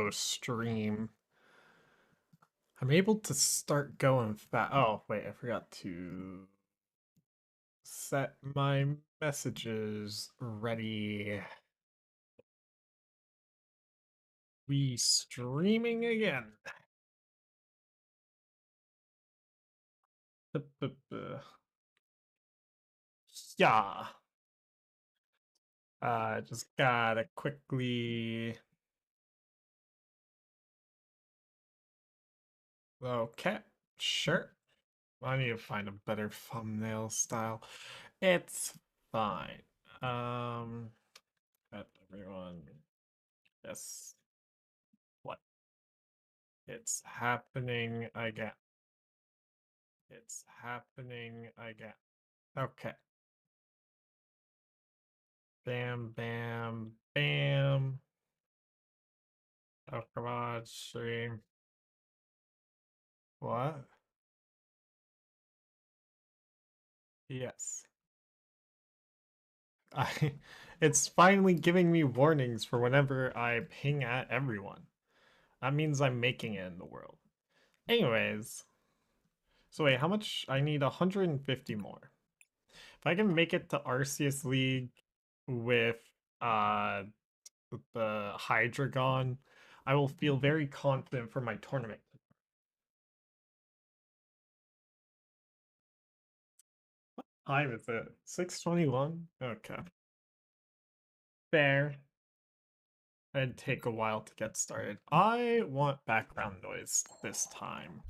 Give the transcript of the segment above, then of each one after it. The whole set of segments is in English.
slow stream. I'm able to start going fast. Oh, wait, I forgot to set my messages ready. We streaming again. Yeah. Just gotta quickly. Okay, sure. I need to find a better thumbnail style. It's fine. Let everyone. Yes. What? It's happening again. It's happening again. Okay. Bam, bam, bam. Oh, come on, stream. What? Yes. I it's finally giving me warnings for whenever I ping at everyone. That means I'm making it in the world. Anyways, so wait, how much? I need 150 more. If I can make it to Arceus League with uh the Hydreigon, I will feel very confident for my tournament. What time is it? 6:21? Okay. Fair. It'd take a while to get started. I want background noise this time.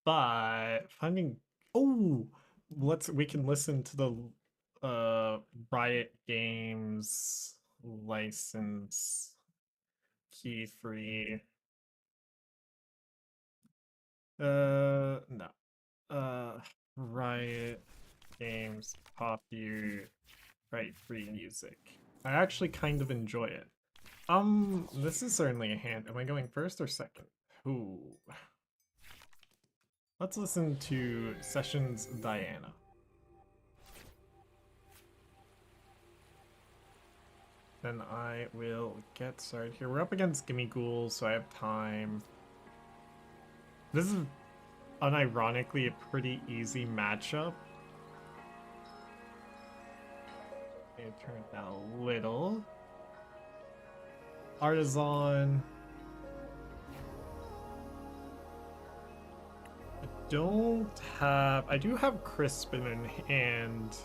But finding oh, we can listen to the Riot Games license key free. No. Riot Games copyright free music. I actually kind of enjoy it. This is certainly a hand. Am I going first or second? Ooh. Let's listen to Sessions Diana. Then I will get started here. We're up against Gimme Ghoul, so I have time. This is unironically a pretty easy matchup. It turned out a little. Artisan. I do have Crispin in hand.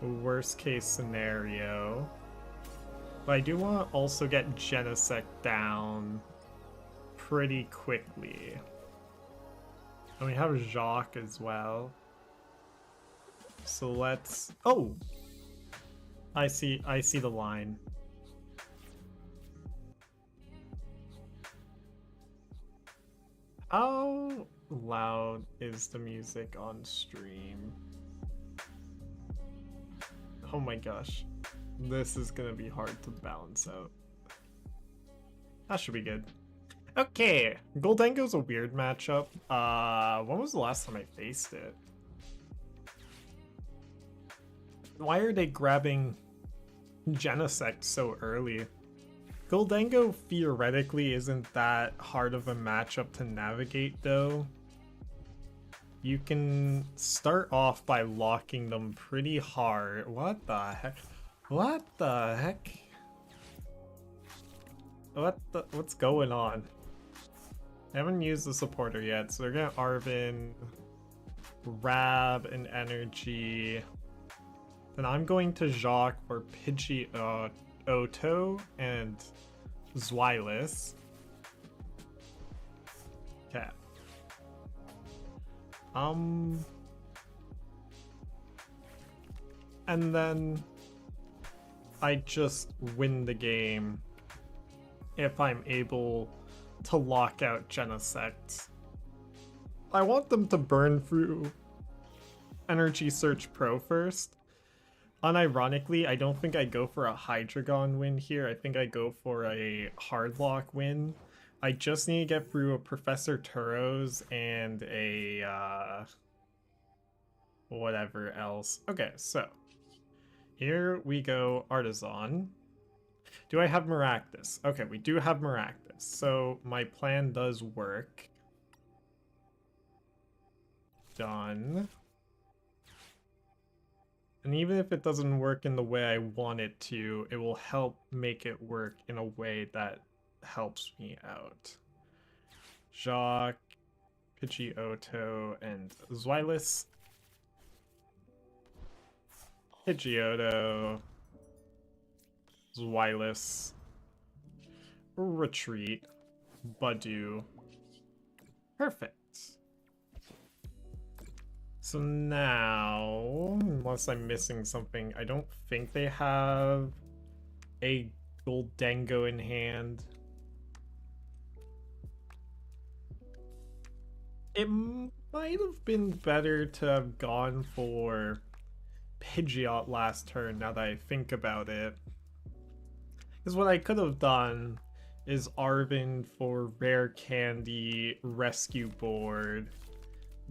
Worst case scenario. But I do want to also get Genesect down pretty quickly. And we have Jacques as well. So let's... Oh! I see the line. How loud is the music on stream? Oh my gosh. This is gonna be hard to balance out. That should be good. Okay, Goldengo's a weird matchup. When was the last time I faced it? Why are they grabbing Genesect so early? Goldengo theoretically isn't that hard of a matchup to navigate though. You can start off by locking them pretty hard. What the heck? What the heck? What's going on? I haven't used the supporter yet, so they're gonna Arven, Rab, and Energy. Then I'm going to Jacques for Pidgeotto and Zweilous. Okay. And then I just win the game if I'm able to lock out Genesect. I want them to burn through Energy Search Pro first. Unironically, I don't think I go for a Hydreigon win here. I think I go for a Hardlock win. I just need to get through a Professor Turos and a whatever else. Okay, so here we go, Artisan. Do I have Maractus? Okay, we do have Maractus. this. So my plan does work. Done. And even if it doesn't work in the way I want it to, it will help make it work in a way that helps me out. Jacques, Pidgeotto, and Zweilous. Pidgeotto, Zweilous, Retreat, Budew. Perfect. So now, unless I'm missing something, I don't think they have a Goldengo in hand. It might have been better to have gone for Pidgeot last turn, now that I think about it. Because what I could have done is Arven for Rare Candy, Rescue Board,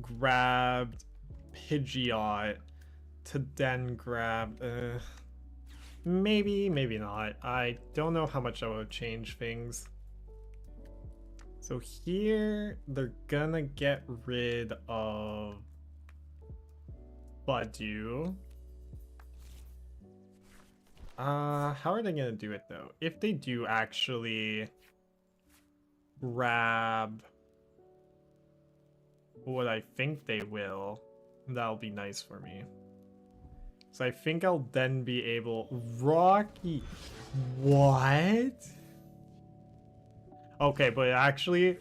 grabbed Pidgeot to then grab... maybe not. I don't know how much I would change things. So here, they're gonna get rid of Budew. How are they gonna do it though? If they do actually grab what I think they will, that'll be nice for me. So I think I'll then be able... Rocky... What? Okay, but actually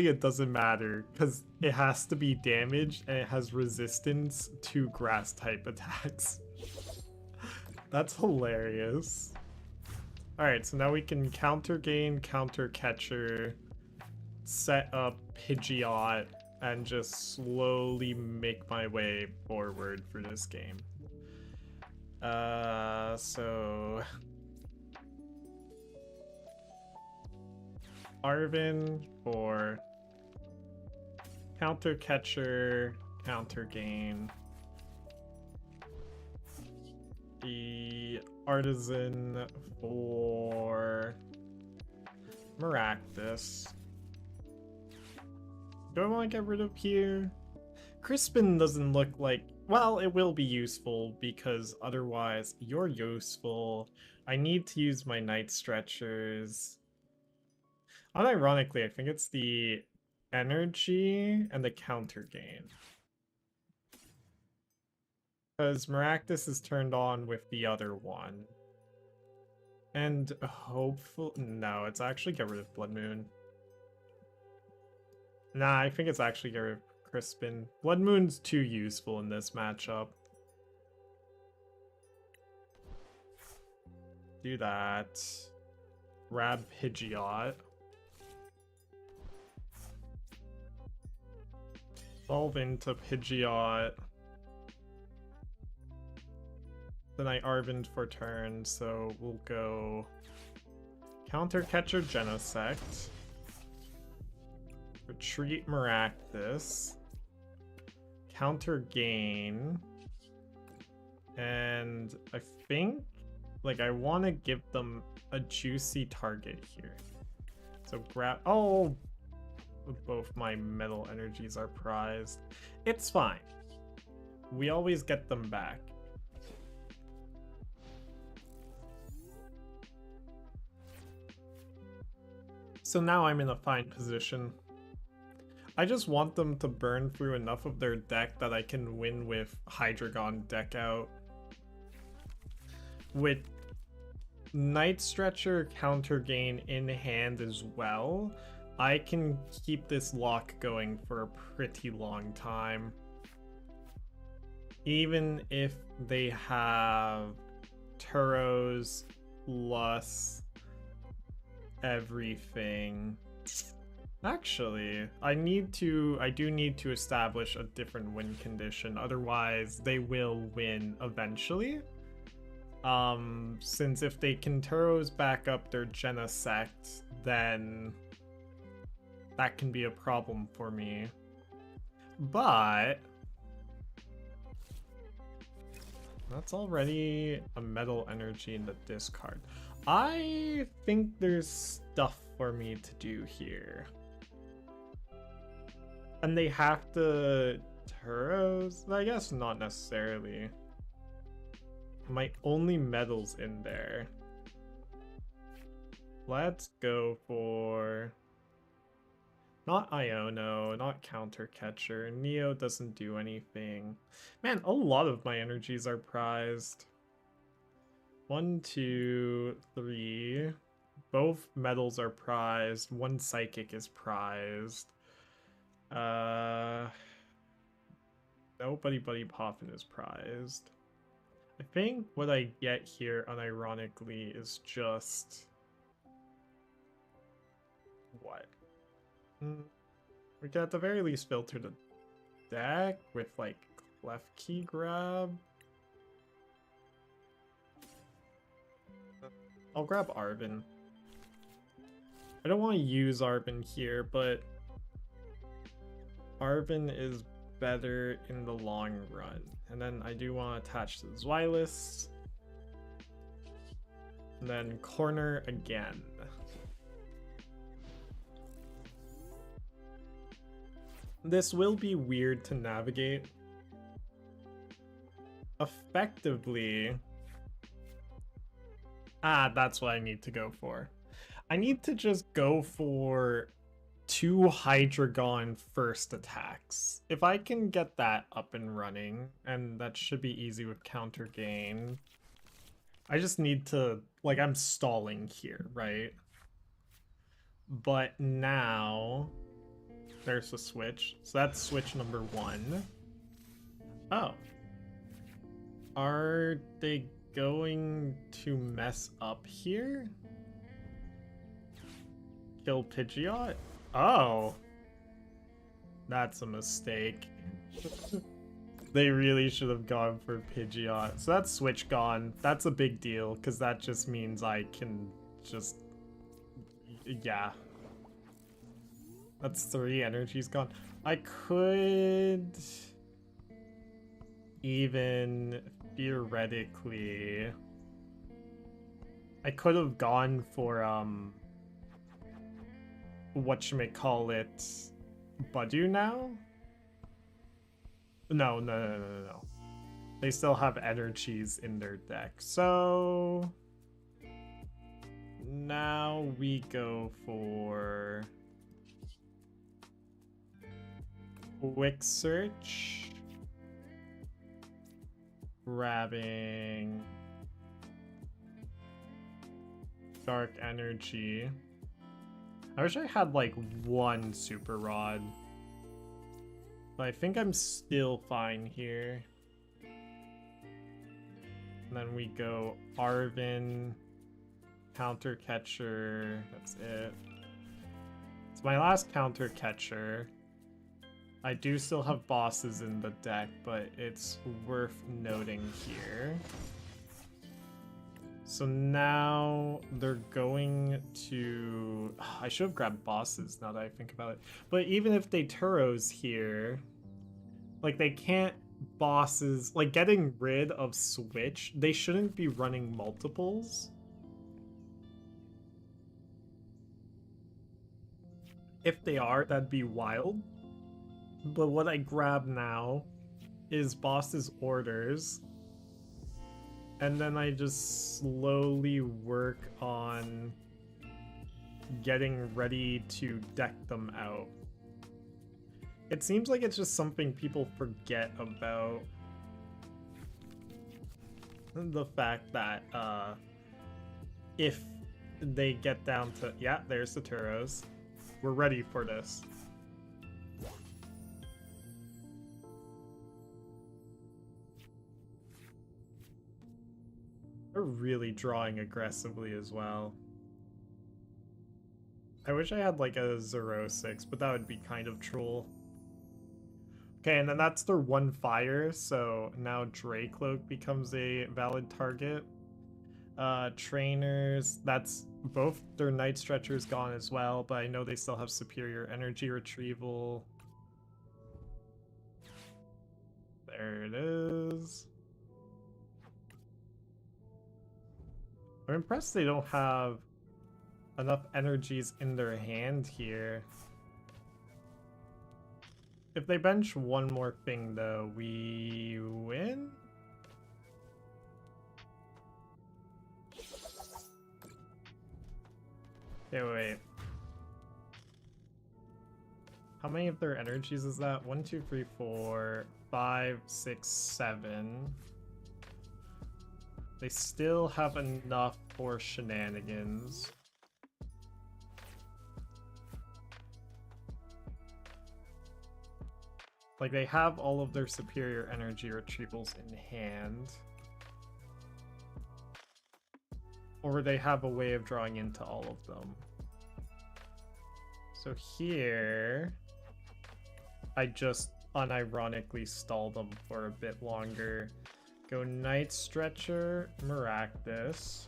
it doesn't matter because it has to be damaged and it has resistance to grass type attacks. That's hilarious. Alright, so now we can counter gain, counter catcher, set up Pidgeot, and just slowly make my way forward for this game. So... Arven for counter catcher, counter gain. The Artisan for Maractus. Do I want to get rid of here? Crispin doesn't look like... Well, it will be useful because otherwise you're useful. I need to use my Night Stretchers. Unironically, I think it's the energy and the counter gain. Because Maractus is turned on with the other one. And hopefully... No, it's actually get rid of Blood Moon. Nah, I think it's actually get rid of Crispin. Blood Moon's too useful in this matchup. Do that. Grab Pidgeot. Evolve into Pidgeot. Then I Arvened for turn, so we'll go Counter Catcher Genesect. Retreat Maractus. Counter Gain. And I think, like, I want to give them a juicy target here. So grab... Oh! Both my metal energies are prized. It's fine. We always get them back. So now I'm in a fine position. I just want them to burn through enough of their deck that I can win with Hydreigon deck out. With Night Stretcher counter gain in hand as well, I can keep this lock going for a pretty long time. Even if they have Turos plus everything. Actually, I do need to establish a different win condition, otherwise they will win eventually. Since if they can Turos back up their Genesect, then that can be a problem for me. But that's already a metal energy in the discard. I think there's stuff for me to do here. And they have to Turos? I guess not necessarily. My only metals in there. Let's go for... Not Iono, not Counter Catcher. Neo doesn't do anything. Man, a lot of my energies are prized. 1, 2, 3. Both metals are prized. 1 psychic is prized. Nobody Buddy Poppin is prized. I think what I get here, unironically, is just... What? We can at the very least filter the deck with, like, Clef Key Grab. I'll grab Arven. I don't want to use Arven here, but Arven is better in the long run. And then I do want to attach to Zweilous. And then corner again. This will be weird to navigate. Effectively... that's what I need to go for. I need to just go for 2 Hydreigon first attacks. If I can get that up and running, and that should be easy with counter gain. I just need to, like, I'm stalling here, right? But now, there's a switch. So that's switch number 1. Oh. Are they going to mess up here? Kill Pidgeot? Oh. That's a mistake. They really should have gone for Pidgeot. So that's switch gone. That's a big deal, because that just means I can just... Yeah. That's 3 energies gone. I could... Even theoretically... I could have gone for, whatchamacallit, Budew now? No. They still have energies in their deck. So... Now we go for... Quick Search. Grabbing... Dark Energy. I wish I had like 1 Super Rod. But I think I'm still fine here. And then we go Arven, Counter Catcher, that's it. It's my last Counter Catcher. I do still have bosses in the deck, but it's worth noting here. So now they're going to... I should have grabbed bosses now that I think about it. But even if they Turos here, like they can't bosses... Like getting rid of Switch, they shouldn't be running multiples. If they are, that'd be wild. But what I grab now is bosses' orders. And then I just slowly work on getting ready to deck them out. It seems like it's just something people forget about. The fact that if they get down to... Yeah, there's the Turos. We're ready for this. They're really drawing aggressively as well. I wish I had like a 0-6, but that would be kind of troll. Okay, and then that's their 1 fire, so now Dracloak becomes a valid target. Trainers, that's both their Night Stretchers gone as well, but I know they still have superior energy retrieval. There it is. I'm impressed they don't have enough energies in their hand here. If they bench one more thing, though, we win? Okay, wait. How many of their energies is that? 1, 2, 3, 4, 5, 6, 7. They still have enough for shenanigans. Like, they have all of their superior energy retrievals in hand. Or they have a way of drawing into all of them. So here, I just unironically stall them for a bit longer. Go Night Stretcher, Maractus.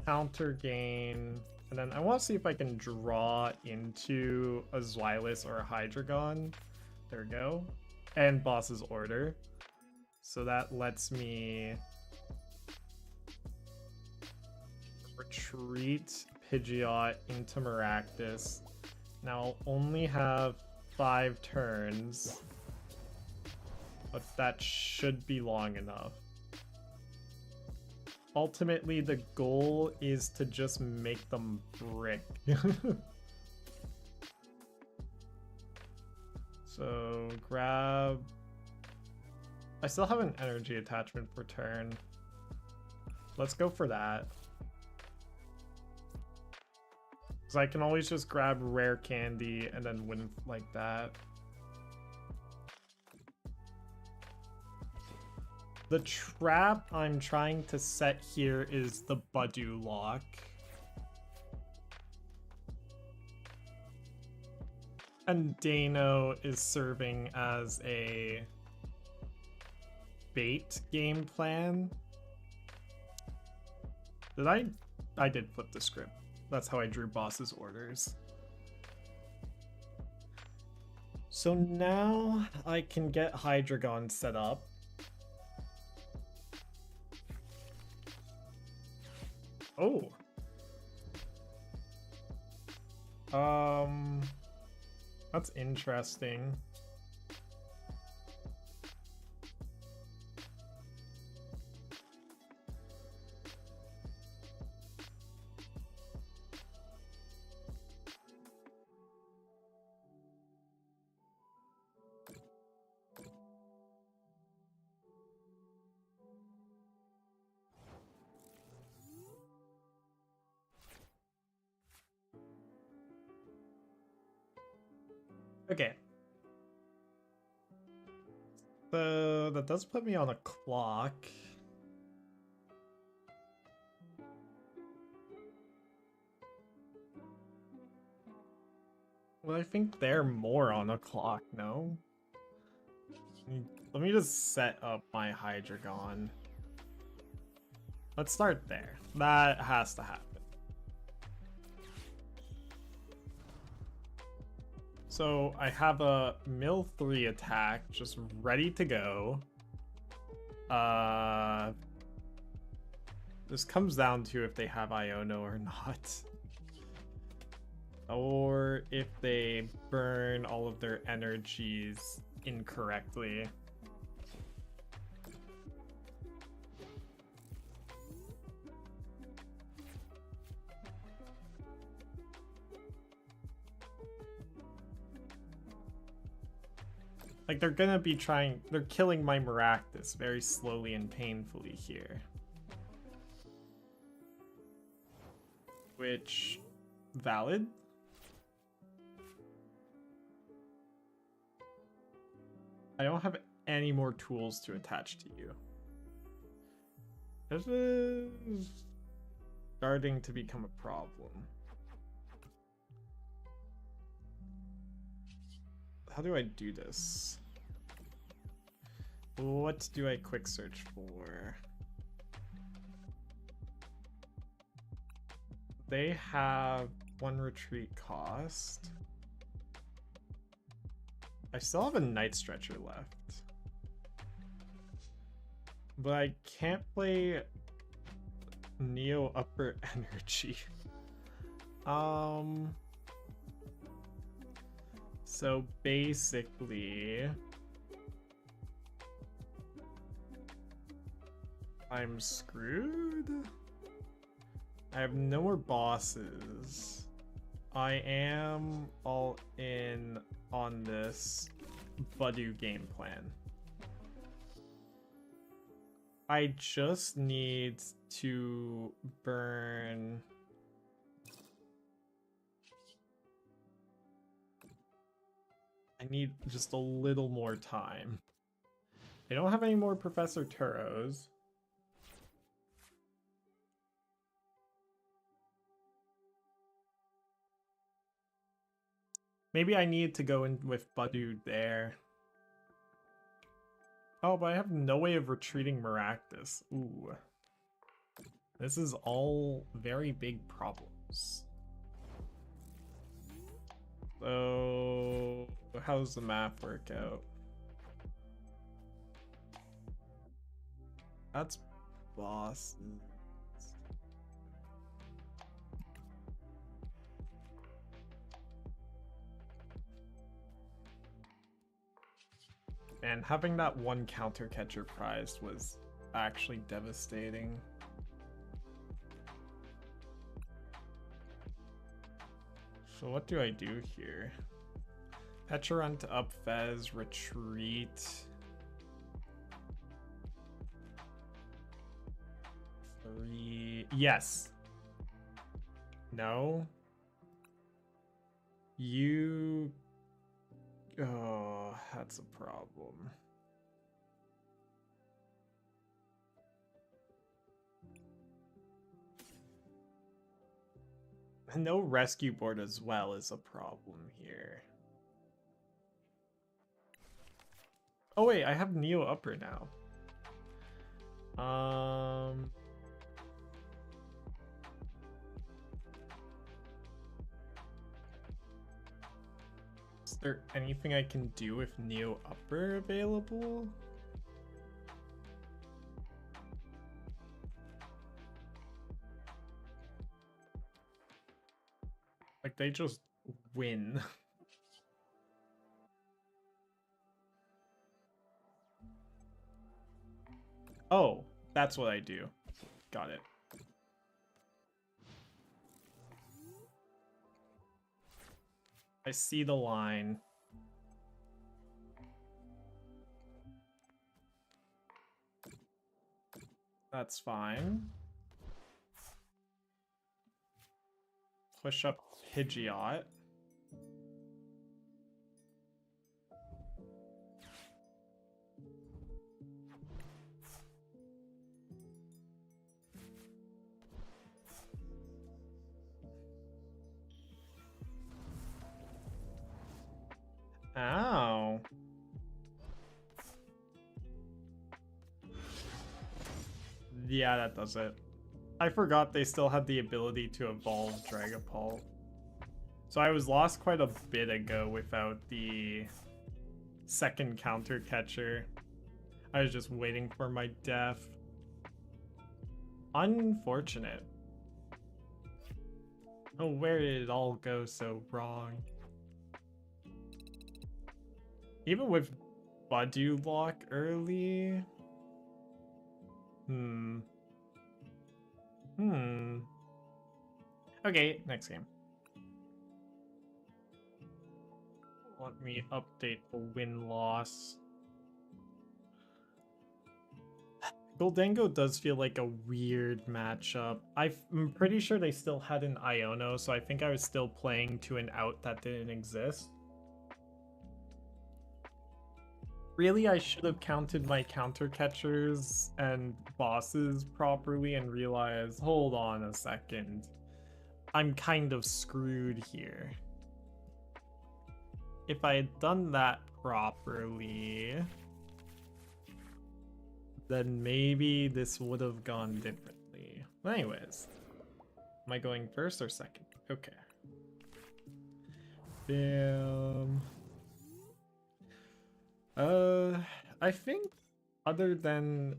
Counter gain. And then I want to see if I can draw into a Zweilous or a Hydreigon. There we go. And Boss's Order. So that lets me retreat Pidgeot into Maractus. Now I'll only have 5 turns, but that should be long enough. Ultimately, the goal is to just make them brick. So grab... I still have an energy attachment for turn. Let's go for that. Because I can always just grab rare candy and then win like that. The trap I'm trying to set here is the Budew lock. And Dano is serving as a bait game plan. I did flip the script. That's how I drew Boss's Orders. So now I can get Hydreigon set up. Oh. That's interesting. Okay. So that does put me on a clock. Well, I think they're more on a clock, no? Let me just set up my Hydreigon. Let's start there. That has to happen. So I have a Mill 3 attack just ready to go. This comes down to if they have Iono or not. Or if they burn all of their energies incorrectly. Like, they're gonna be they're killing my Maractus very slowly and painfully here. Which, valid? I don't have any more tools to attach to you. This is starting to become a problem. How do I do this? What do I quick search for? They have 1 retreat cost. I still have a Night Stretcher left. But I can't play Neo Upper Energy. So basically, I'm screwed. I have no more bosses. I am all in on this Budew game plan. I just need to burn... I need just a little more time. I don't have any more Professor Turos. Maybe I need to go in with Budew there. Oh, but I have no way of retreating Maractus. Ooh. This is all very big problems. So, how does the map work out? That's Boston. And having that one counter catcher prized was actually devastating. So what do I do here? Pecharunt up Fez, retreat. 3. Yes. No. You... Oh, that's a problem. No rescue board as well is a problem here. Oh wait, I have Neo Upper now. Is there anything I can do with Neo Upper available? Like, they just win. Oh, that's what I do. Got it. I see the line. That's fine. Push up Pidgeot. Ow. Yeah, that does it. I forgot they still had the ability to evolve Dragapult. So I was lost quite a bit ago without the second counter catcher. I was just waiting for my death. Unfortunate. Oh, where did it all go so wrong? Even with Budew lock early? Okay, next game. Let me update the win-loss. Goldango does feel like a weird matchup. I'm pretty sure they still had an Iono, so I think I was still playing to an out that didn't exist. Really, I should have counted my counter catchers and bosses properly and realized, hold on a second. I'm kind of screwed here. If I had done that properly, then maybe this would have gone differently. But anyways, am I going first or second? Okay. Bam. I think other than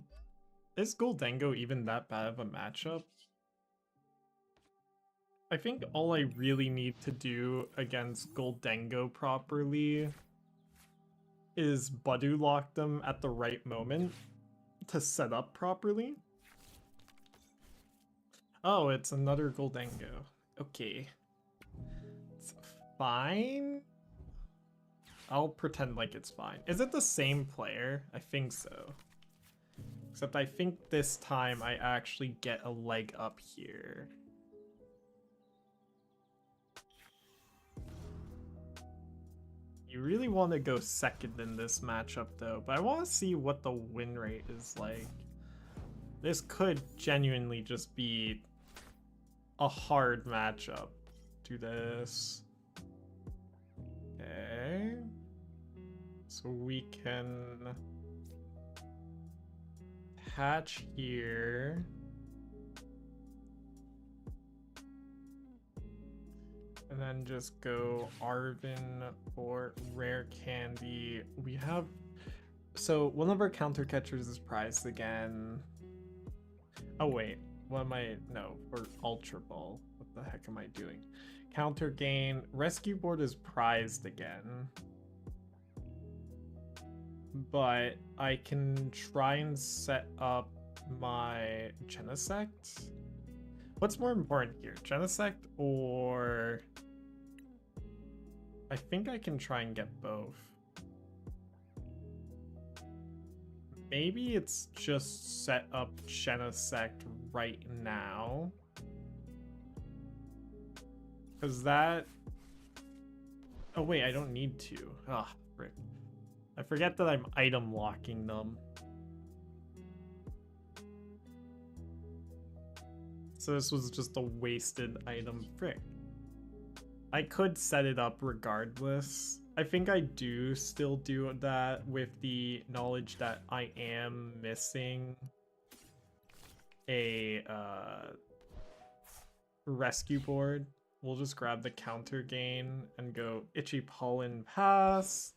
Is Gholdengo even that bad of a matchup? I think all I really need to do against Gholdengo properly is Budu lock them at the right moment to set up properly. Oh, it's another Gholdengo. Okay. It's fine. I'll pretend like it's fine. Is it the same player? I think so. Except I think this time I actually get a leg up here. You really want to go second in this matchup though, but I want to see what the win rate is like. This could genuinely just be a hard matchup. Do this. Okay. So we can hatch here. And then just go Arven for rare candy. We have... So one of our counter catchers is prized again. Oh wait, what am I... No, for Ultra Ball. What the heck am I doing? Counter gain. Rescue board is prized again. But I can try and set up my Genesect. What's more important here, Genesect or... I think I can try and get both. Maybe it's just set up Genesect right now. Because that... Oh wait, I don't need to. Ah, frick. I forget that I'm item locking them. So this was just a wasted item. Frick. I could set it up regardless. I think I do still do that with the knowledge that I am missing a rescue board. We'll just grab the counter gain and go Itchy Pollen pass.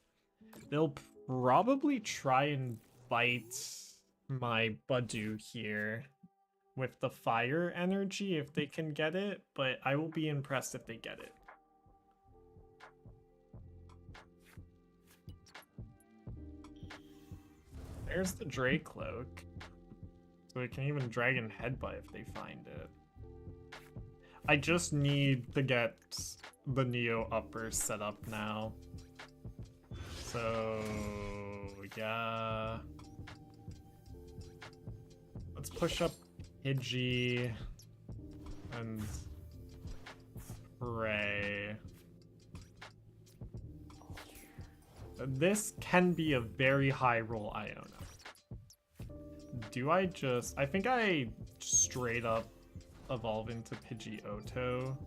They'll probably try and bite my Budu here with the fire energy if they can get it, but I will be impressed if they get it. There's the Dracloak. So we can even Dragon Headbutt if they find it. I just need to get the Neo Upper set up now. So, yeah. Let's push up Pidgey and pray. This can be a very high roll Iona. Do I just... I think I straight up evolve into Pidgeotto.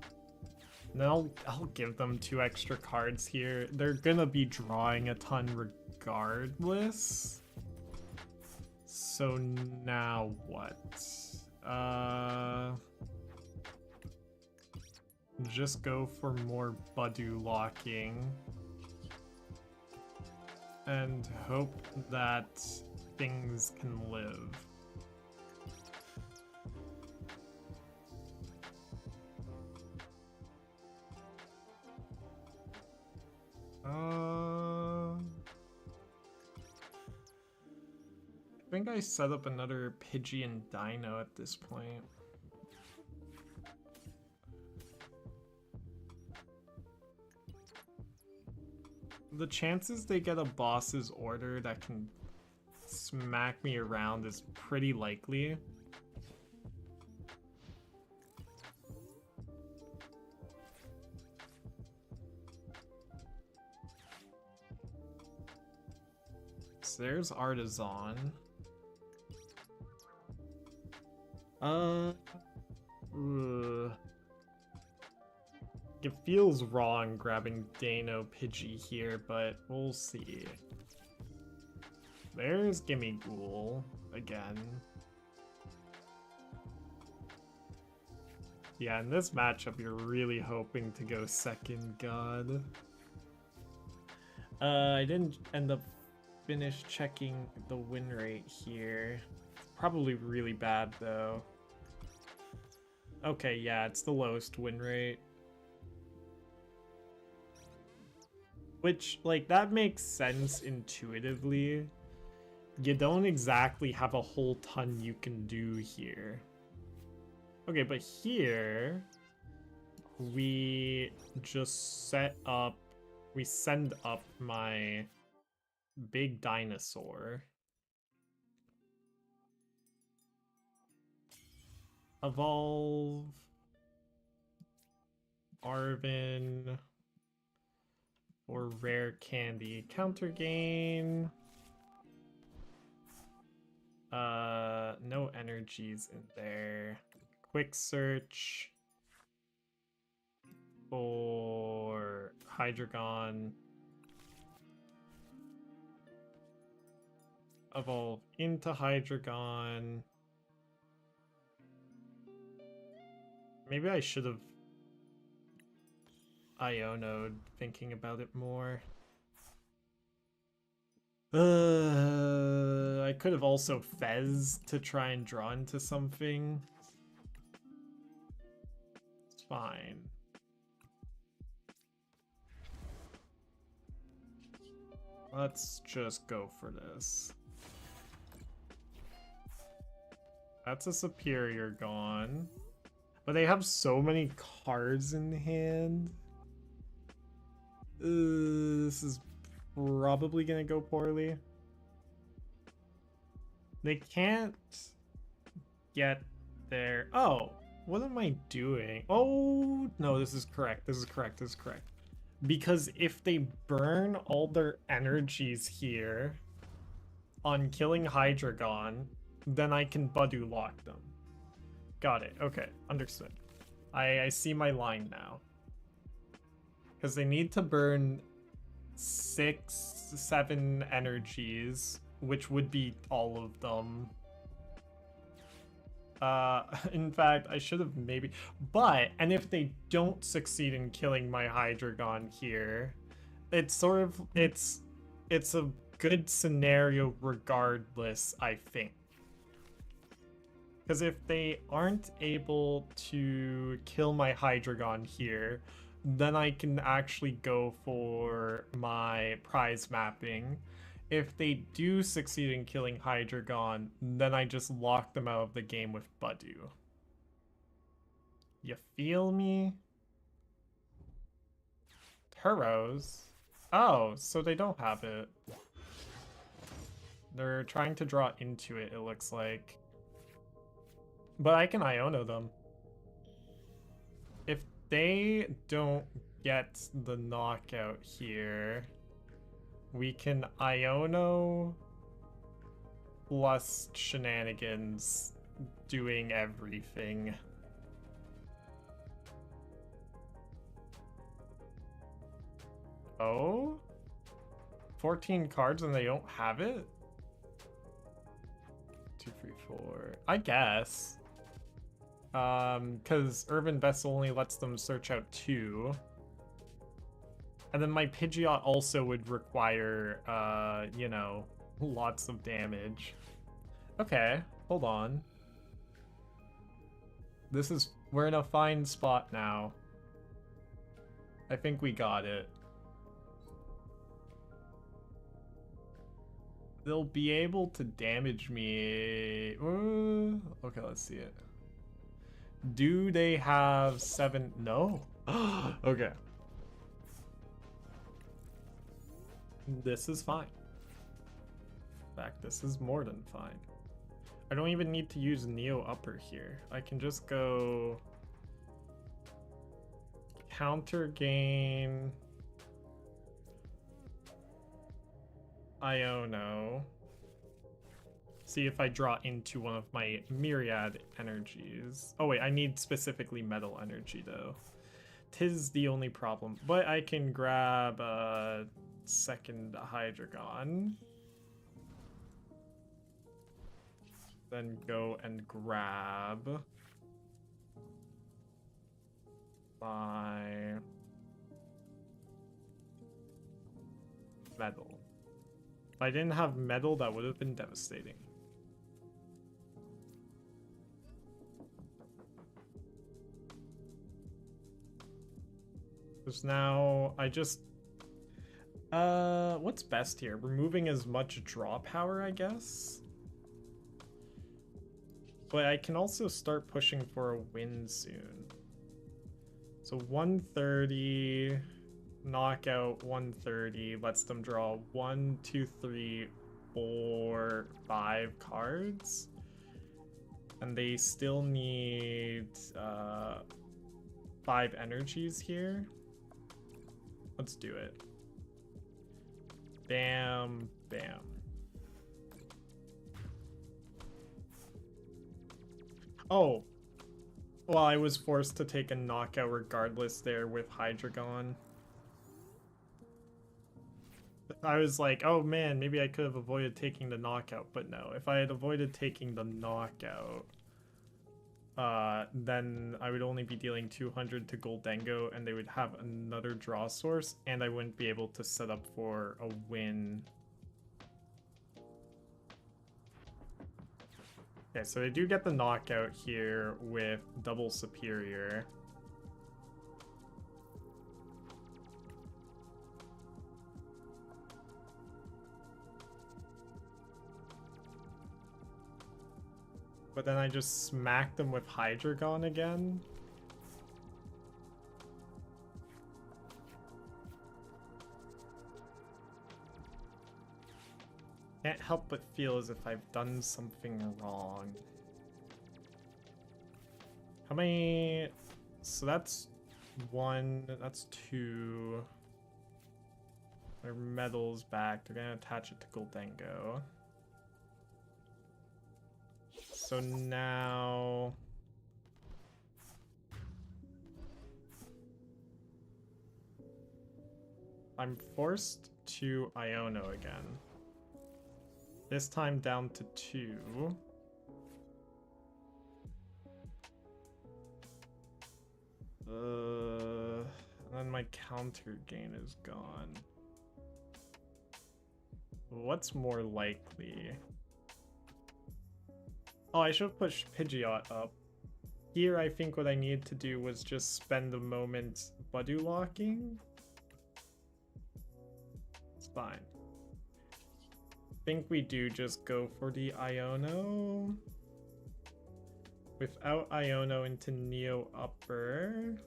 And then I'll give them 2 extra cards here. They're gonna be drawing a ton regardless. So now what? Just go for more Budu locking. And hope that things can live. I think I set up another Pidgey and Dino at this point. The chances they get a boss's order that can smack me around is pretty likely. So there's Artisan. It feels wrong grabbing Dano Pidgey here, but we'll see. There's Gimmighoul again. Yeah, in this matchup, you're really hoping to go second god. I didn't end up finish checking the win rate here. Probably really bad, though. Okay, yeah, it's the lowest win rate. Which, like, that makes sense intuitively. You don't exactly have a whole ton you can do here. Okay, but here, we just we send up my big dinosaur. Evolve. Arvin. Or rare candy. Counter gain. No energies in there. Quick search. For Hydreigon. Evolve into Hydreigon. Maybe I should have Iono'd, thinking about it more. I could have also Fez to try and draw into something. It's fine. Let's just go for this. That's a superior gone. But they have so many cards in hand. This is probably gonna go poorly. They can't get there. Oh, what am I doing? Oh, no, this is correct. This is correct. This is correct. Because if they burn all their energies here on killing Hydreigon, then I can Budew lock them. Got it. Okay, understood. I see my line now. Because they need to burn 6, 7 energies, which would be all of them. In fact, I should have maybe... But, and if they don't succeed in killing my Hydreigon here, it's sort of... It's a good scenario regardless, I think. Because if they aren't able to kill my Hydreigon here, then I can actually go for my prize mapping. If they do succeed in killing Hydreigon, then I just lock them out of the game with Budew. You feel me? Turos? Oh, so they don't have it. They're trying to draw into it, it looks like. But I can Iono them. If they don't get the knockout here, we can Iono plus shenanigans doing everything. Oh? 14 cards and they don't have it? 2, 3, 4. I guess. Because Urban Vessel only lets them search out 2. And then my Pidgeot also would require, you know, lots of damage. Okay, hold on. We're in a fine spot now. I think we got it. They'll be able to damage me. Okay, let's see it. Do they have 7? No. Okay. This is fine. In fact, this is more than fine. I don't even need to use Neo Upper here. I can just go counter gain Iono. See if I draw into one of my myriad energies. Oh wait, I need specifically metal energy though. 'Tis the only problem. But I can grab a second Hydreigon. Then go and grab my metal. If I didn't have metal, that would have been devastating. Because now I just... what's best here? Removing as much draw power, I guess? But I can also start pushing for a win soon. So 130, knockout 130, lets them draw 1, 2, 3, 4, 5 cards. And they still need 5 energies here. Let's do it. Bam, bam. Oh. Well, I was forced to take a knockout regardless there with Hydreigon. I was like, oh man, maybe I could have avoided taking the knockout, but no. If I had avoided taking the knockout, then I would only be dealing 200 to Goldengo, and they would have another draw source, and I wouldn't be able to set up for a win. Okay, so I do get the knockout here with double superior. But then I just smacked them with Hydreigon again. Can't help but feel as if I've done something wrong. How many... So that's 1, that's 2. Their metal's back. They're gonna attach it to Goldengo. So now... I'm forced to Iono again. This time down to 2. And then my counter gain is gone. What's more likely? Oh, I should have pushed Pidgeot up. Here, I think what I needed to do was just spend a moment Budew locking. It's fine. I think we do just go for the Iono. Without Iono into Neo Upper.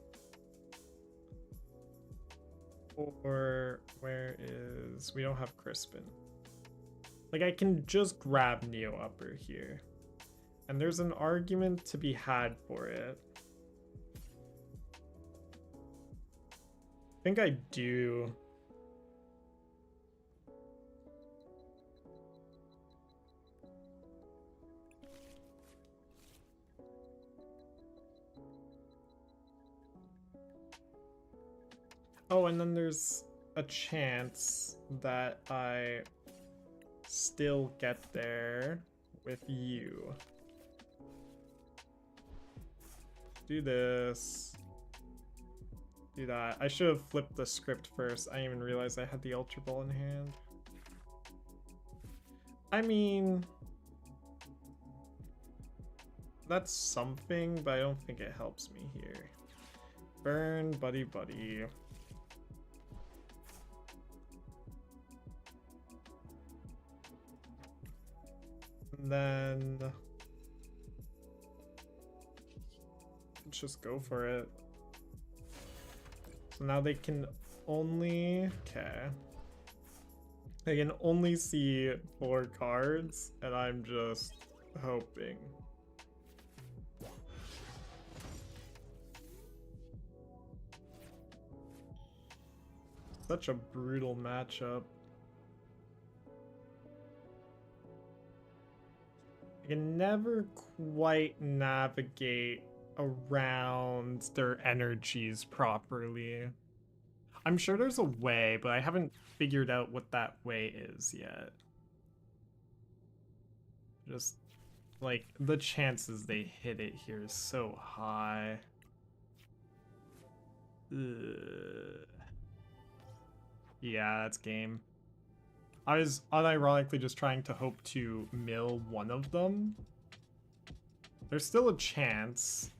Or where is... We don't have Crispin. Like, I can just grab Neo Upper here. And there's an argument to be had for it. I think I do. Oh, and then there's a chance that I still get there with you. Do this. Do that. I should have flipped the script first. I didn't even realize I had the Ultra Ball in hand. I mean... That's something, but I don't think it helps me here. Burn, buddy. And then... Let's just go for it. So now they can only... Okay. They can only see 4 cards, and I'm just hoping. Such a brutal matchup. I can never quite navigate around their energies properly. I'm sure there's a way, but I haven't figured out what that way is yet. Just, like, the chances they hit it here is so high. Ugh. Yeah, that's game. I was unironically just trying to hope to mill one of them. There's still a chance.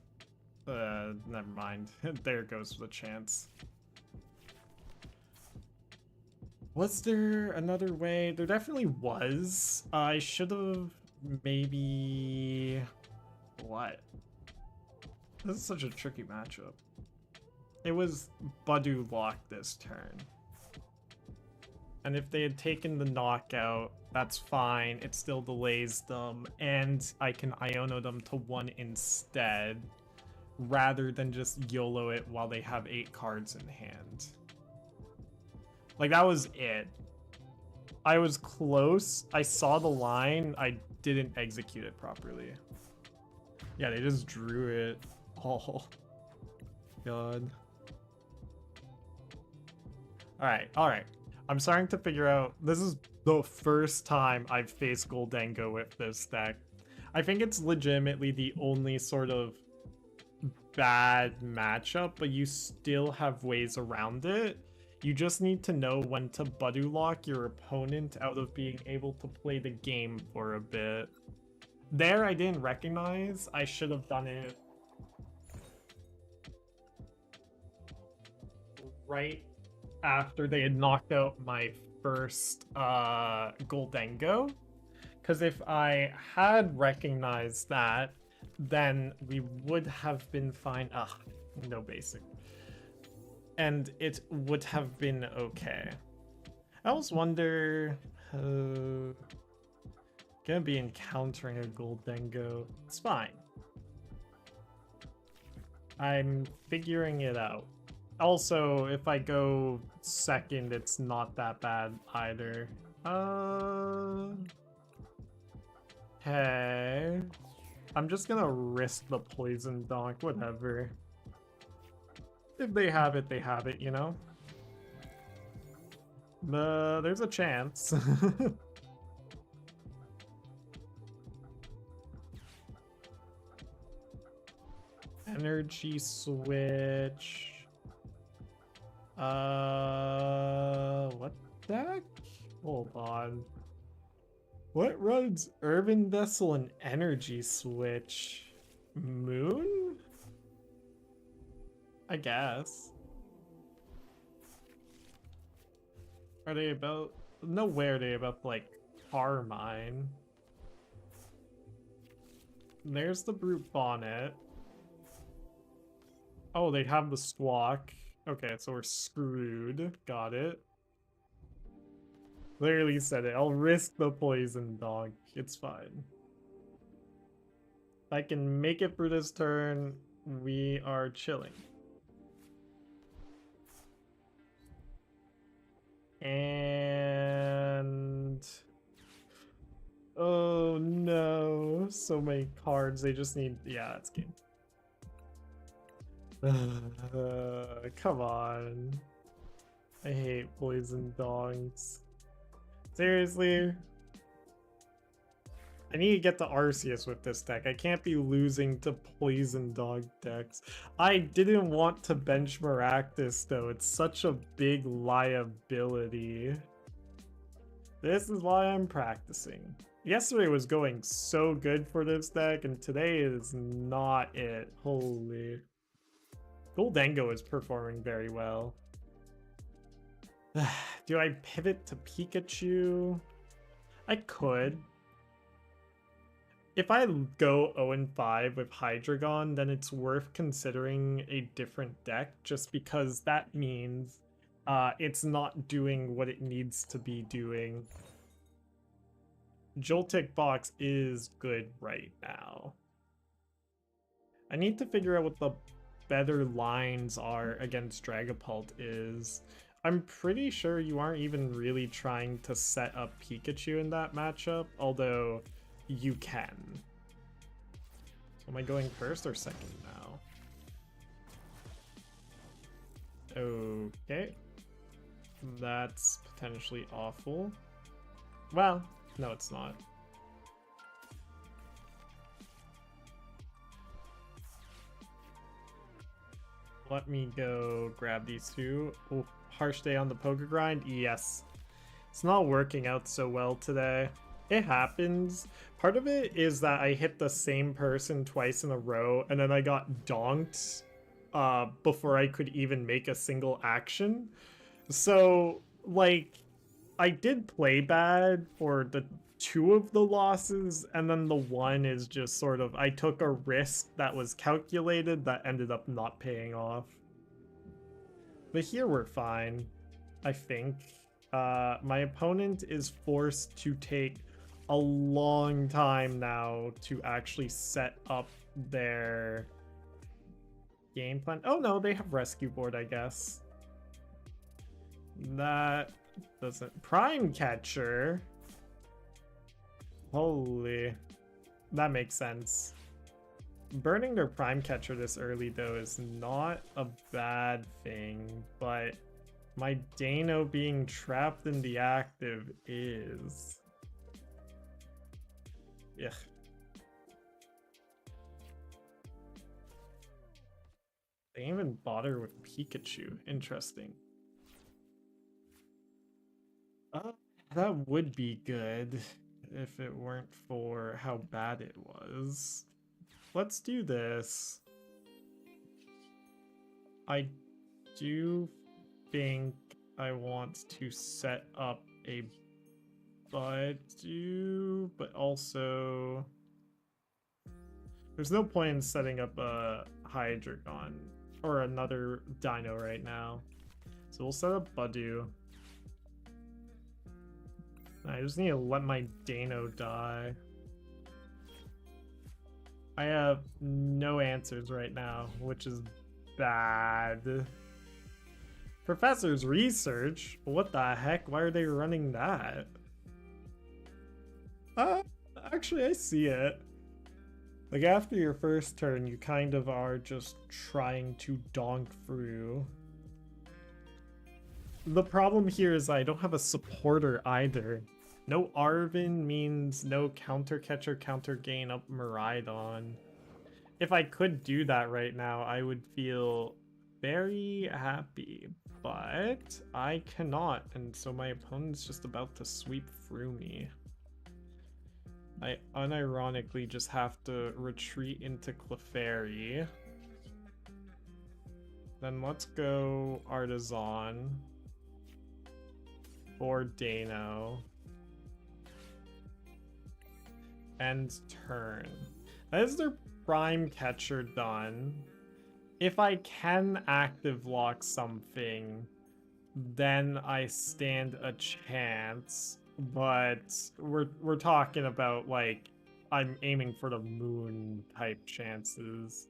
Never mind. There goes the chance. Was there another way? There definitely was. I should have maybe... What? This is such a tricky matchup. It was Badu lock this turn. And if they had taken the knockout, that's fine. It still delays them, and I can Iono them to 1 instead, rather than just YOLO it while they have 8 cards in hand. Like, that was it. I was close. I saw the line. I didn't execute it properly. Yeah, they just drew it. Oh, God. Alright. I'm starting to figure out, this is the first time I've faced Gholdengo with this deck. I think it's legitimately the only sort of bad matchup, but you still have ways around it. You just need to know when to Badu lock your opponent out of being able to play the game for a bit. There, I didn't recognize. I should have done it right after they had knocked out my first Gholdengo. Because if I had recognized that, then we would have been fine. No basic. And it would have been okay. I always wonder... gonna be encountering a Gholdengo. It's fine. I'm figuring it out. Also, if I go second, it's not that bad either. Okay. I'm just gonna risk the poison donk, whatever. If they have it, they have it, you know? There's a chance. Energy switch. What deck? Hold on. What runs Urban Vessel and Energy Switch? Moon? I guess. Are they about... No way are they about, like, Carmine. There's the Brute Bonnet. Oh, they have the Squawk. Okay, so we're screwed. Got it. Literally said it. I'll risk the poison dog. It's fine. If I can make it through this turn, we are chilling. And... oh no. So many cards. They just need... yeah, it's game. Come on. I hate poison dogs. Seriously? I need to get to Arceus with this deck. I can't be losing to poison dog decks. I didn't want to bench Maractus though. It's such a big liability. This is why I'm practicing. Yesterday was going so good for this deck, and today is not it. Holy. Gholdengo is performing very well. Do I pivot to Pikachu? I could. If I go 0-5 with Hydreigon, then it's worth considering a different deck, just because that means it's not doing what it needs to be doing. Joltik Box is good right now. I need to figure out what the better lines are against Dragapult is. I'm pretty sure you aren't even really trying to set up Pikachu in that matchup, although you can. Am I going first or second now? Okay. That's potentially awful. Well, no, it's not. Let me go grab these two. Oh, harsh day on the poker grind? Yes. It's not working out so well today. It happens. Part of it is that I hit the same person twice in a row, and then I got donked before I could even make a single action. So, like, I did play bad for the 2 of the losses, and then the 1 is just sort of, I took a risk that was calculated that ended up not paying off. But here we're fine, I think. My opponent is forced to take a long time now to actually set up their game plan. Oh no, they have rescue board, I guess. That doesn't... Prime Catcher? Holy. That makes sense. Burning their Prime Catcher this early, though, is not a bad thing, but my Dano being trapped in the active is... Ugh. They didn't even bother with Pikachu. Interesting. That would be good if it weren't for how bad it was. Let's do this. I do think I want to set up a Budew, but also there's no point in setting up a Hydreigon or another Dino right now. So we'll set up Budew. I just need to let my Dano die. I have no answers right now, which is bad. Professor's Research? What the heck? Why are they running that? Actually, I see it. Like, after your first turn, you kind of are just trying to donk through. The problem here is I don't have a supporter either. No Arven means no counter catcher, counter gain up Miraidon. If I could do that right now, I would feel very happy, but I cannot, and so my opponent's just about to sweep through me. I unironically just have to retreat into Clefairy. Then let's go Artisan or Dano. End turn. That is their Prime Catcher done. If I can active lock something, then I stand a chance. But we're talking about, like, I'm aiming for the moon type chances.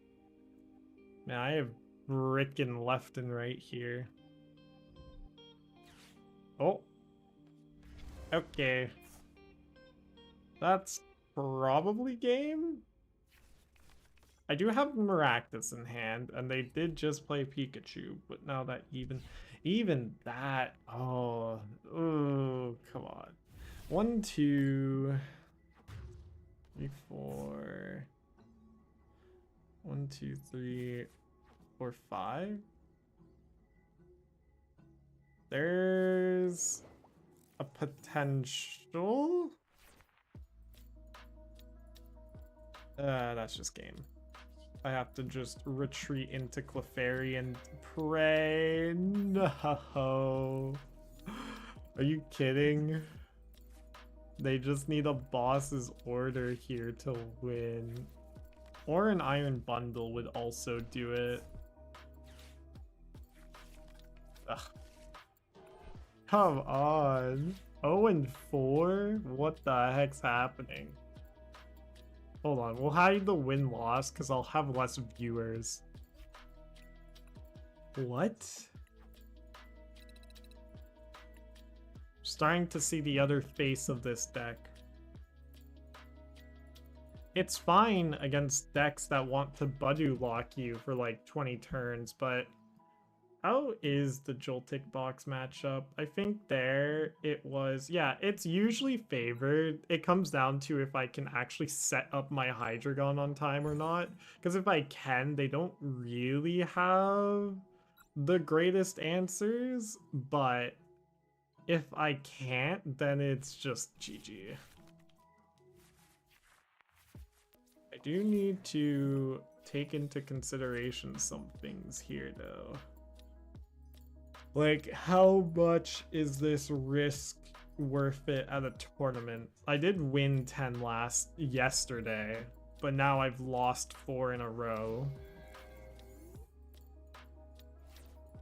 Man, I have frickin' left and right here. Oh. Okay. That's probably game? I do have Maractus in hand, and they did just play Pikachu, but now that even that, oh, come on. 1, 2, 3, 4. 1, 2, 3, 4, 5. There's a potential. That's just game. I have to just retreat into Clefairy and pray. No. Are you kidding? They just need a boss's order here to win. Or an Iron Bundle would also do it. Ugh. Come on. 0-4? What the heck's happening? Hold on, we'll hide the win-loss because I'll have less viewers. What? Starting to see the other face of this deck. It's fine against decks that want to Budew lock you for like 20 turns, but how is the Joltik box matchup? I think there it was, yeah, it's usually favored. It comes down to if I can actually set up my Hydreigon on time or not. Because if I can, they don't really have the greatest answers, but if I can't, then it's just GG. I do need to take into consideration some things here though. Like, how much is this risk worth it at a tournament. I did win 10 yesterday, but now I've lost 4 in a row.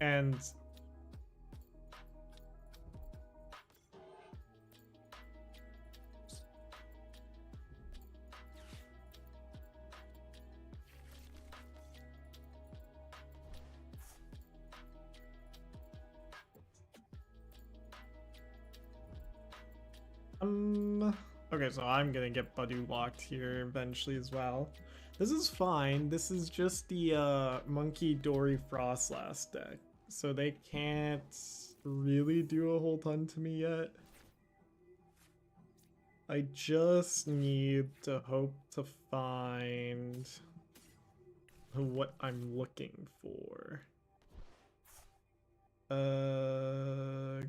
And okay, so I'm gonna get Badu locked here eventually as well. This is fine. This is just the Monkey Dory Frostlass deck, so they can't really do a whole ton to me yet. I just need to hope to find what I'm looking for. Go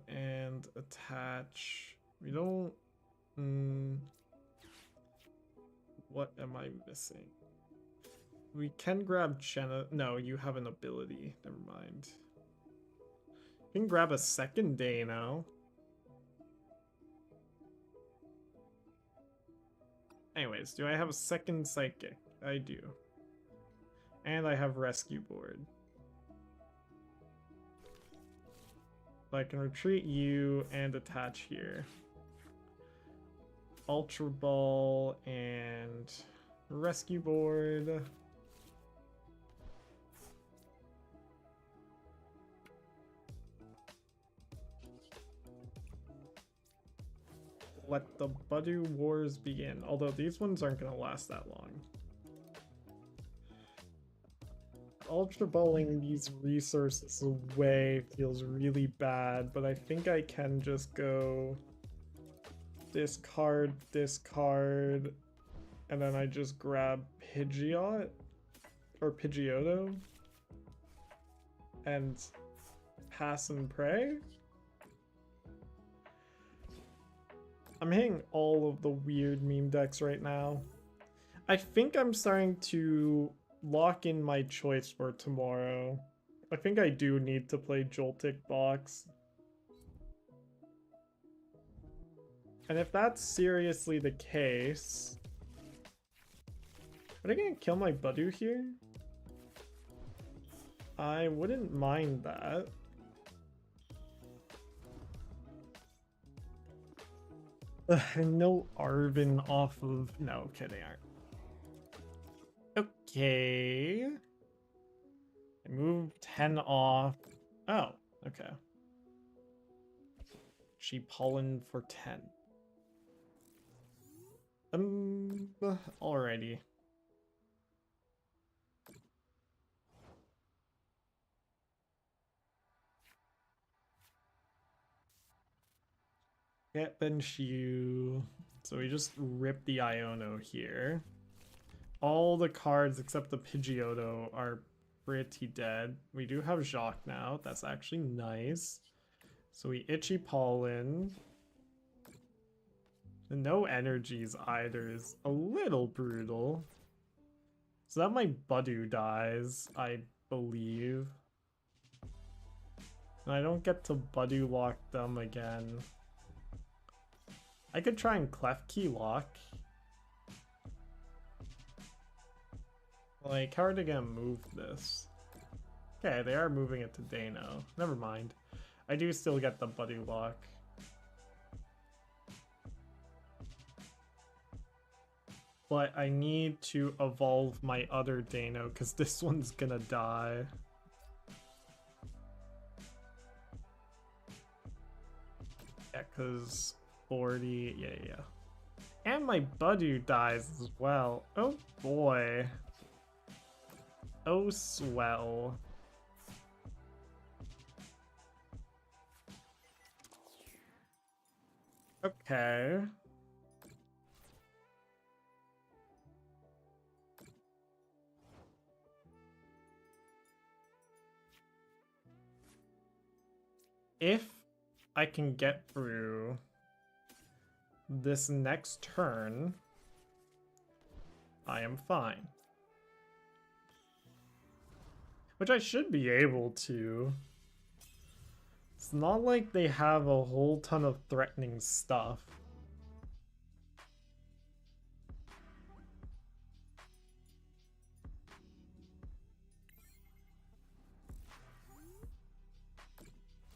and attach. We don't. What am I missing? We can grab Jenna. No, you have an ability. Never mind. You can grab a second Dano. Anyways, do I have a second Psychic? I do. And I have Rescue Board. So I can retreat you and attach here. Ultra Ball and Rescue Board. Let the Badu Wars begin. Although these ones aren't gonna last that long. Ultra Balling these resources away feels really bad, but I think I can just go discard, and then I just grab Pidgeot or Pidgeotto and pass and pray. I'm hitting all of the weird meme decks right now. I think I'm starting to lock in my choice for tomorrow. I think I do need to play Joltik Box. And if that's seriously the case... Are they gonna kill my Badu here? I wouldn't mind that. No Arven off of... No, okay, they aren't. Okay. I moved 10 off. Oh, okay. She pollen for 10. Alrighty. Get Benshu. So we just rip the Iono here. All the cards except the Pidgeotto are pretty dead. We do have Jacques now. That's actually nice. So we Itchy Pollen. And no energies either is a little brutal. So that my Badu dies, I believe. And I don't get to Badu lock them again. I could try and Klefki lock. Like, how are they gonna move this? Okay, they are moving it to Dano. Never mind. I do still get the Badu lock. But I need to evolve my other Dano because this one's gonna die. Yeah, because 40, yeah. And my Badu dies as well. Oh boy. Oh swell. Okay. If I can get through this next turn, I am fine. Which I should be able to. It's not like they have a whole ton of threatening stuff.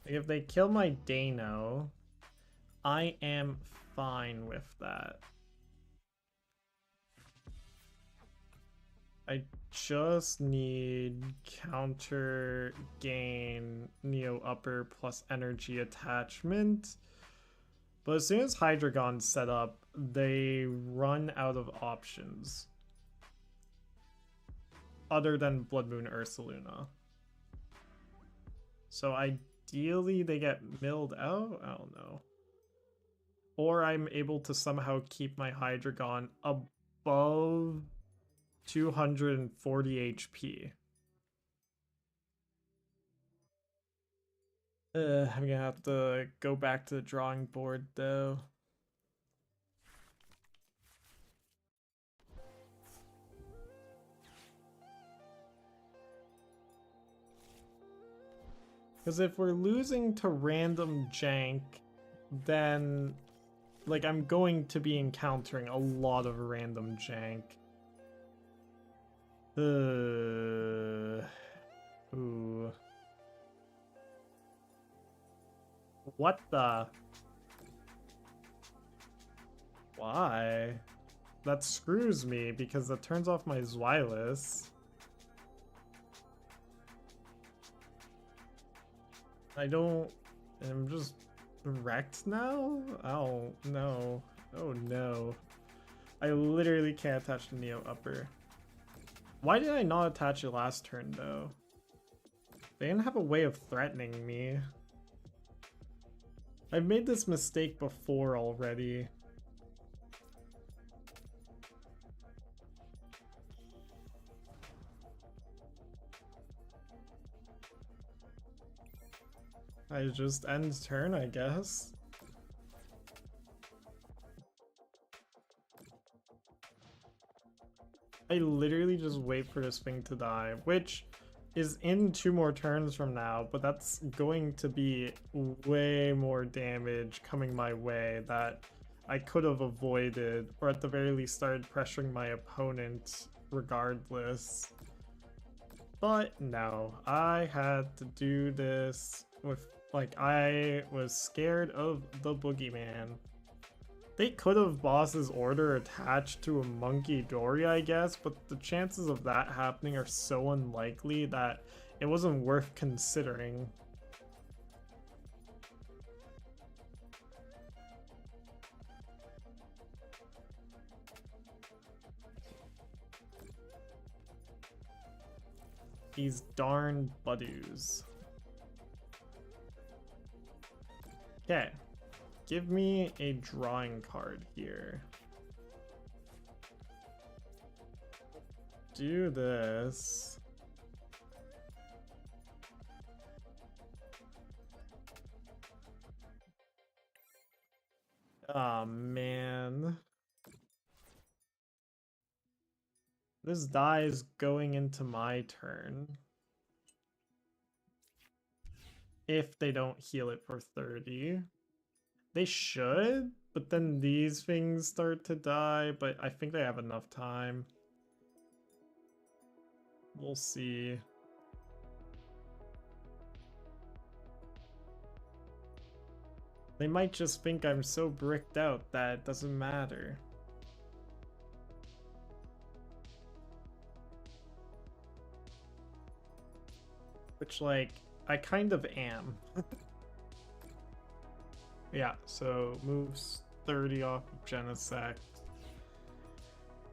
If they kill my Dano, I am fine with that. I just need counter gain Neo Upper plus energy attachment. But as soon as Hydreigon's set up, they run out of options. Other than Blood Moon Ursaluna. So ideally they get milled out? I don't know. Or I'm able to somehow keep my Hydreigon above 240 HP. I'm gonna have to go back to the drawing board though. Because if we're losing to random jank, then like I'm going to be encountering a lot of random jank. Ooh. What the? Why? That screws me because that turns off my Zweilous. I'm just wrecked now? Oh no. Oh no. I literally can't attach the Neo Upper. Why did I not attach it last turn though? They didn't have a way of threatening me. I've made this mistake before already. I just end turn, I guess. I literally just wait for this thing to die, which is in 2 more turns from now, but that's going to be way more damage coming my way that I could have avoided, or at the very least started pressuring my opponent regardless. But no, I had to do this with, like, I was scared of the boogeyman. They could have Boss's Order attached to a Munkidori, I guess, but the chances of that happening are so unlikely that it wasn't worth considering. These darn Budoos. Okay. Give me a drawing card here. Do this. Oh man. This die is going into my turn. If they don't heal it for 30. They should, but then these things start to die, but I think they have enough time. We'll see. They might just think I'm so bricked out that it doesn't matter. Which, like, I kind of am. Yeah, so moves 30 off of Genesect.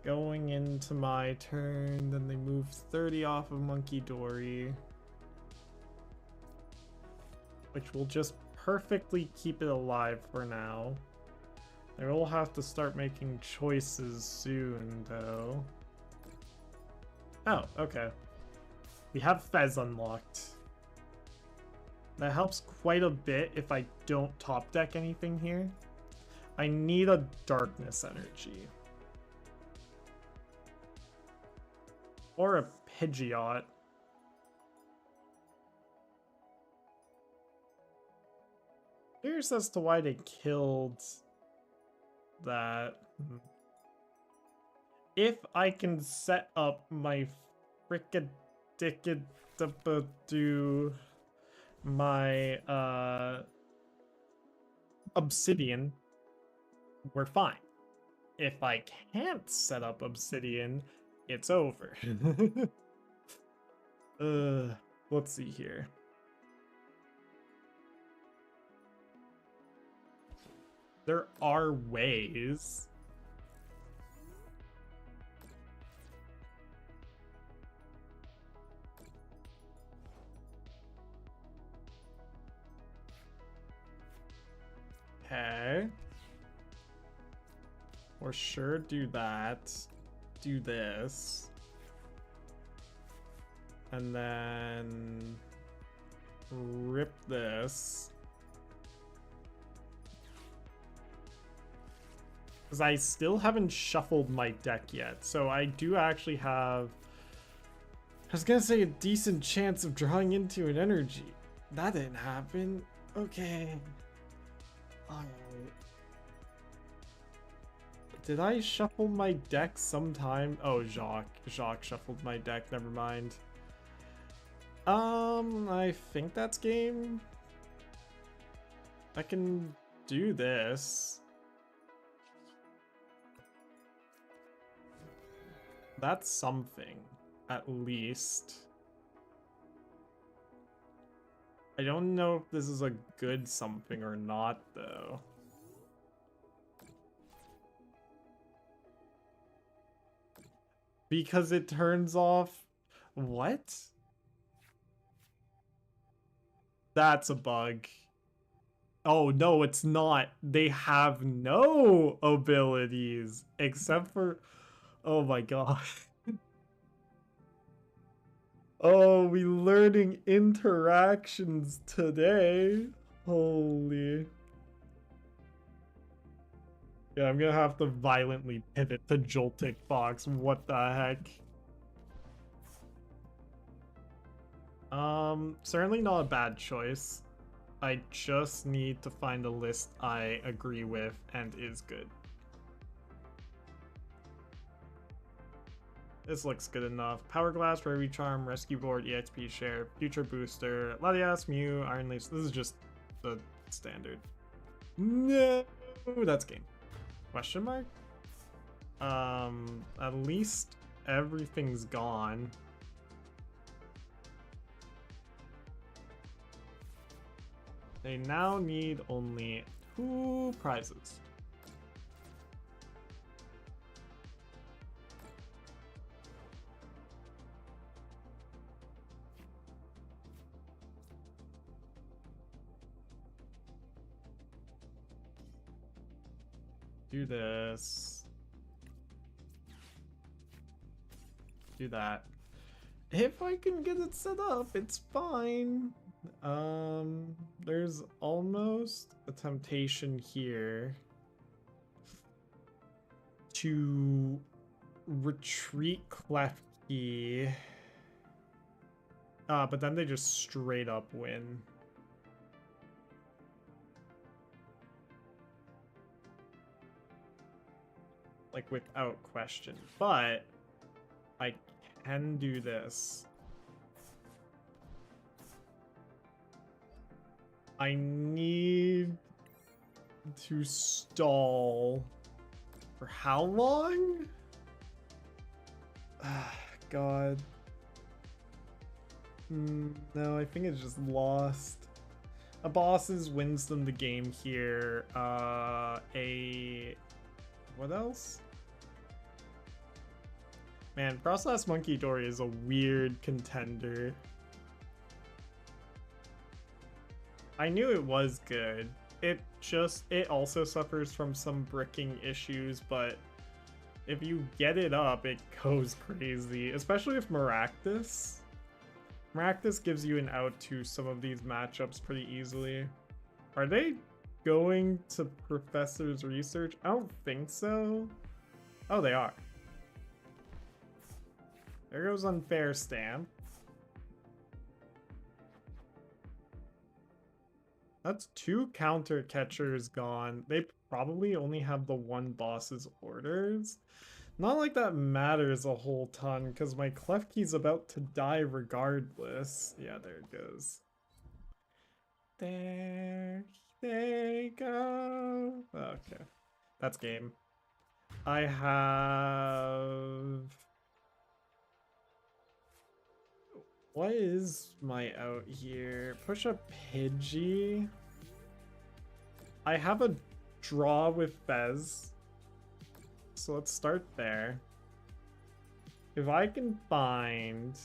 Going into my turn, then they move 30 off of Munkidori. Which will just perfectly keep it alive for now. They will have to start making choices soon, though. Oh, okay. We have Fez unlocked. That helps quite a bit if I don't top deck anything here. I need a Darkness Energy. Or a Pidgeot. Curious as to why they killed that. If I can set up my do my obsidian, we're fine. If I can't set up obsidian, it's over. Let's see here. There are ways. Okay. For sure, do that. Do this. And then rip this. Because I still haven't shuffled my deck yet. So I do actually have, I was gonna say, a decent chance of drawing into an energy. That didn't happen. Okay. Alright. Did I shuffle my deck sometime? Oh, Jacques. Jacques shuffled my deck. Never mind. I think that's game. I can do this. That's something, at least. I don't know if this is a good something or not, though. Because it turns off... What? That's a bug. Oh, no, it's not. They have no abilities, except for... Oh my god. Oh, we learning interactions today. Holy. Yeah, I'm gonna have to violently pivot to Joltik Fox. What the heck? Certainly not a bad choice. I just need to find a list I agree with and is good. This looks good enough. Power Glass, Rarity Charm, Rescue Board, EXP Share, Future Booster, Latias, Mew, Iron Leaf. This is just the standard. No, that's game. Question mark? At least everything's gone. They now need only 2 prizes. Do this. Do that. If I can get it set up, it's fine. There's almost a temptation here to retreat Klefki. But then they just straight up win. Like, without question. But I can do this. I need to stall for how long? God. No, I think it's just lost. A bosses wins them the game here. What else? Man, Frostlass Monkey Dory is a weird contender. I knew it was good. It also suffers from some bricking issues, but if you get it up, it goes crazy, especially with Maractus. Maractus gives you an out to some of these matchups pretty easily. Are they going to Professor's Research? I don't think so. Oh, they are. There goes Unfair Stamp. That's two counter catchers gone. They probably only have the one boss's orders. Not like that matters a whole ton, because my Klefki's about to die regardless. Yeah, there it goes. There they go. Okay, that's game. I have... What is my out here? Push a Pidgey. I have a draw with Fez. So let's start there. If I can find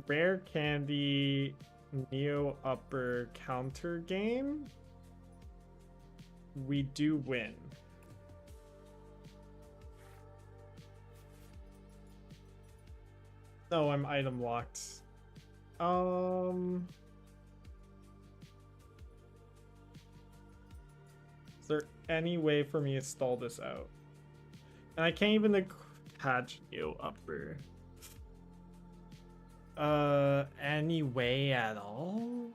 Rare Candy Neo Upper counter game, we do win. Oh, I'm item locked. Is there any way for me to stall this out? And I can't even attach Neo Upper. Any way at all?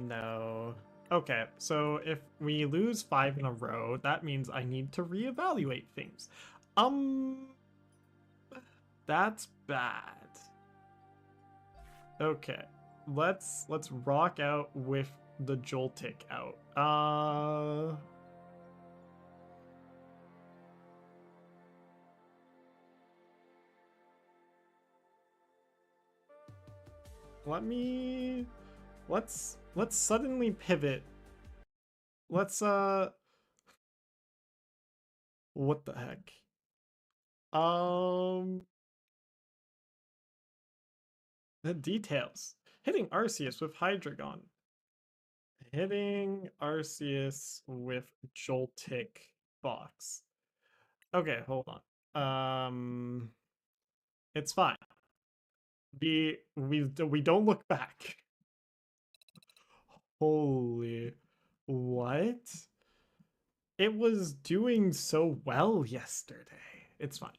No. Okay, so if we lose 5 in a row, that means I need to reevaluate things. That's bad. Okay, let's rock out with the Joltik out. Let's suddenly pivot. Let's what the heck? The details. Hitting Arceus with Hydreigon. Hitting Arceus with Joltik box. Okay, hold on. It's fine. We don't look back. Holy, what? It was doing so well yesterday. It's fine.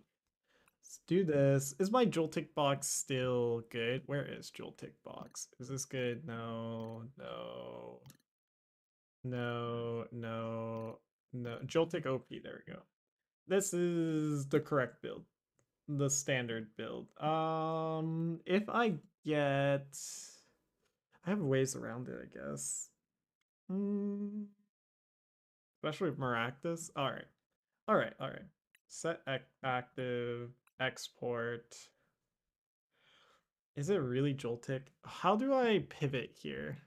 Let's do this. Is my Joltik box still good? Where is Joltik box? Is this good? No, no, no, no, no. Joltik OP, there we go. This is the correct build. The standard build. If I get... I have ways around it, I guess. Especially with Maractus. Alright. Alright, alright. Set active, export. Is it really Joltik? How do I pivot here?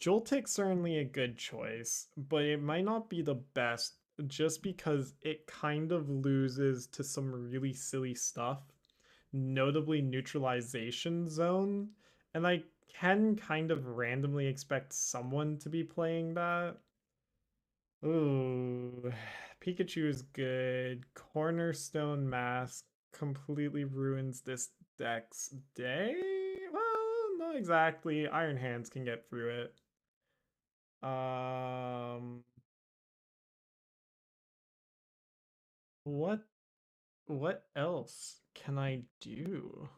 Joltik's certainly a good choice, but it might not be the best just because it kind of loses to some really silly stuff, notably Neutralization Zone, and I can kind of randomly expect someone to be playing that. Ooh, Pikachu is good. Cornerstone Mask completely ruins this deck's day? Well, not exactly. Iron Hands can get through it. Um, what else can I do?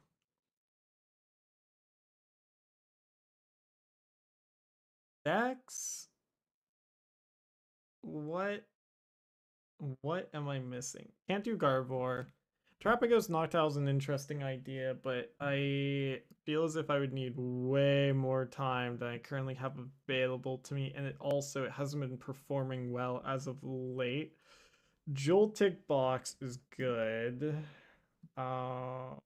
Dex? What am I missing? Can't do Garvor. Trapagos Noctowl is an interesting idea, but I feel as if I would need way more time than I currently have available to me, and it hasn't been performing well as of late. Joltik box is good. Uh,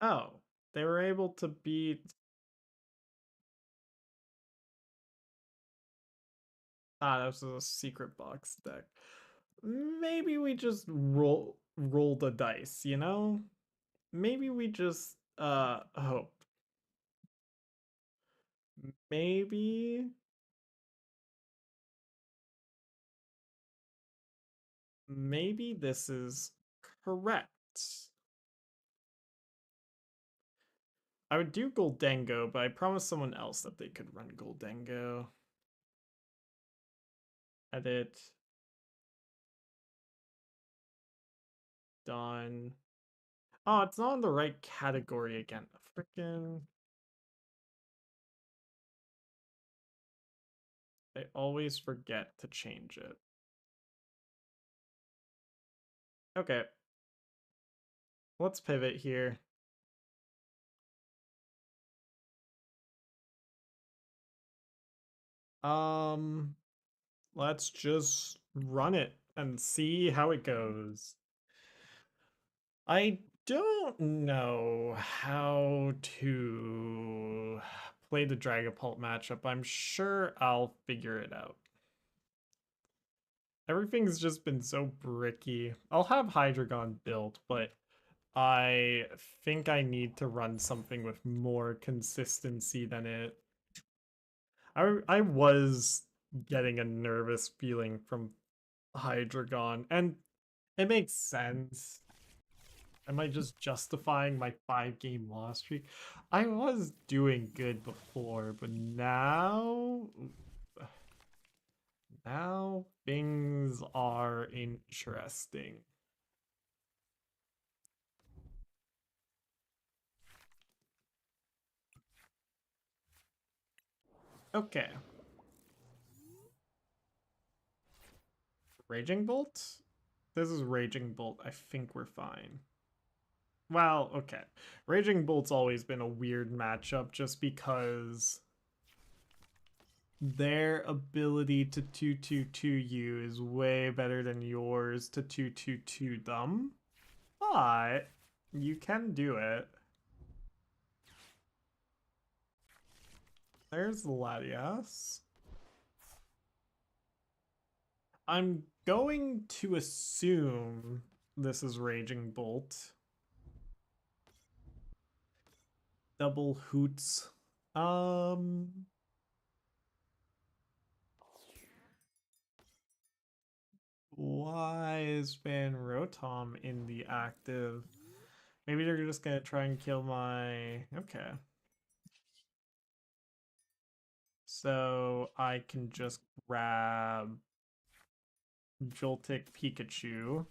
oh, they were able to beat. Ah, that was a secret box deck. Maybe we just roll the dice, you know? Maybe we just hope. Maybe this is correct. I would do Goldengo, but I promised someone else that they could run Goldengo. Edit. done. Oh, it's not in the right category again. Freaking. I always forget to change it. Okay. Let's pivot here. Let's just run it and see how it goes. I don't know how to play the Dragapult matchup. I'm sure I'll figure it out. Everything's just been so bricky. I'll have Hydreigon built, but I think I need to run something with more consistency than it. I was getting a nervous feeling from Hydreigon, and it makes sense. Am I just justifying my 5-game loss streak? I was doing good before, but now things are interesting. Okay. Raging Bolt? This is Raging Bolt. I think we're fine. Well, okay. Raging Bolt's always been a weird matchup just because their ability to 2-2-2 you is way better than yours to 2-2-2 them. But you can do it. There's Latias. I'm going to assume this is Raging Bolt. Double Hoots. Why is Van Rotom in the active? Maybe they're just gonna try and kill my... Okay. So I can just grab Joltik Pikachu.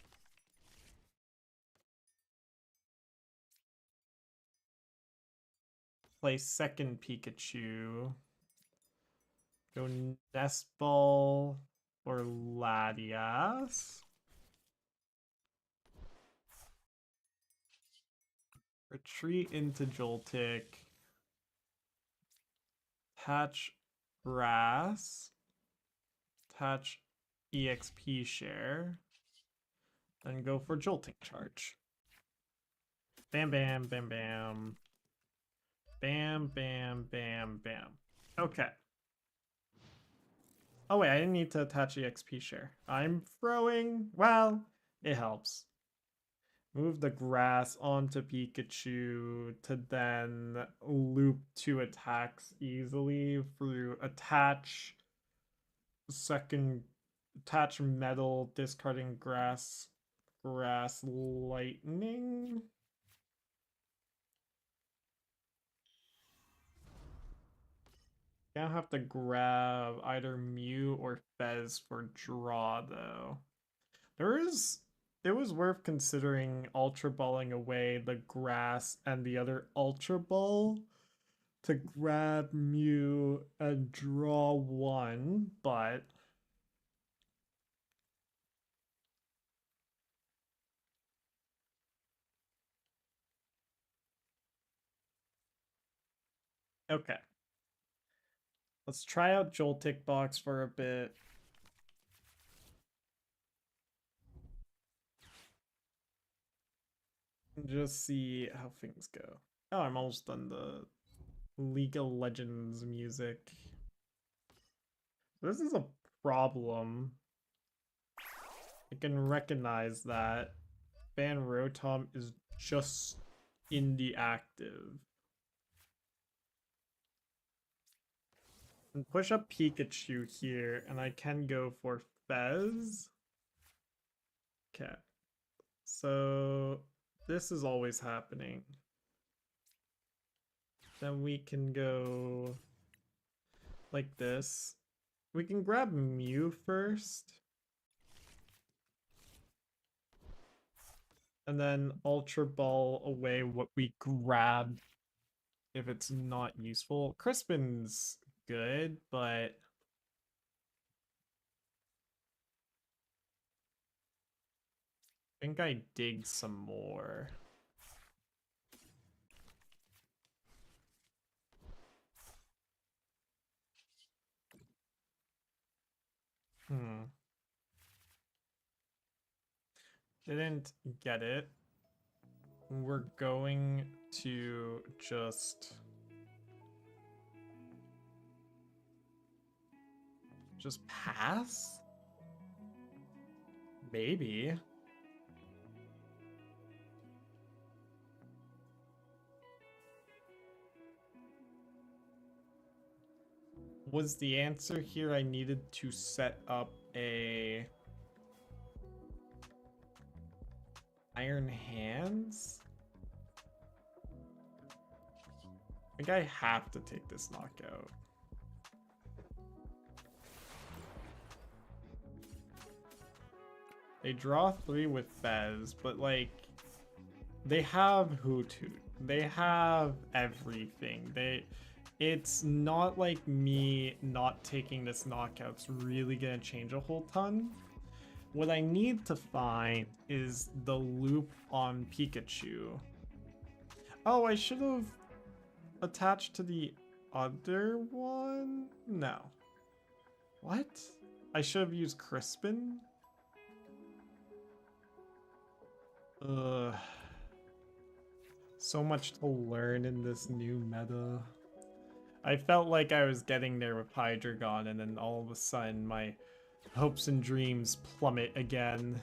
Play second Pikachu. Go Nest Ball or Latias. Retreat into Joltik. Attach Grass. Attach EXP share. Then go for Jolting Charge. Bam, bam, bam, bam. Bam, bam, bam, bam. Okay. Oh wait, I didn't need to attach EXP share. I'm throwing... Well, it helps. Move the grass onto Pikachu to then loop 2 attacks easily through attach, second, attach metal, discarding grass, lightning. Now have to grab either Mew or Fez for draw though. It was worth considering Ultra Balling away the grass and the other Ultra Ball to grab Mew and draw 1, but okay. Let's try out Joltik Box for a bit. And just see how things go. Oh, I'm almost done the League of Legends music. This is a problem. I can recognize that Van Rotom is just in the active. And push up Pikachu here, and I can go for Fez. Okay. So this is always happening. Then we can go like this. We can grab Mew first. And then Ultra Ball away what we grabbed if it's not useful. Crispin's good, but I think I dig some more. Didn't get it. We're going to just pass? Maybe. Was the answer here I needed to set up a Iron Hands? I think I have to take this knockout. They draw 3 with Fez, but like, they have Hoot Hoot. They have everything. It's not like me not taking this knockout's really gonna change a whole ton. What I need to find is the loop on Pikachu. Oh, I should have attached to the other one? No. What? I should have used Crispin? Ugh. So much to learn in this new meta. I felt like I was getting there with Hydreigon, and then all of a sudden my hopes and dreams plummet again.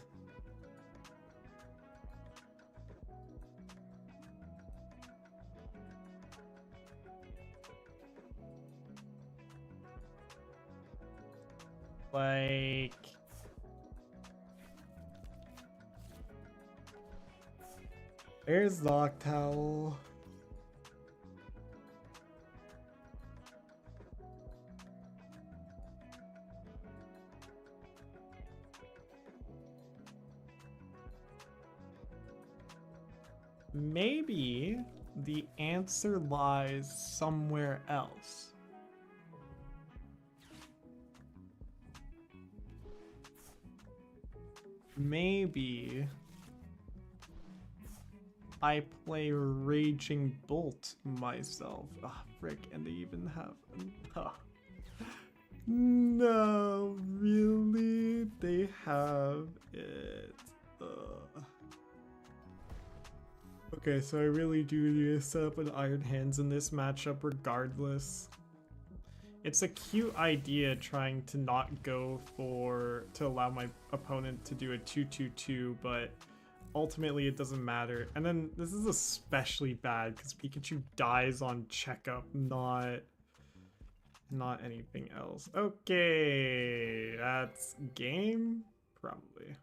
Like... There's Noctowl. Maybe the answer lies somewhere else. Maybe I play Raging Bolt myself. Ah, frick, and they even have... No, really? They have it. Okay, so I really do need to set up an Iron Hands in this matchup regardless. It's a cute idea trying to not go to allow my opponent to do a 2-2-2, but ultimately it doesn't matter. And then this is especially bad because Pikachu dies on checkup, not anything else. Okay, that's game? Probably.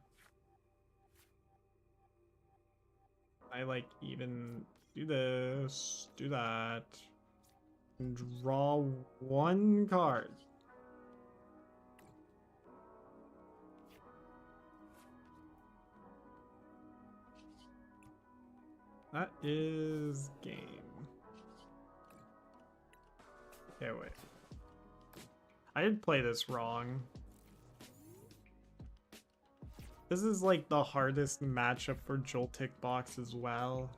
I like even do this, do that, and draw 1 card. That is game. Okay, wait. I did play this wrong. This is like the hardest matchup for Joltik Box as well.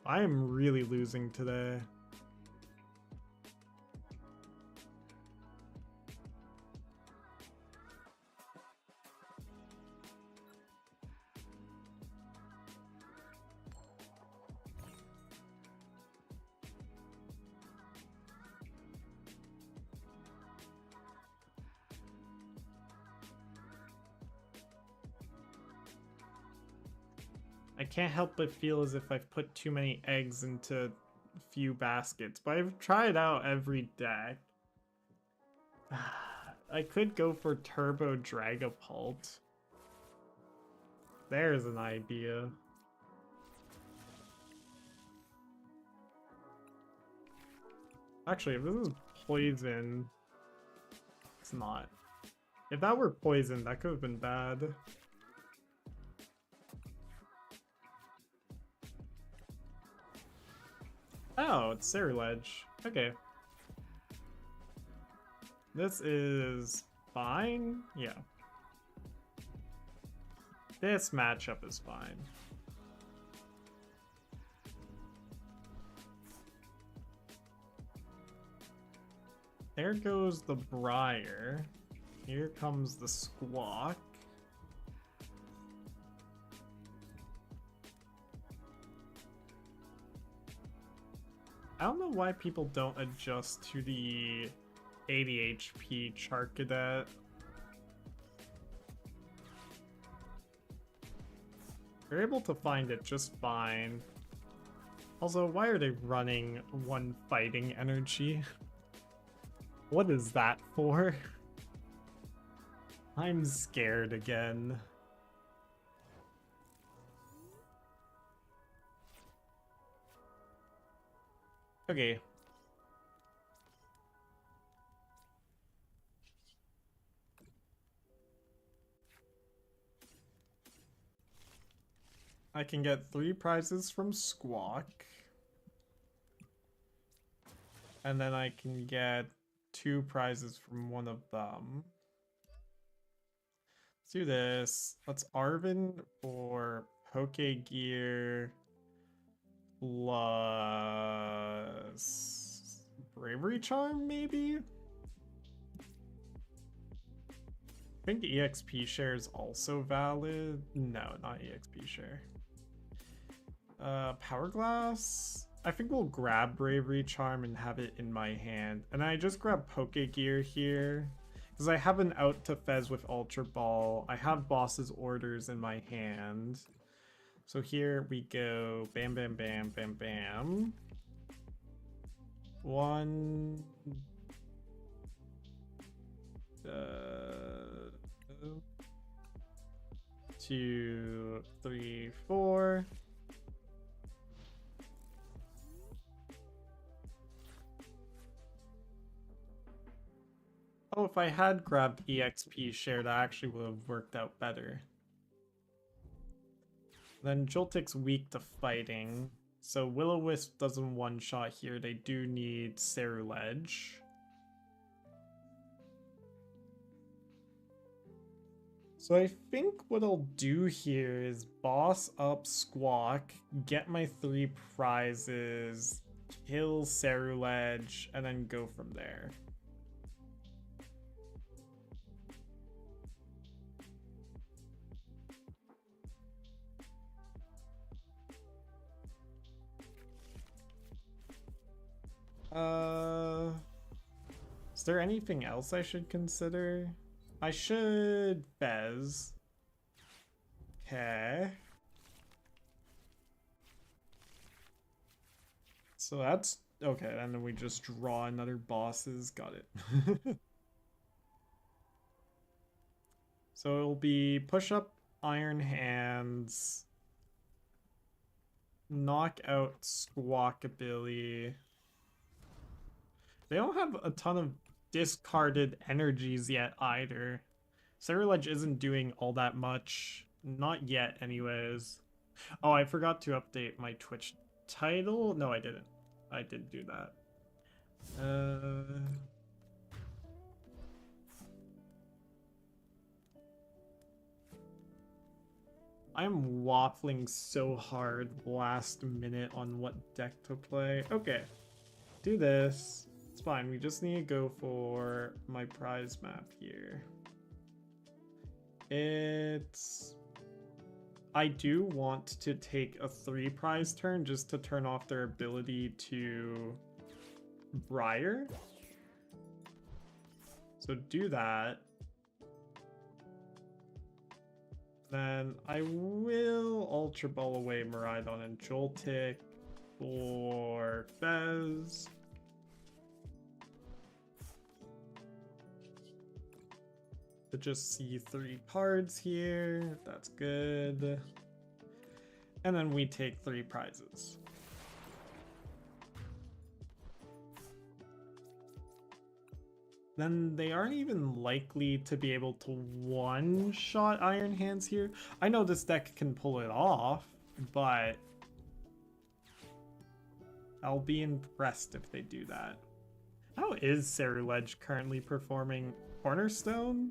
I am really losing today. I can't help but feel as if I've put too many eggs into few baskets, but I've tried out every deck. I could go for Turbo Dragapult. There's an idea. Actually, if this is poison, it's not. If that were poison, that could have been bad. Oh, it's Ceruledge. Okay. This is fine. Yeah. This matchup is fine. There goes the Briar. Here comes the Squawk. I don't know why people don't adjust to the 80 HP Charcadet. They're able to find it just fine. Also, why are they running one fighting energy? What is that for? I'm scared again. Okay. I can get 3 prizes from Squawk. And then I can get 2 prizes from one of them. Let's do this. Let's Arven for Pokegear plus Bravery Charm, maybe? I think EXP share is also valid. No, not EXP share. Power Glass? I think we'll grab Bravery Charm and have it in my hand. And I just grab Pokegear here. Because I have an out to Fez with Ultra Ball. I have Boss's Orders in my hand. So here we go. Bam, bam, bam, bam, bam. 1... 2, 3, 4. Oh, if I had grabbed EXP share, that actually would have worked out better. Then Joltik's weak to fighting, so Will-O-Wisp doesn't one-shot here. They do need Ceruledge. So I think what I'll do here is boss up Squawk, get my 3 prizes, kill Ceruledge, and then go from there. Is there anything else I should consider? I should Fez. Okay. So that's okay, and then we just draw another bosses. Got it. So it'll be push up Iron Hands, knock out Squawkabilly. They don't have a ton of discarded energies yet either. Ceruledge isn't doing all that much. Not yet, anyways. Oh, I forgot to update my Twitch title. No, I didn't. I did do that. I'm waffling so hard last minute on what deck to play. Okay, do this. It's fine. We just need to go for my prize map here. I do want to take a 3 prize turn just to turn off their ability to Briar. So do that. Then I will Ultra Ball away Miraidon and Joltik for Fez. To just see 3 cards here. That's good. And then we take 3 prizes. Then they aren't even likely to be able to one-shot Iron Hands here. I know this deck can pull it off, but I'll be impressed if they do that. How is Ceruledge currently performing? Cornerstone?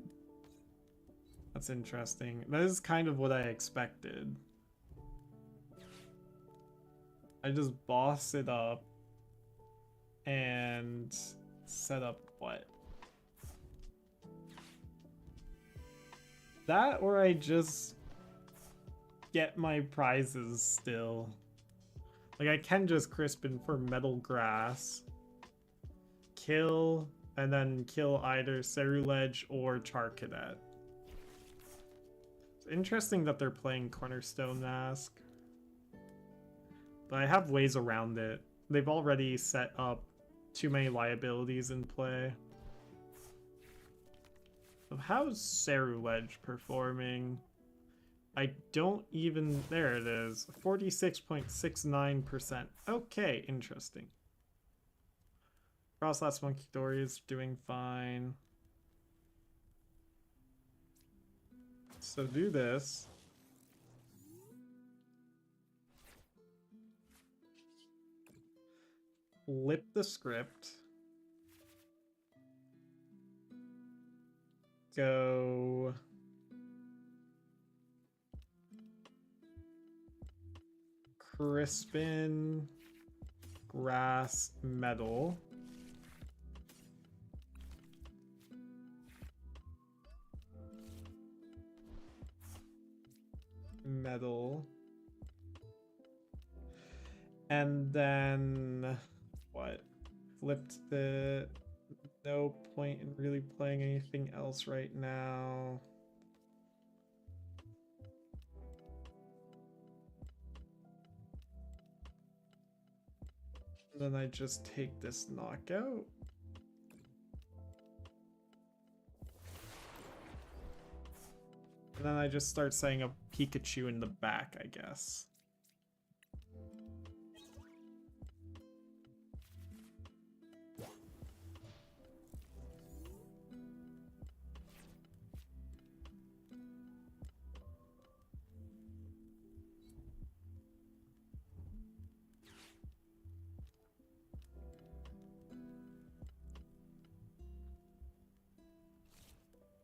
That's interesting. That is kind of what I expected. I just boss it up and set up what? That, or I just get my prizes still. Like, I can just Crispin for Metal Grass, kill, and then kill either Ceruledge or Charcadet. It's interesting that they're playing Cornerstone Mask. But I have ways around it. They've already set up too many liabilities in play. So how's Ceruledge performing? I don't even... There it is. 46.69%. Okay, interesting. Frostlast Monkey Dory is doing fine. So do this. Flip the script. Go... Crispin, Grass, Metal. Metal. And then what? Flipped the... No point in really playing anything else right now. Then I just take this knockout. And then I just start setting up Pikachu in the back, I guess.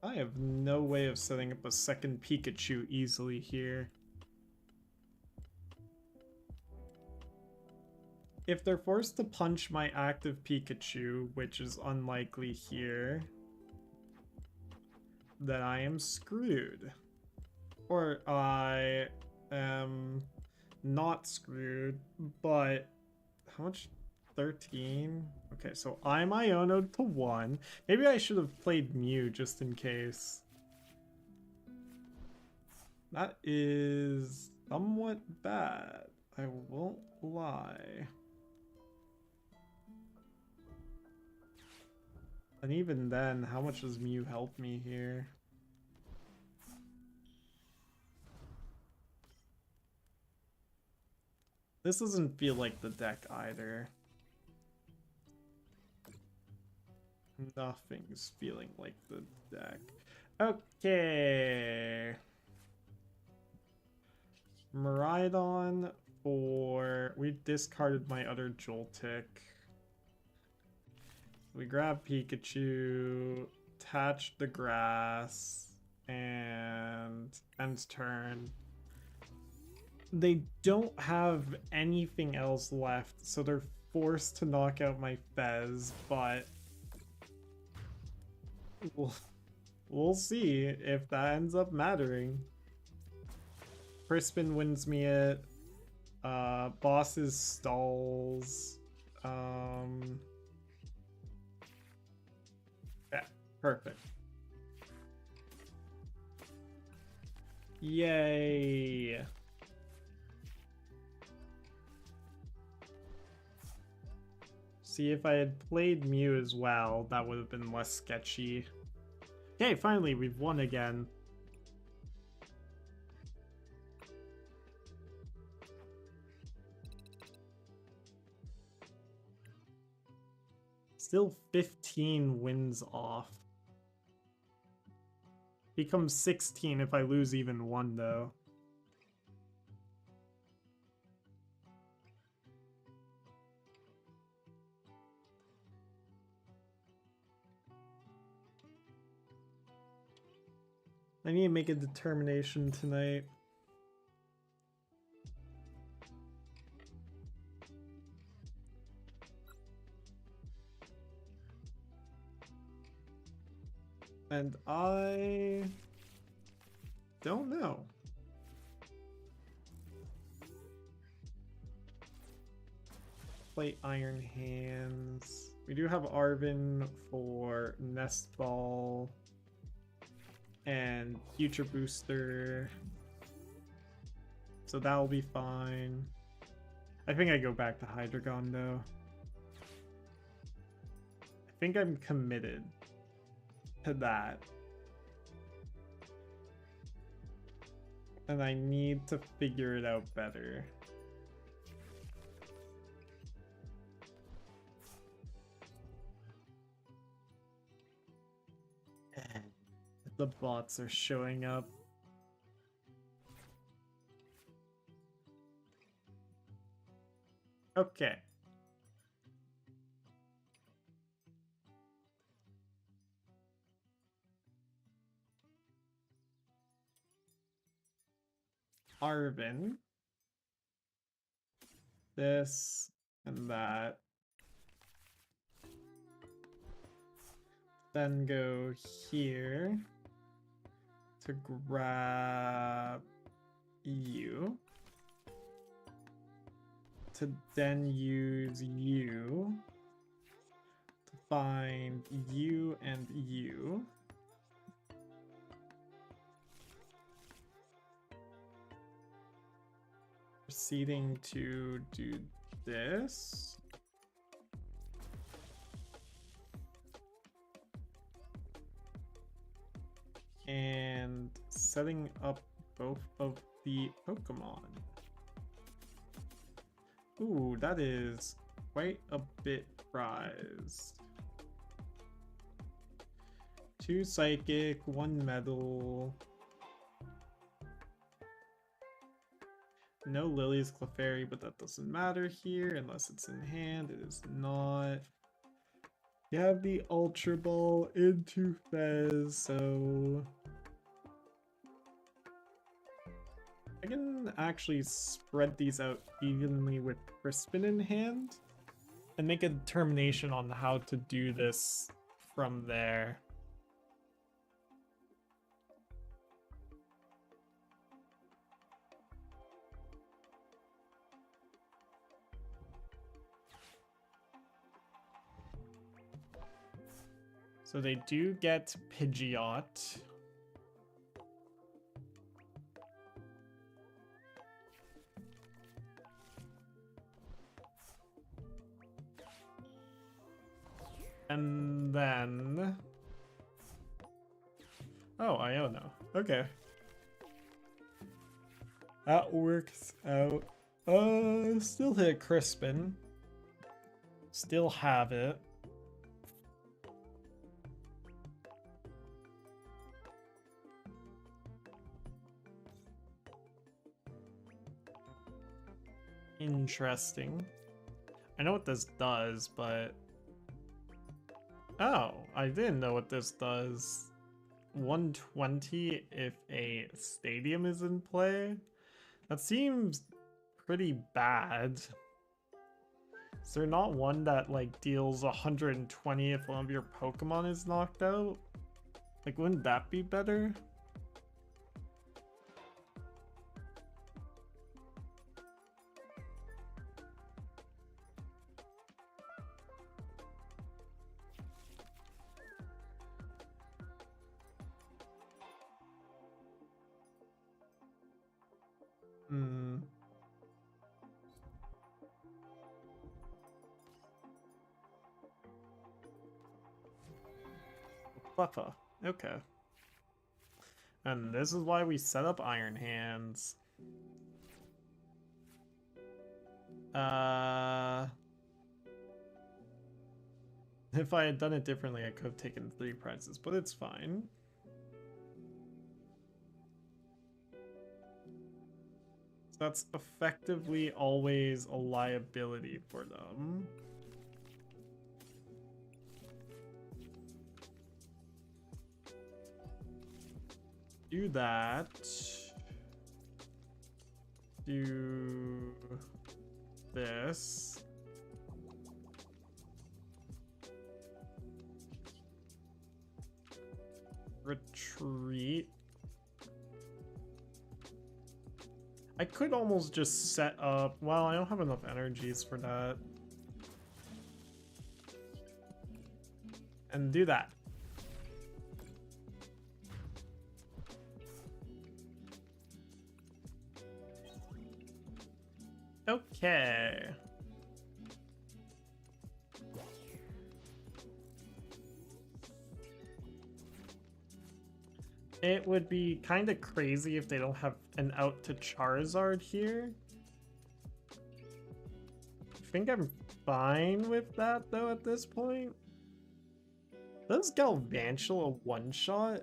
I have no way of setting up a second Pikachu easily here. If they're forced to punch my active Pikachu, which is unlikely here, then I am screwed. Or I am not screwed, but how much? 13? Okay, so I'm Iono'd to 1. Maybe I should have played Mew just in case. That is somewhat bad, I won't lie. And even then, how much does Mew help me here? This doesn't feel like the deck either. Nothing's feeling like the deck. Okay. Miraidon for... We discarded my other Joltik. We grab Pikachu, attach the grass, and end turn. They don't have anything else left, so they're forced to knock out my Fez, but we'll see if that ends up mattering. Crispin wins me it. Bosses stalls. Yeah, perfect. Yay. See, if I had played Mew as well, that would have been less sketchy. Okay, finally, we've won again. Still 15 wins off. Becomes 16 if I lose even one, though. I need to make a determination tonight. And I don't know. Play Iron Hands. We do have Arven for Nest Ball and Future Booster. So that'll be fine. I think I go back to Hydreigon though. I think I'm committed to that. And I need to figure it out better. The bots are showing up. Okay. Arven. This and that. Then go here to grab you. To then use you to find you and you. Proceeding to do this. And setting up both of the Pokemon. Ooh, that is quite a bit prized. 2 Psychic, 1 Metal. No Lily's Clefairy, but that doesn't matter here unless it's in hand. It is not. You have the Ultra Ball into Fez, so I can actually spread these out evenly with Crispin in hand and make a determination on how to do this from there. So they do get Pidgeot. And then... Oh, Iono. Okay. That works out. Still hit Crispin. Still have it. Interesting. I know what this does, but... Oh, I didn't know what this does. 120 if a stadium is in play? That seems pretty bad. Is there not one that like deals 120 if one of your Pokemon is knocked out? Like, wouldn't that be better? Fluffa. Okay. And this is why we set up Iron Hands. If I had done it differently, I could have taken 3 prizes, but it's fine. So that's effectively always a liability for them. Do that. Do this. Retreat. I could almost just set up... Well, I don't have enough energies for that. And do that. Okay. It would be kind of crazy if they don't have an out to Charizard here. I think I'm fine with that though at this point. Does Galvantula one-shot?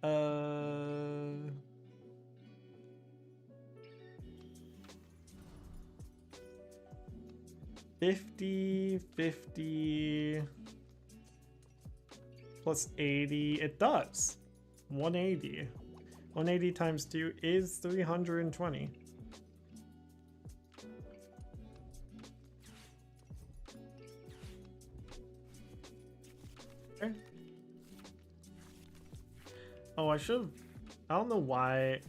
Uh... 50, 50, plus 80, it does. 180. 180 times 2 is 320. Okay. Oh, I don't know why.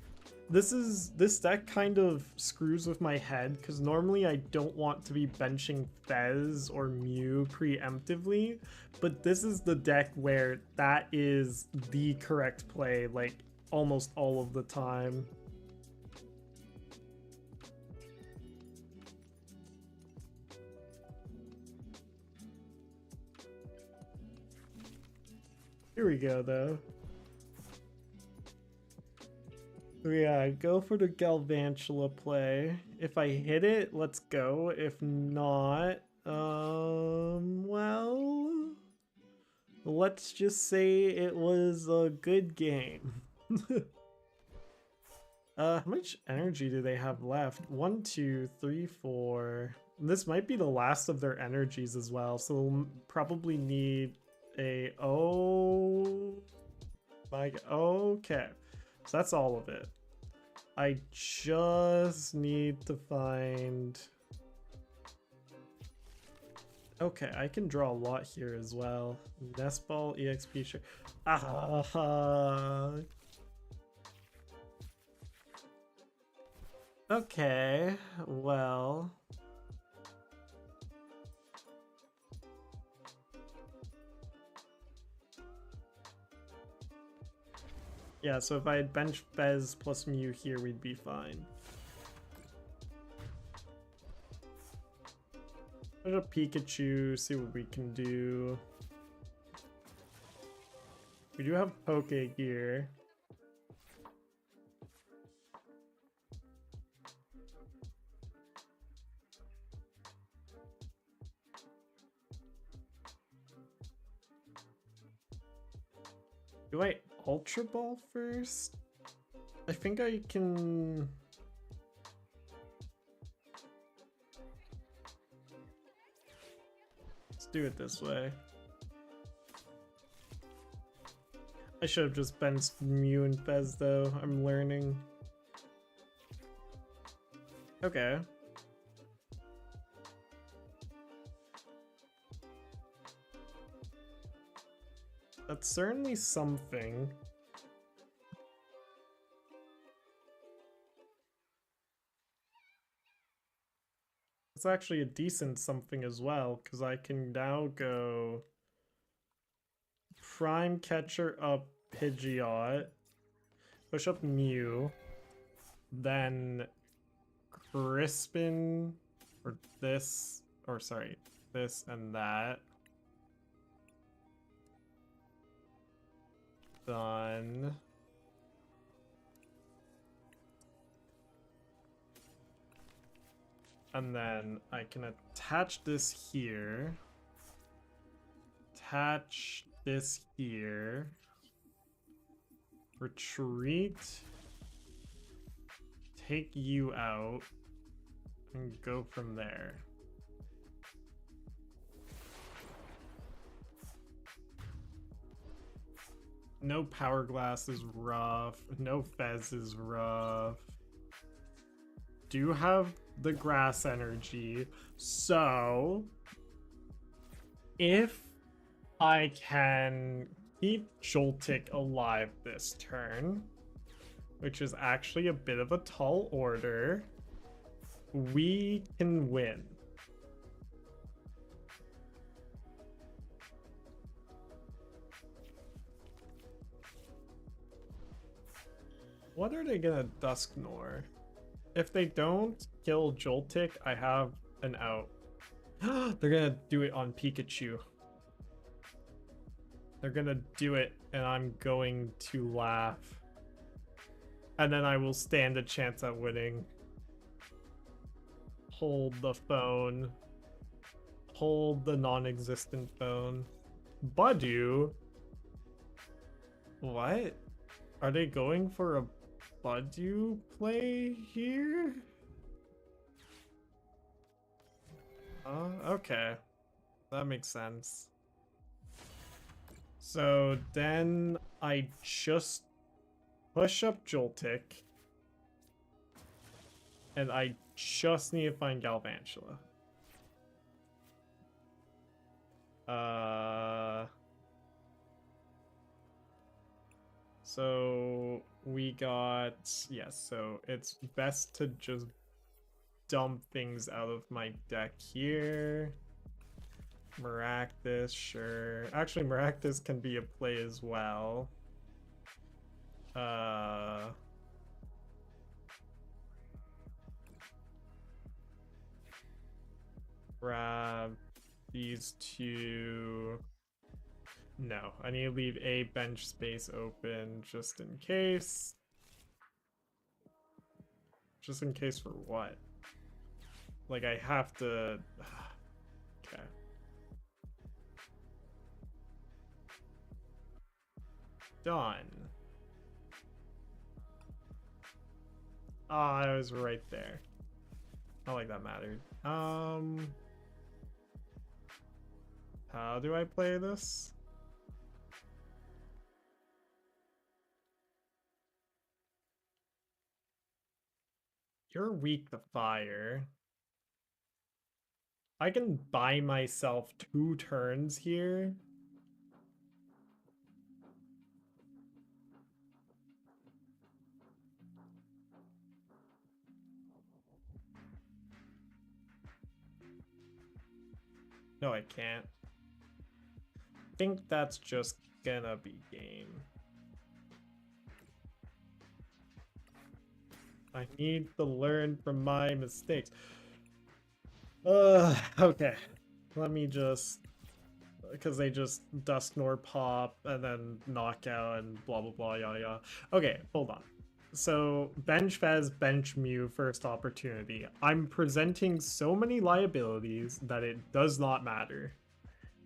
This deck kind of screws with my head because normally I don't want to be benching Fez or Mew preemptively, but this is the deck where that is the correct play, like almost all of the time. Here we go though. Yeah, go for the Galvantula play. If I hit it, let's go. If not, well, let's just say it was a good game. How much energy do they have left? 1, 2, 3, 4. This might be the last of their energies as well, so they'll probably need a... Oh my... Okay. So that's all of it. I just need to find... Okay, I can draw a lot here as well. Nest Ball, EXP, sure. Ah. Okay, well... Yeah, so if I had bench Fez plus Mew here, we'd be fine. There's a Pikachu, see what we can do. We do have Poke Gear. Do I Ultra Ball first? I think I can... Let's do it this way. I should have just benched Mew and Fez though, I'm learning. Okay. That's certainly something. It's actually a decent something as well, because I can now go Prime Catcher up Pidgeot, push up Mew, then Crispin, or this, or sorry, this and that. Done. And then I can attach this here. Attach this here. Retreat. Take you out. And go from there. No Power Glass is rough. No Fez is rough. Do have the grass energy. So if I can keep Joltik alive this turn, which is actually a bit of a tall order, we can win. What are they gonna Dusknoir? If they don't kill Joltik, I have an out. They're gonna do it on Pikachu. They're gonna do it, and I'm going to laugh. And then I will stand a chance at winning. Hold the phone. Hold the non-existent phone. Budew? What? Are they going for a Budew play here? Okay. That makes sense. So then I just push up Joltik. And I just need to find Galvantula. So we got, yes, so it's best to just dump things out of my deck here. Maractus, sure. Actually, Maractus can be a play as well. Grab these two. No, I need to leave a bench space open just in case. Just in case for what? Like, I have to... Okay. Done. Ah, I was right there. Not like that mattered. How do I play this? You're weak to fire. I can buy myself 2 turns here. No, I can't. I think that's just gonna be game. I need to learn from my mistakes. Okay. Let me just... Because they just Dusknoir pop and then knockout and blah blah blah yada yada. Okay, hold on. So bench Fez, bench Mew, first opportunity. I'm presenting so many liabilities that it does not matter.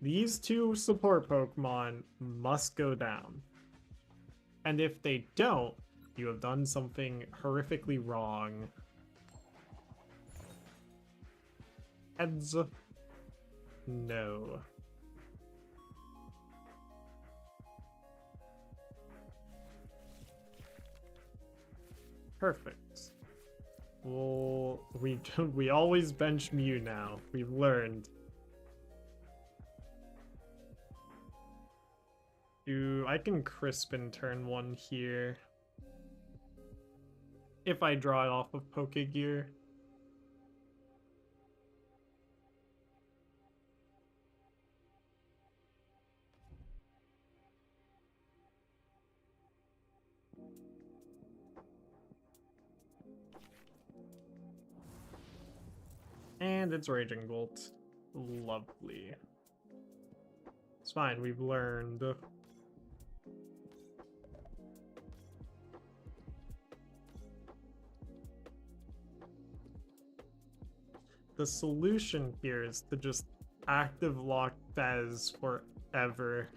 These 2 support Pokemon must go down. And if they don't, you have done something horrifically wrong. Heads. No. Perfect. Well, we always bench Mew now. We've learned. I can crisp in turn 1 here. If I draw it off of Pokegear. And it's Raging Bolt. Lovely. It's fine, we've learned. The solution here is to just active lock Fez forever.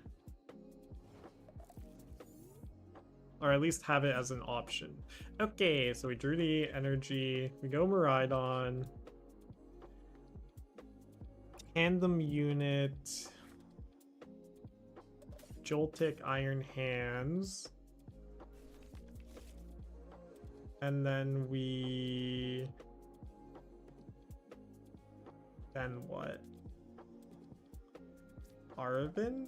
Or at least have it as an option. Okay, so we drew the energy. We go Miraidon. Tandem unit. Joltik, Iron Hands. And then we... Then what? Arvin?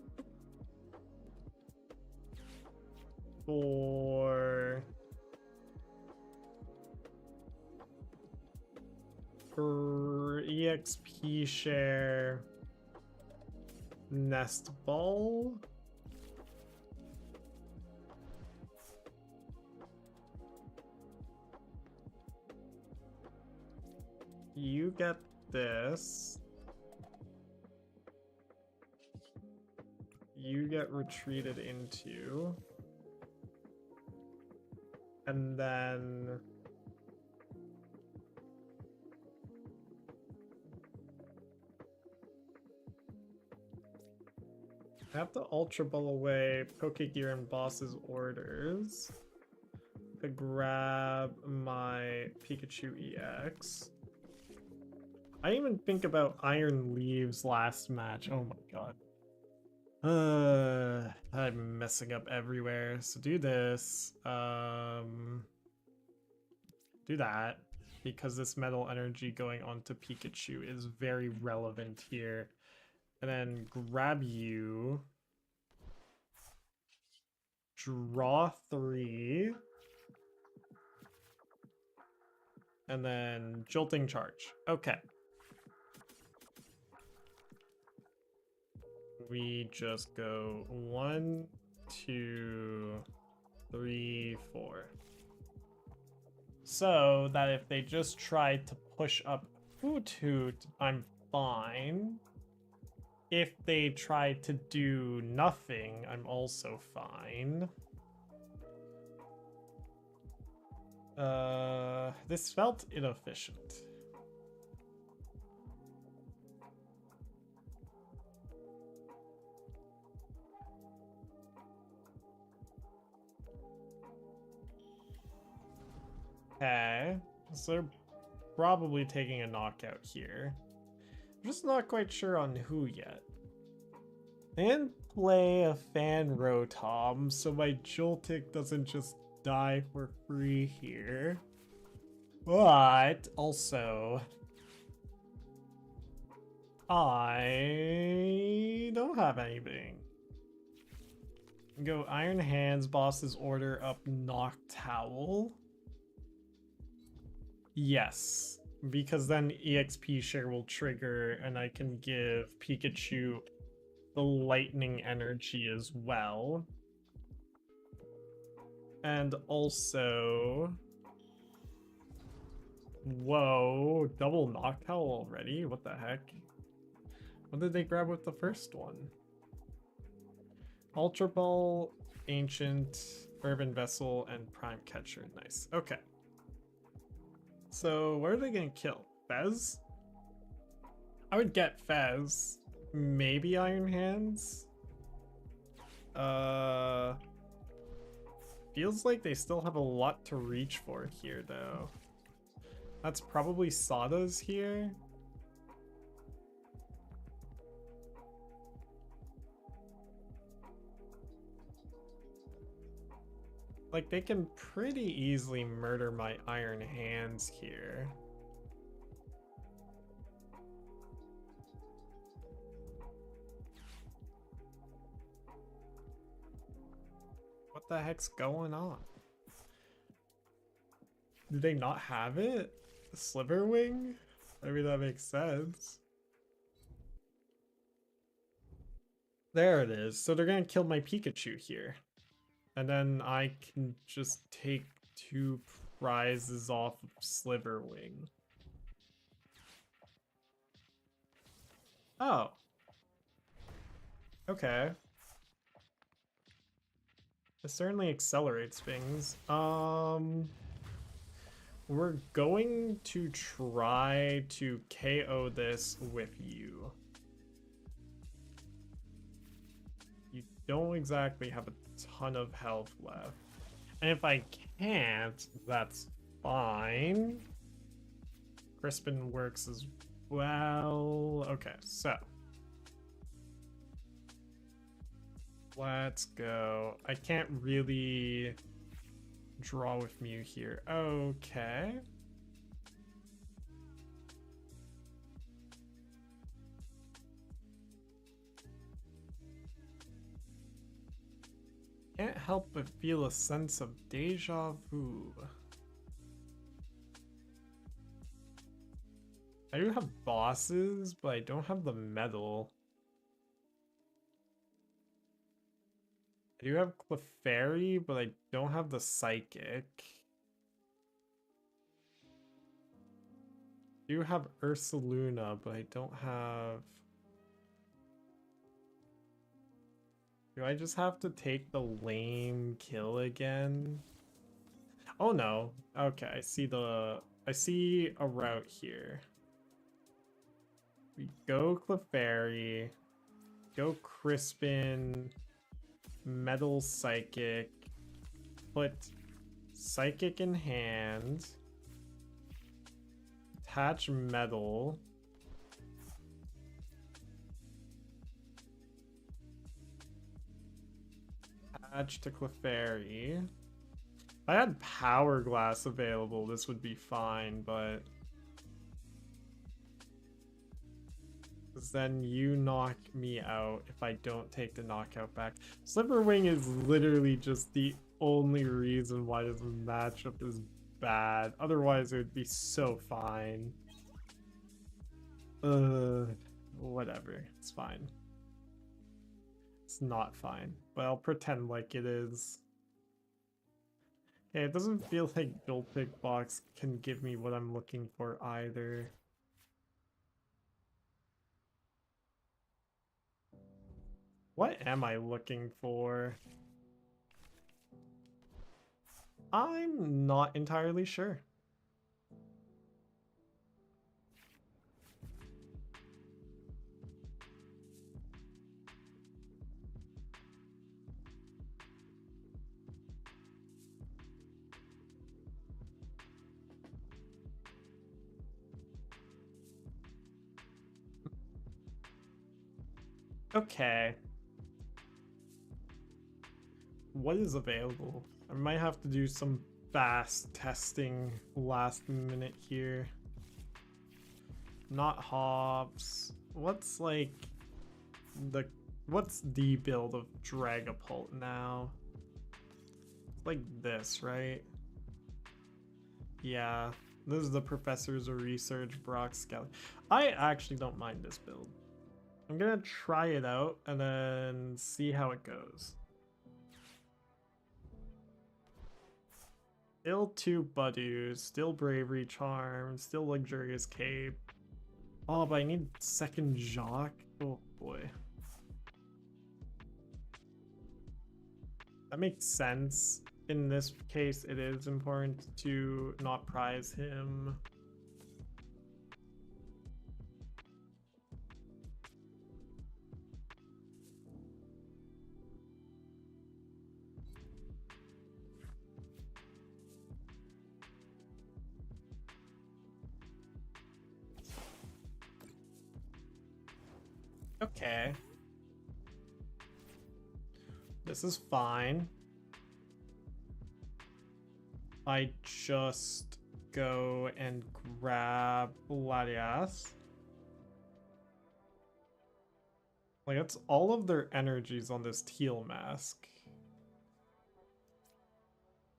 For EXP share Nest Ball. You get this. You get retreated into. And then I have to Ultra Ball away Pokegear and Boss's orders to grab my Pikachu EX. I didn't even think about Iron Leaves last match. Oh my god. I'm messing up everywhere. So do this. Do that. Because this Metal Energy going onto Pikachu is very relevant here. And then grab you. Draw 3. And then Jolting Charge. Okay. We just go 1, 2, 3, 4. So that if they just try to push up Hoothoot, I'm fine. If they try to do nothing, I'm also fine. This felt inefficient. Okay, so they're probably taking a knockout here. I'm just not quite sure on who yet. And play a Fan Rotom so my Joltik doesn't just die for free here. But also, I don't have anything. Go Iron Hands, Boss's order up Noctowl. Yes, because then EXP share will trigger and I can give Pikachu the lightning energy as well. And also... Whoa, double Noctowl already? What the heck? What did they grab with the first one? Ultra Ball, Ancient, Urban Vessel, and Prime Catcher. Nice. Okay. So, what are they gonna kill? Fez? I would get Fez. Maybe Iron Hands? Feels like they still have a lot to reach for here, though. That's probably Sada's here. Like, they can pretty easily murder my Iron Hands here. What the heck's going on? Did they not have it? Sliverwing? I mean, that makes sense. There it is. So they're gonna kill my Pikachu here. And then I can just take 2 prizes off of Sliverwing. Oh. Okay. It certainly accelerates things. We're going to try to KO this with you. You don't exactly have a ton of health left. And if I can't, that's fine. Crispin works as well. Okay, so Let's go. I can't really draw with Mew here. Okay. Can't help but feel a sense of deja vu. I do have bosses, but I don't have the medal. I do have Clefairy, but I don't have the Psychic. I do have Ursaluna, but I don't have... Do I just have to take the lame kill again? Oh no. Okay, I see a route here. We go Clefairy, go Crispin, Metal Psychic, put Psychic in hand, attach Metal, attach to Clefairy. If I had Power Glass available, this would be fine, but... then you knock me out if I don't take the knockout back. Slipperwing is literally just the only reason why this matchup is bad. Otherwise, it would be so fine. Whatever. It's fine. It's not fine, but I'll pretend like it is. Okay, it doesn't feel like Joltik Box can give me what I'm looking for either. What am I looking for? I'm not entirely sure. Okay. What is available? I might have to do some fast testing last minute here. Not Hops. What's like what's the build of Dragapult now? It's like this, right? Yeah, this is the Professors of Research Brock Skelly. I actually don't mind this build. I'm gonna try it out and then see how it goes. Still 2 Budews, still Bravery Charm, still Luxurious Cape. Oh, but I need second Jacq. Oh boy. That makes sense. In this case, it is important to not prize him. Okay. This is fine. I just go and grab Latias. Like, that's all of their energies on this teal mask.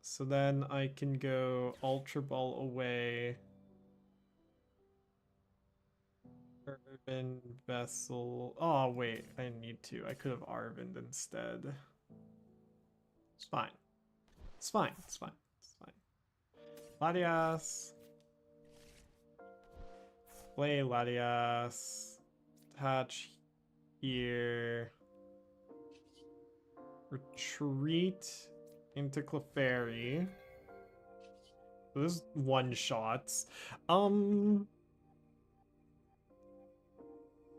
So then I can go Ultra Ball away. Arven, Vessel. Oh, wait, I need to. I could have Arven instead. It's fine. It's fine. It's fine. It's fine. Latias. Play Latias. Attach here. Retreat into Clefairy. This is one shots.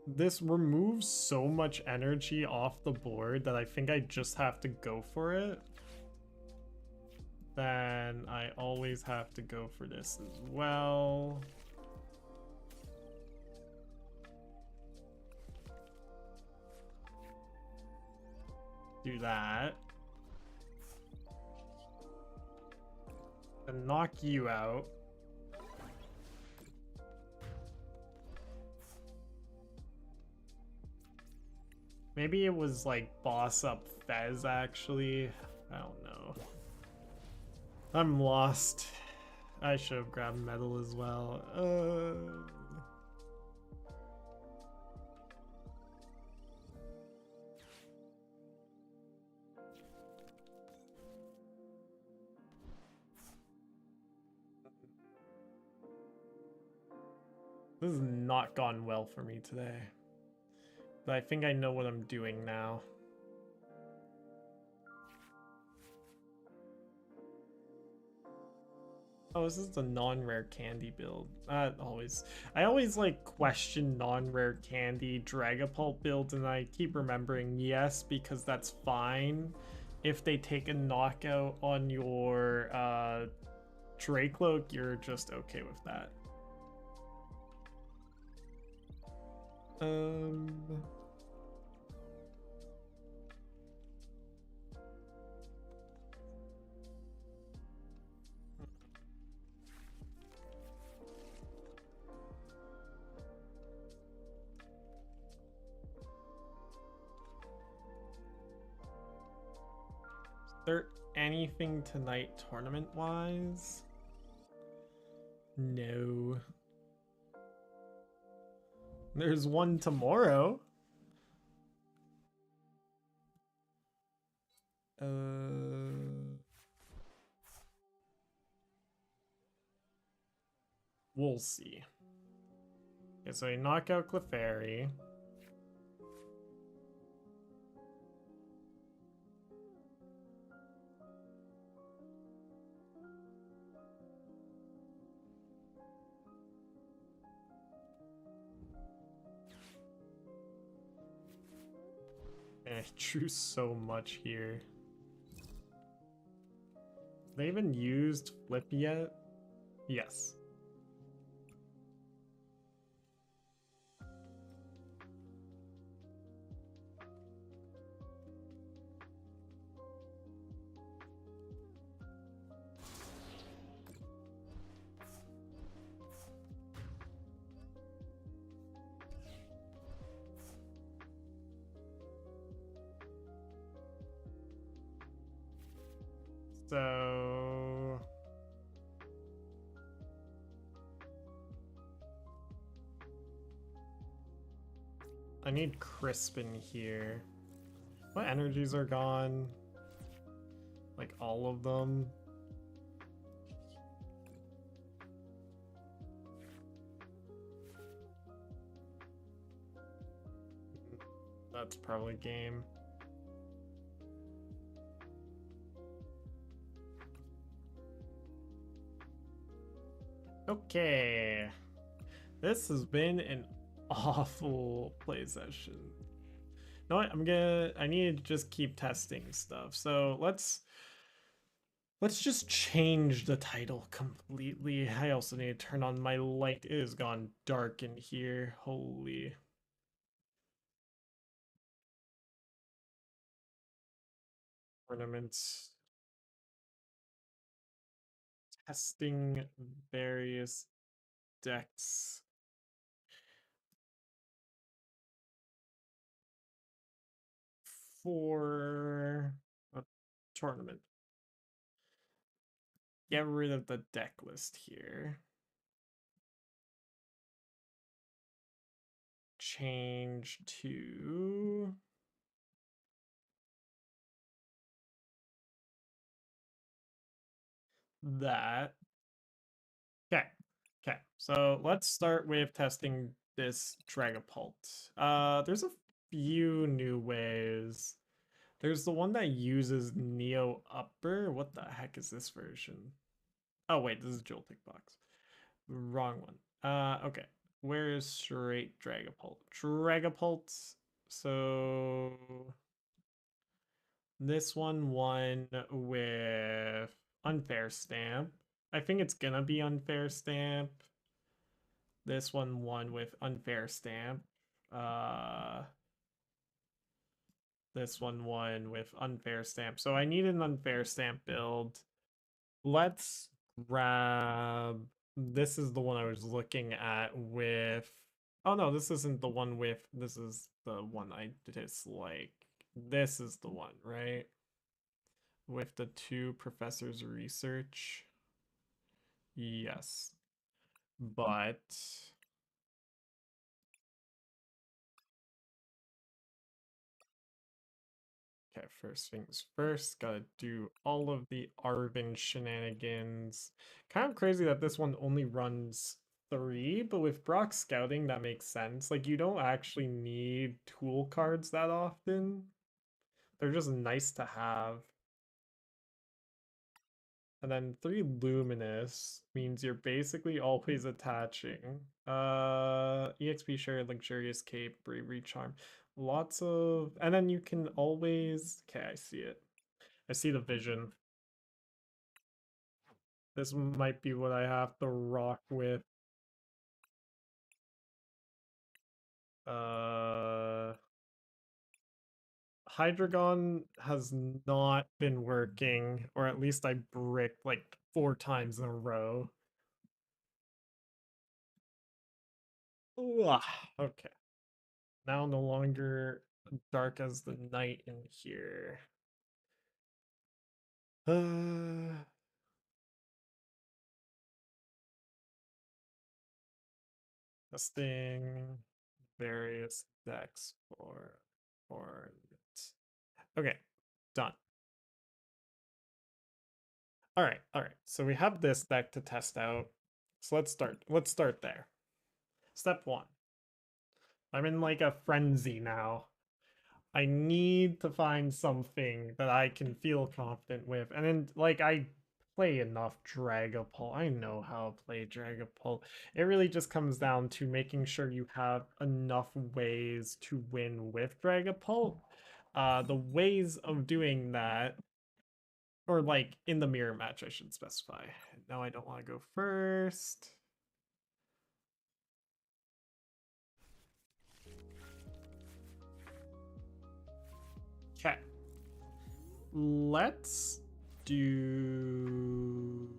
This removes so much energy off the board that I think I just have to go for it. Then I always have to go for this as well. Do that. And knock you out. Maybe it was like boss up Fez actually. I don't know. I'm lost. I should have grabbed metal as well. This has not gone well for me today. But I think I know what I'm doing now. Oh, this is the non-rare candy build. I always like question non-rare candy Dragapult builds, and I keep remembering yes, because that's fine if they take a knockout on your Dracloak, you're just okay with that. Is there anything tonight tournament-wise? No. There's one tomorrow. We'll see. Okay, so you knock out Clefairy. I drew so much here. Have they even used Flip yet? Yes. So I need Crispin here. What energies are gone? Like all of them. That's probably game. Okay. This has been an awful play session. You know what? I need to just keep testing stuff. So let's just change the title completely. I also need to turn on my light. It has gone dark in here. Holy. Ornaments. Testing various decks. For a tournament. Get rid of the deck list here. Change to that. Okay. Okay. So let's start with testing this Dragapult. There's a few new ways. There's the one that uses Neo Upper. What the heck is this version? Oh wait, this is Joltik Box. Wrong one. Okay. Where is straight Dragapult? Dragapult. So this one won with Unfair Stamp. I think it's gonna be Unfair Stamp. This one won with Unfair Stamp. This one won with unfair stamp. So I need an unfair stamp build. Let's grab. This is the one I was looking at with. Oh no, this isn't the one with. This is the one I dislike. This is the one, right? With the two professors' research. Yes. But. Okay, first things first, gotta do all of the Arvin shenanigans. Kind of crazy that this one only runs 3, but with Brock Scouting, that makes sense. Like, you don't actually need tool cards that often. They're just nice to have. And then 3 Luminous means you're basically always attaching. EXP Share, Luxurious Cape, Bravery Charm. Lots of... And then you can always... Okay, I see it. I see the vision. This might be what I have to rock with. Hydreigon has not been working, or at least I bricked like 4 times in a row. Ugh, okay. Now no longer dark as the night in here. Testing various decks for it. Okay, done. All right. So we have this deck to test out. So let's start. Let's start there. Step 1. I'm in like a frenzy now. I need to find something that I can feel confident with. And then, like, I play enough Dragapult. I know how to play Dragapult. It really just comes down to making sure you have enough ways to win with Dragapult. The ways of doing that, or like in the mirror match, I should specify. No, I don't want to go first. Okay. Let's do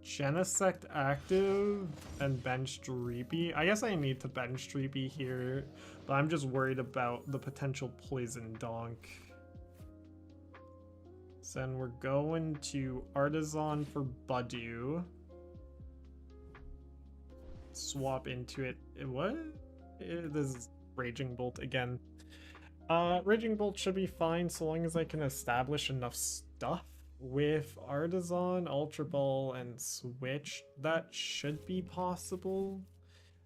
Genesect active and bench Dreepy. I guess I need to bench Dreepy here, but I'm just worried about the potential poison donk. So then we're going to Artisan for Budew. Swap into it. What? This is Raging Bolt again. Raging Bolt should be fine so long as I can establish enough stuff with Artisan, Ultra Ball, and Switch. That should be possible.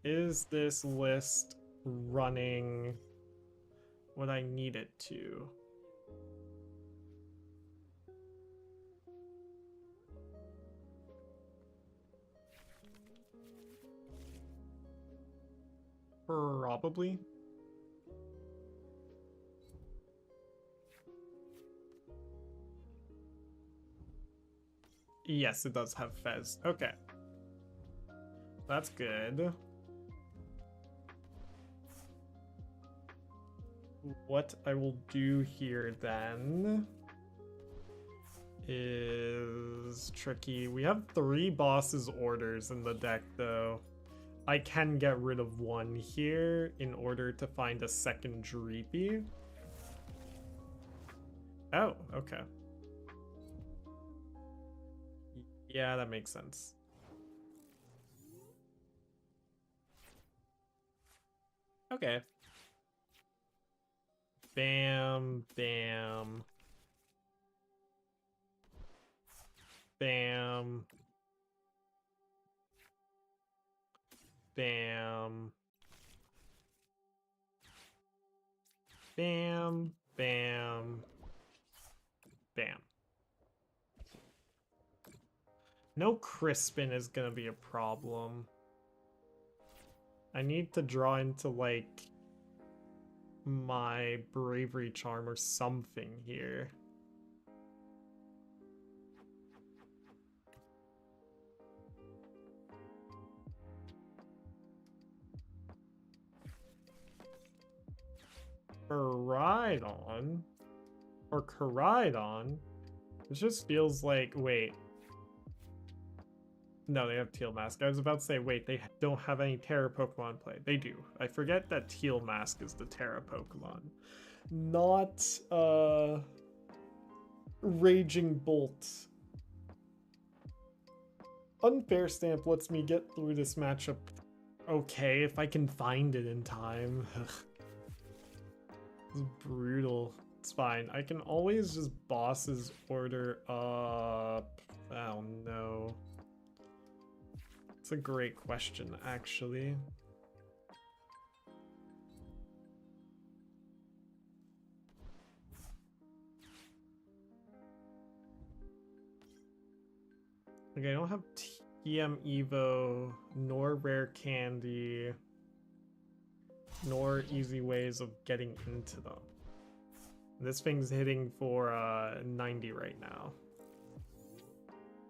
Is this list running what I need it to? Probably. Yes, it does have Fez. Okay. That's good. What I will do here then is tricky. We have 3 bosses orders in the deck though. I can get rid of 1 here in order to find a second Dreepy. Oh, okay. Yeah, that makes sense. Okay. Bam, bam. Bam. Bam. Bam, bam. Bam. No Crispin is gonna be a problem. I need to draw into, like, my Bravery Charm or something here. Koraidon or Koraidon. It just feels like, wait. No, they have Teal Mask. I was about to say, wait, they don't have any Terra Pokemon play. They do. I forget that Teal Mask is the Terra Pokemon. Not, Raging Bolt. Unfair Stamp lets me get through this matchup okay if I can find it in time. It's brutal. It's fine. I can always just boss's order up. Oh no. It's a great question, actually. Okay, I don't have TM Evo, nor Rare Candy, nor easy ways of getting into them. This thing's hitting for 90 right now.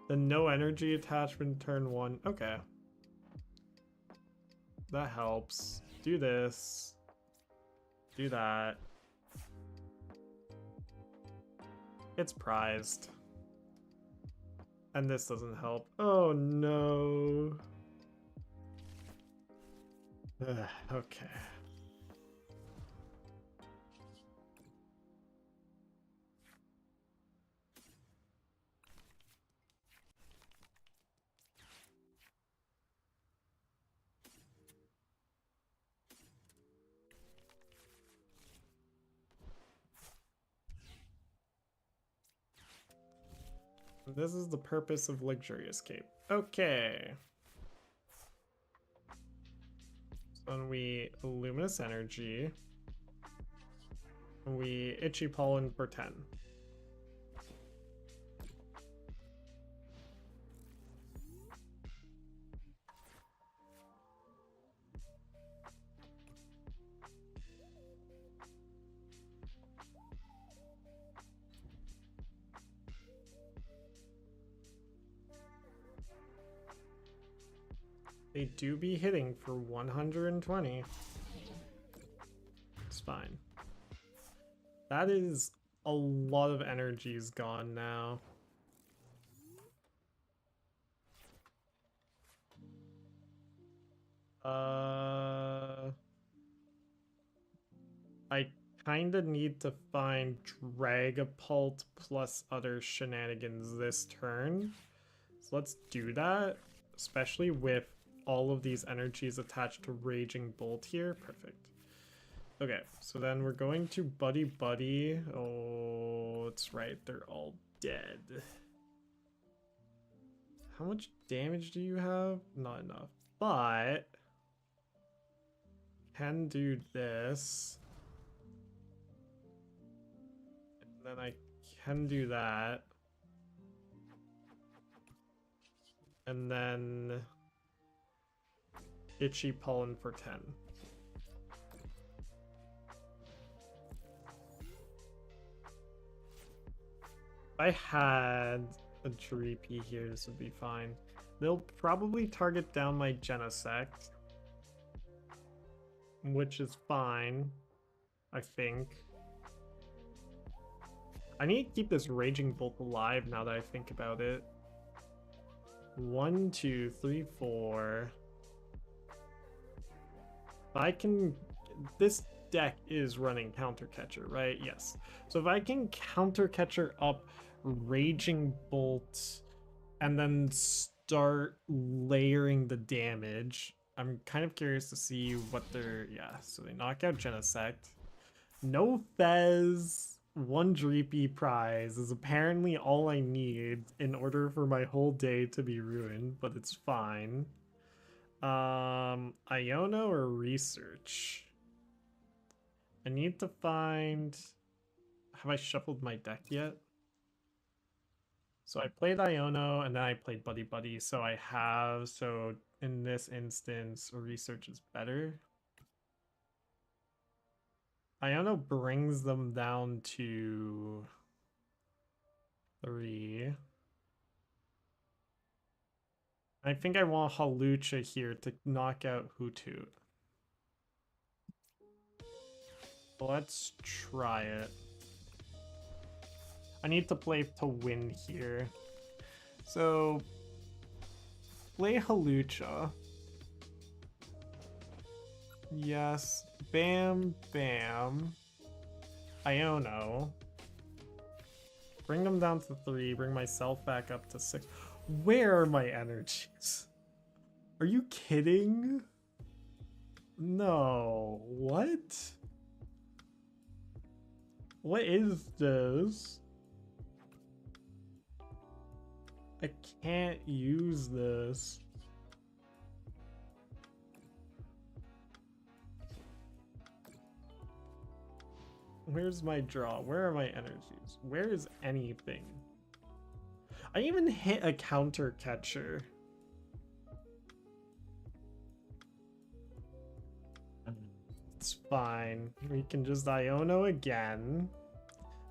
The no energy attachment turn 1. Okay. That helps. Do this. Do that. It's prized. And this doesn't help. Oh no. Okay. This is the purpose of Luxurious Cape. Okay. So then we Luminous Energy. We Itchy Pollen for 10. They do be hitting for 120. It's fine. That is a lot of energy's gone now. I kinda need to find Dragapult plus other shenanigans this turn. So let's do that, especially with all of these energies attached to Raging Bolt here. Perfect. Okay, so then we're going to Buddy Buddy. Oh, that's right, they're all dead. How much damage do you have? Not enough, but can do this. And then I can do that. And then Itchy Pollen for 10. If I had a Dreepy here, this would be fine. They'll probably target down my Genesect, which is fine, I think. I need to keep this Raging Bolt alive now that I think about it. 1, 2, 3, 4. I can... This deck is running Counter Catcher, right? Yes. So if I can Counter Catcher up Raging Bolt and then start layering the damage, I'm kind of curious to see what they're... Yeah, so they knock out Genesect. No Fez, 1 Dreepy prize is apparently all I need in order for my whole day to be ruined, but it's fine. Iono or Research? I need to find... Have I shuffled my deck yet? So I played Iono and then I played Buddy Buddy, so I have... So in this instance, Research is better. Iono brings them down to 3. I think I want Hawlucha here to knock out Hoothoot. Let's try it. I need to play to win here. So, play Hawlucha. Yes. Bam, bam. Iono. Bring them down to 3. Bring myself back up to 6. Where are my energies? Are you kidding? No. What? What is this? I can't use this. Where's my draw? Where are my energies? Where is anything? I even hit a counter catcher. It's fine. We can just Iono again.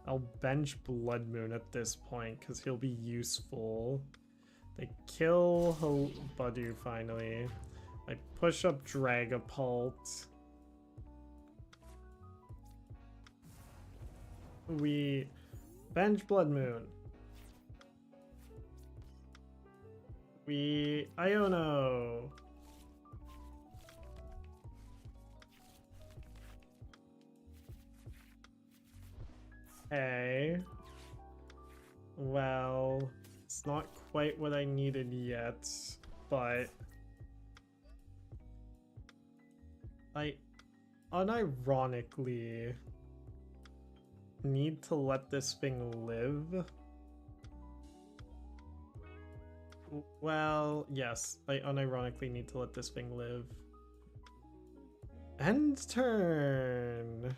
I'll bench Blood Moon at this point because he'll be useful. They kill Badu finally. I push up Dragapult. We bench Blood Moon. We Iono. Okay. Well, it's not quite what I needed yet, but I unironically need to let this thing live. Well, yes, I unironically need to let this thing live. End turn.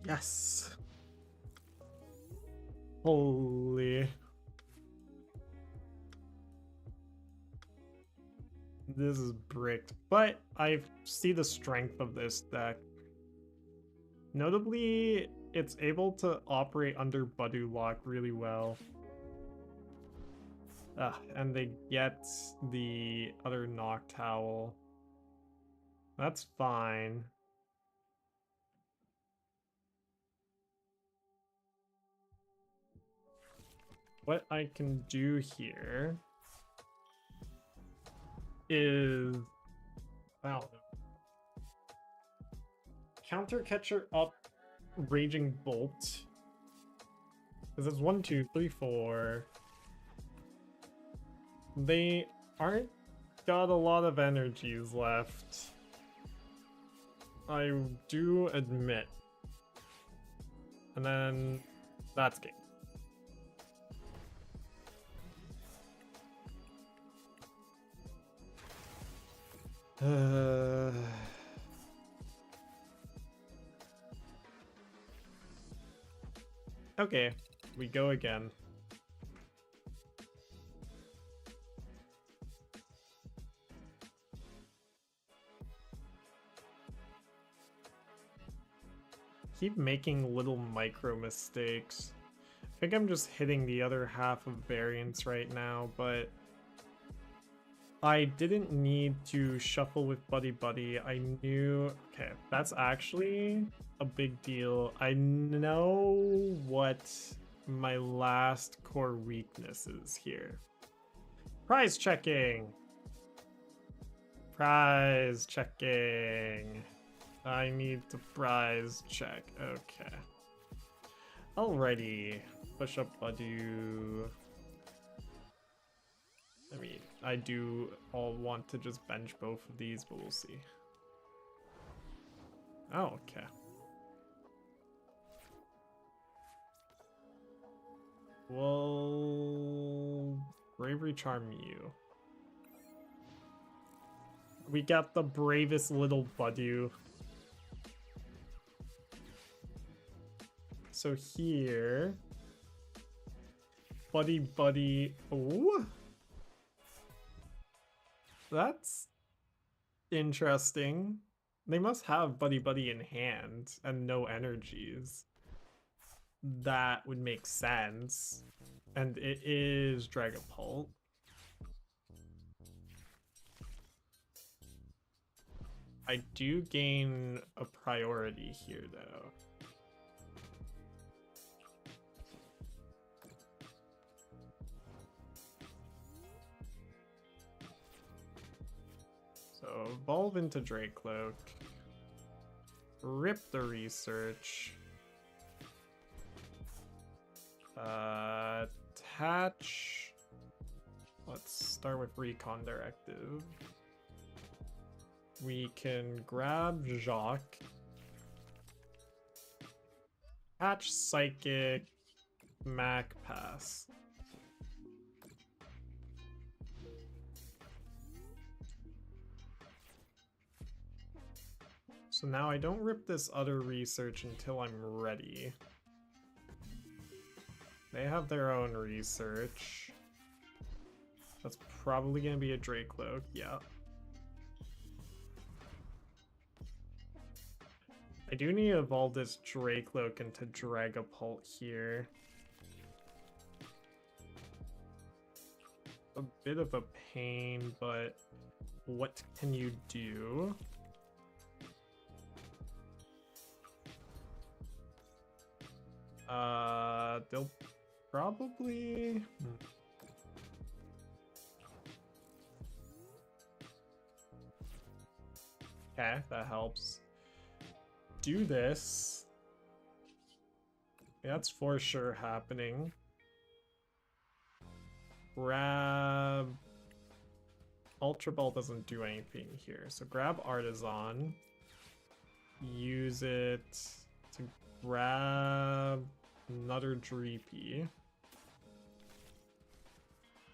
Yes. Holy. This is bricked, but I see the strength of this deck. Notably, it's able to operate under Budu Lock really well. And they get the other Noctowl. That's fine. What I can do here is, wow, counter catcher up Raging Bolt, because it's 1, 2, 3, 4. They aren't got a lot of energies left, I do admit. And then that's game. Okay, we go again. Keep making little micro mistakes. I think I'm just hitting the other half of variance right now, but I didn't need to shuffle with Buddy Buddy. I knew... Okay, that's actually a big deal. I know what my last core weakness is here. Prize checking! Prize checking. I need to prize check. Okay. Alrighty. Push up Badu. I mean, I do all want to just bench both of these, but we'll see. Oh, okay. Well, Bravery Charm you. We got the bravest little Budu. So here, Buddy Buddy. Oh, that's interesting. They must have Buddy Buddy in hand and no energies. That would make sense. And it is Dragapult. I do gain a priority here, though. So, evolve into Dracloak. Rip the research. Attach. Let's start with Recon Directive. We can grab Jacques. Attach Psychic. Mac Pass. So now I don't rip this other research until I'm ready. They have their own research. That's probably going to be a Dracloak, yeah. I do need to evolve this Dracloak into Dragapult here. A bit of a pain, but what can you do? They'll probably... Okay, that helps. Do this. That's for sure happening. Grab... Ultra Ball doesn't do anything here, so grab Artisan. Use it to grab another Dreepy.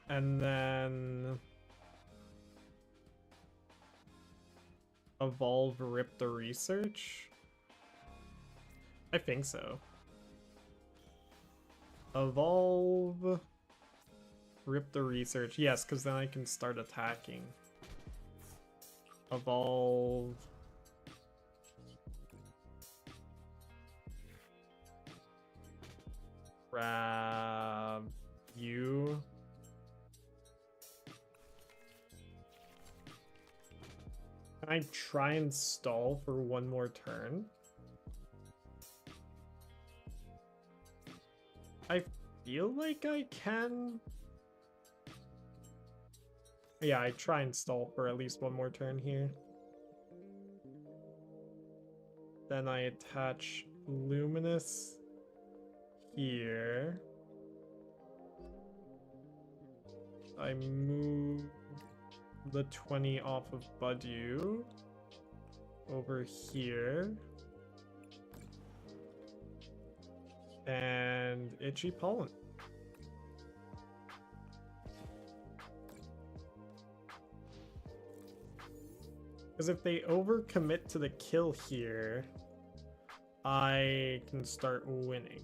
And then... Evolve Rip the Research? I think so. Evolve Rip the Research. Yes, because then I can start attacking. Evolve. Grab you. Can I try and stall for one more turn? I feel like I can. Yeah, I try and stall for at least one more turn here. Then I attach Luminous here. I move the 20 off of Budew over here. And Itchy Pollen. Because if they overcommit to the kill here, I can start winning.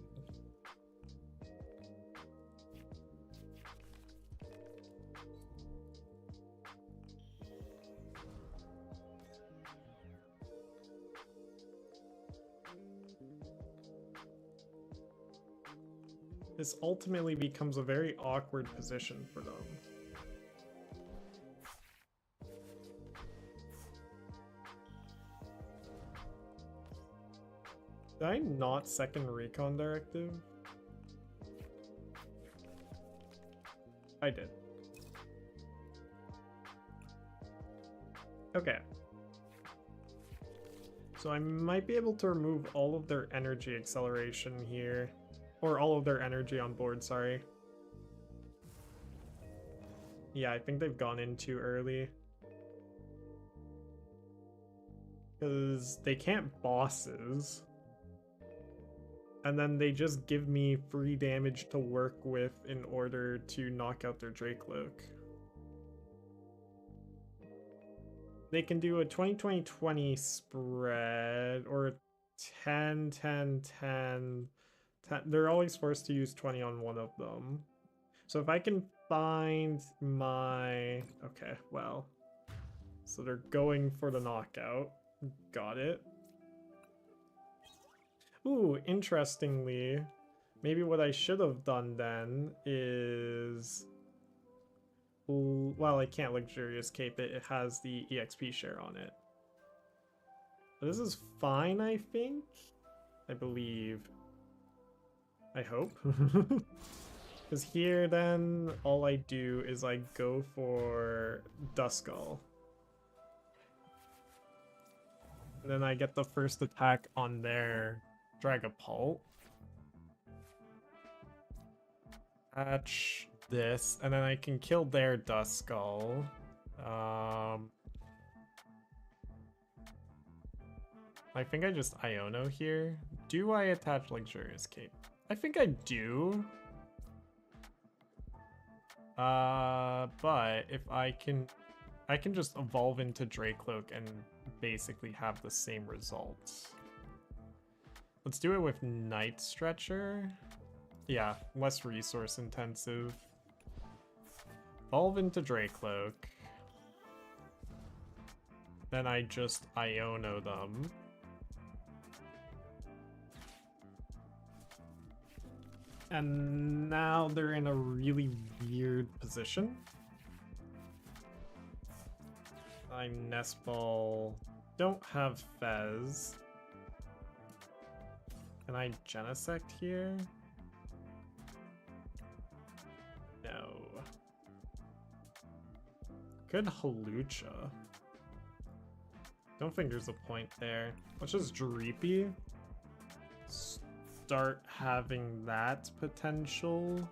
This ultimately becomes a very awkward position for them. Did I not second Recon Directive? I did. Okay. So I might be able to remove all of their energy acceleration here. Or all of their energy on board, sorry. Yeah, I think they've gone in too early. Because they can't bosses. And then they just give me free damage to work with in order to knock out their Dracloak. They can do a 20-20-20 spread, or a 10-10-10. They're always forced to use 20 on one of them. So if I can find my... Okay, well. So they're going for the knockout. Got it. Ooh, interestingly, maybe what I should have done then is... Well, I can't Luxurious Cape it. It has the EXP share on it. This is fine, I think. I believe. I hope. Because here then, all I do is I go for Duskull. And then I get the first attack on their Dragapult. Catch this, and then I can kill their Duskull. I think I just Iono here. Do I attach Luxurious Cape? I think I do. But if I can just evolve into Dracloak and basically have the same result. Let's do it with Night Stretcher. Yeah, less resource intensive. Evolve into Dracloak. Then I just Iono them. And now they're in a really weird position. I'm Nest Ball. Don't have Fez. Can I Genesect here? No. Good Hawlucha. Don't think there's a point there. Let's just Dreepy. Start having that potential.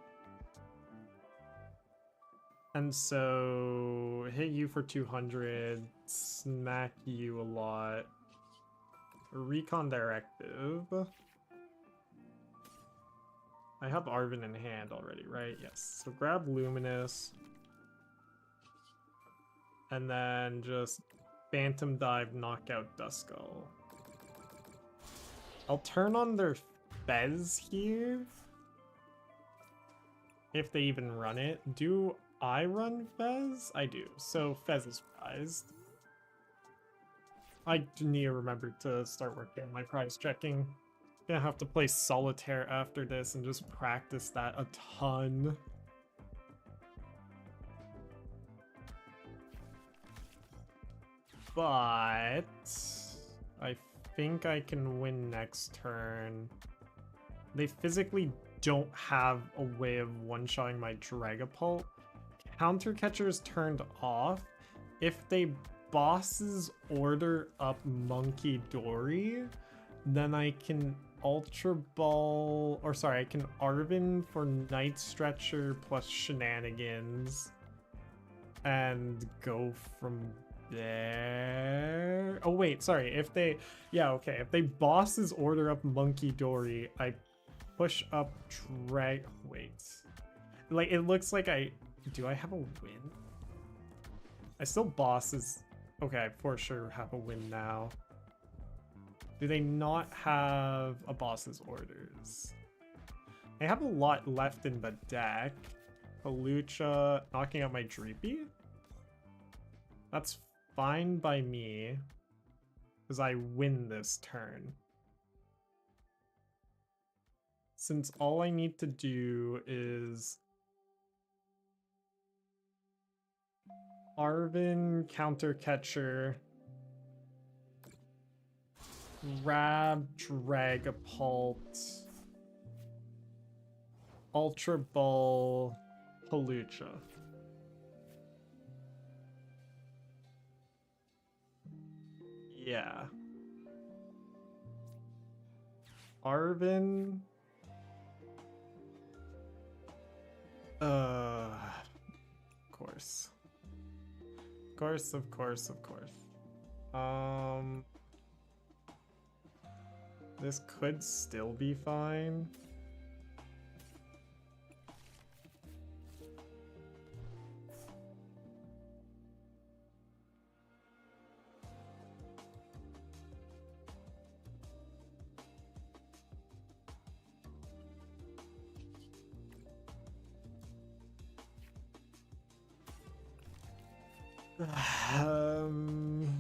And so hit you for 200, smack you a lot. Recon Directive. I have Arven in hand already, right? Yes. So grab Luminous. And then just Phantom Dive, knock out Duskull. I'll turn on their Fez here. If they even run it. Do I run Fez? I do. So Fez is prized. I need to remember to start working on my prize checking. Gonna have to play Solitaire after this and just practice that a ton. But I think I can win next turn. They physically don't have a way of one-shotting my Dragapult. Counter Catcher is turned off. If they bosses order up Monkey Dory, then I can Ultra Ball, or sorry, I can Arven for Night Stretcher plus Shenanigans and go from there. Oh wait, sorry, if they, yeah, okay, if they bosses order up Monkey Dory, I push up wait. Like, it looks like do I have a win? I still bosses, okay, I for sure have a win now. Do they not have a boss's orders? I have a lot left in the deck. Hawlucha knocking out my Dreepy? That's fine by me, because I win this turn. Since all I need to do is Arven, Counter Catcher, grab Dragapult, Ultra Ball, Hawlucha. Yeah. Arven. Of course. Of course. This could still be fine.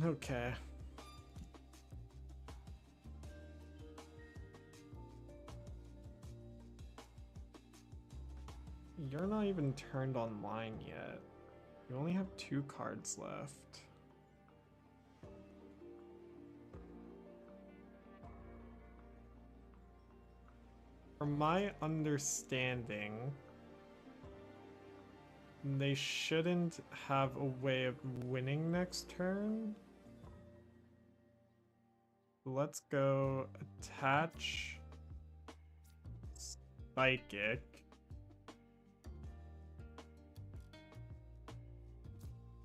Okay. You're not even turned online yet. You only have 2 cards left. From my understanding, they shouldn't have a way of winning next turn. Let's go attach Psychic.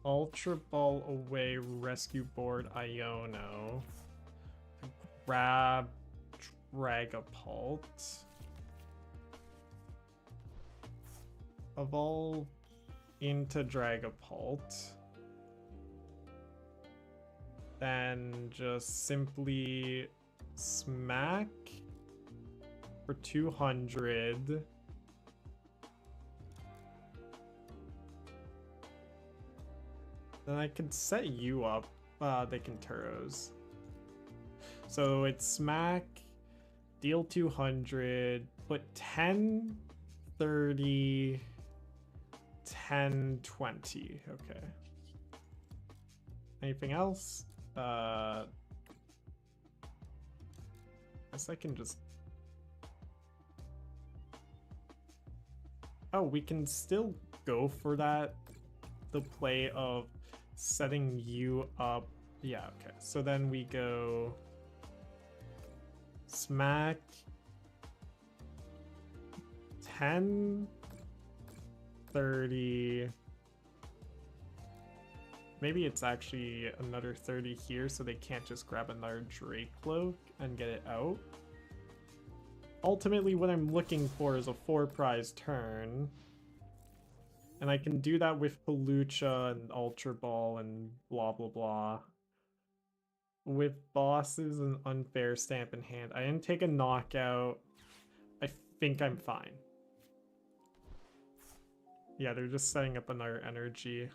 Ultra Ball away, rescue board Iono. Grab Dragapult. Evolve into Dragapult. Then just simply smack for 200. Then I could set you up. They can Turos. So it's smack, deal 200, put 10, 30, 10, 20. Okay. Anything else? Guess I can just... Oh, we can still go for that. The play of setting you up. Yeah, okay. So then we go smack 10, 30. Maybe it's actually another 30 here, so they can't just grab another Dracloak and get it out. Ultimately, what I'm looking for is a 4-prize turn. And I can do that with Pelucha and Ultra Ball and blah blah blah. With bosses and Unfair Stamp in hand. I didn't take a knockout. I think I'm fine. Yeah, they're just setting up another energy.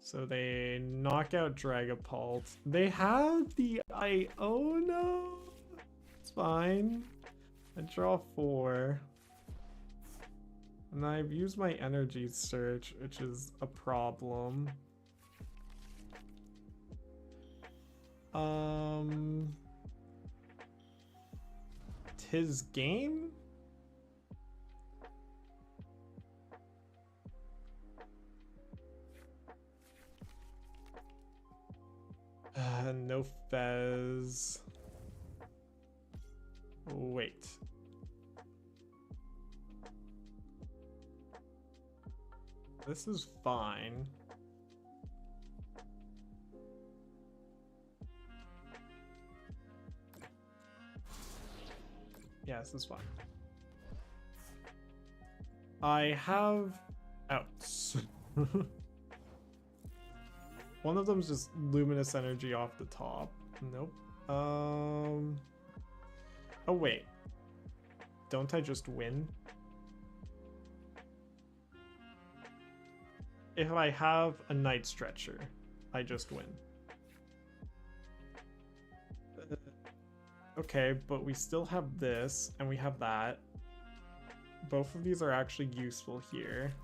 So they knock out Dragapult. They have the Iono. It's fine. I draw 4. And I've used my energy search, which is a problem. Tis game? No Fez. Wait. This is fine. Yeah, this is fine. I have outs. One of them's just luminous energy off the top. Nope. Oh wait. Don't I just win? If I have a Night Stretcher, I just win. Okay, but we still have this, and we have that. Both of these are actually useful here.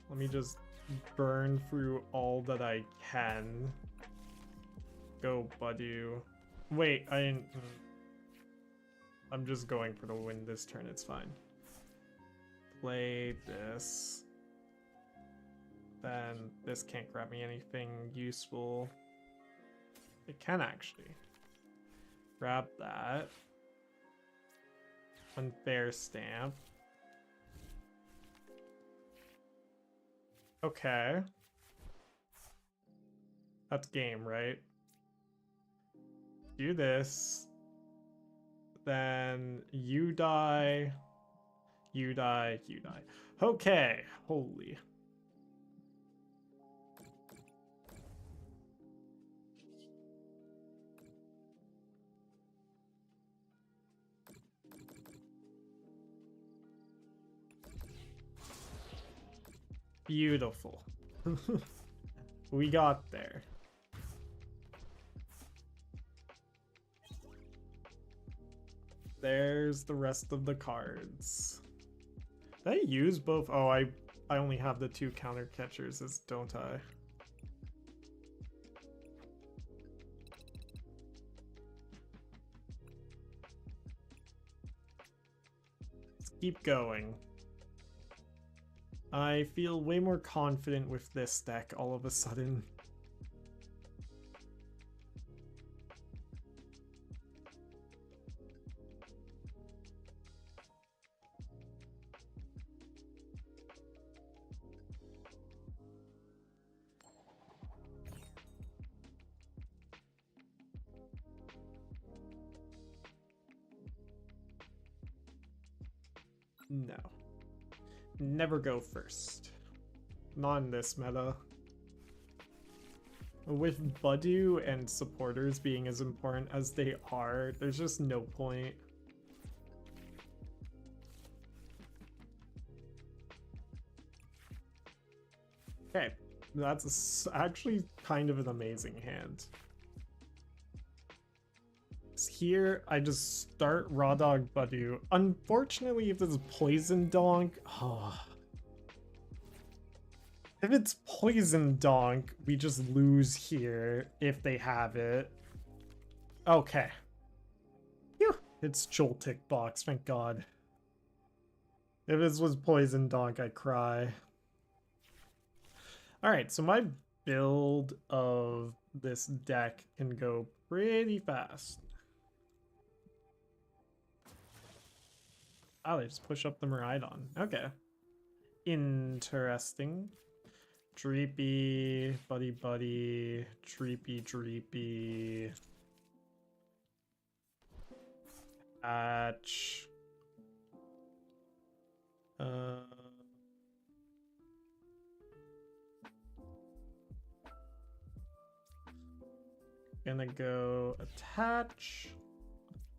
Let me just burn through all that I can. Go, Budew. Wait, I didn't... I'm just going for the win this turn, it's fine. Play this. Then this can't grab me anything useful. It can actually. Grab that. Unfair Stamp. Okay. That's game, right? Do this. Then you die. You die. You die. Okay. Holy. Beautiful. We got there. There's the rest of the cards. Did I use both? Oh, I only have the 2 counter catchers, don't I? keep going. I feel way more confident with this deck all of a sudden. No. Never go first. Not in this meta. With Budu and supporters being as important as they are, there's just no point. Okay, that's actually kind of an amazing hand. Here, I just start Raw Dog Budu. Unfortunately, if this is Poison Donk, if it's Poison Donk, we just lose here if they have it. Okay. Phew. It's Joltik Box, thank God. If this was Poison Donk, I'd cry. Alright, so my build of this deck can go pretty fast. Oh, they just push up the Miraidon. Okay. Interesting. Dreepy, Buddy Buddy, Dreepy Dreepy. Hatch. Gonna go attach.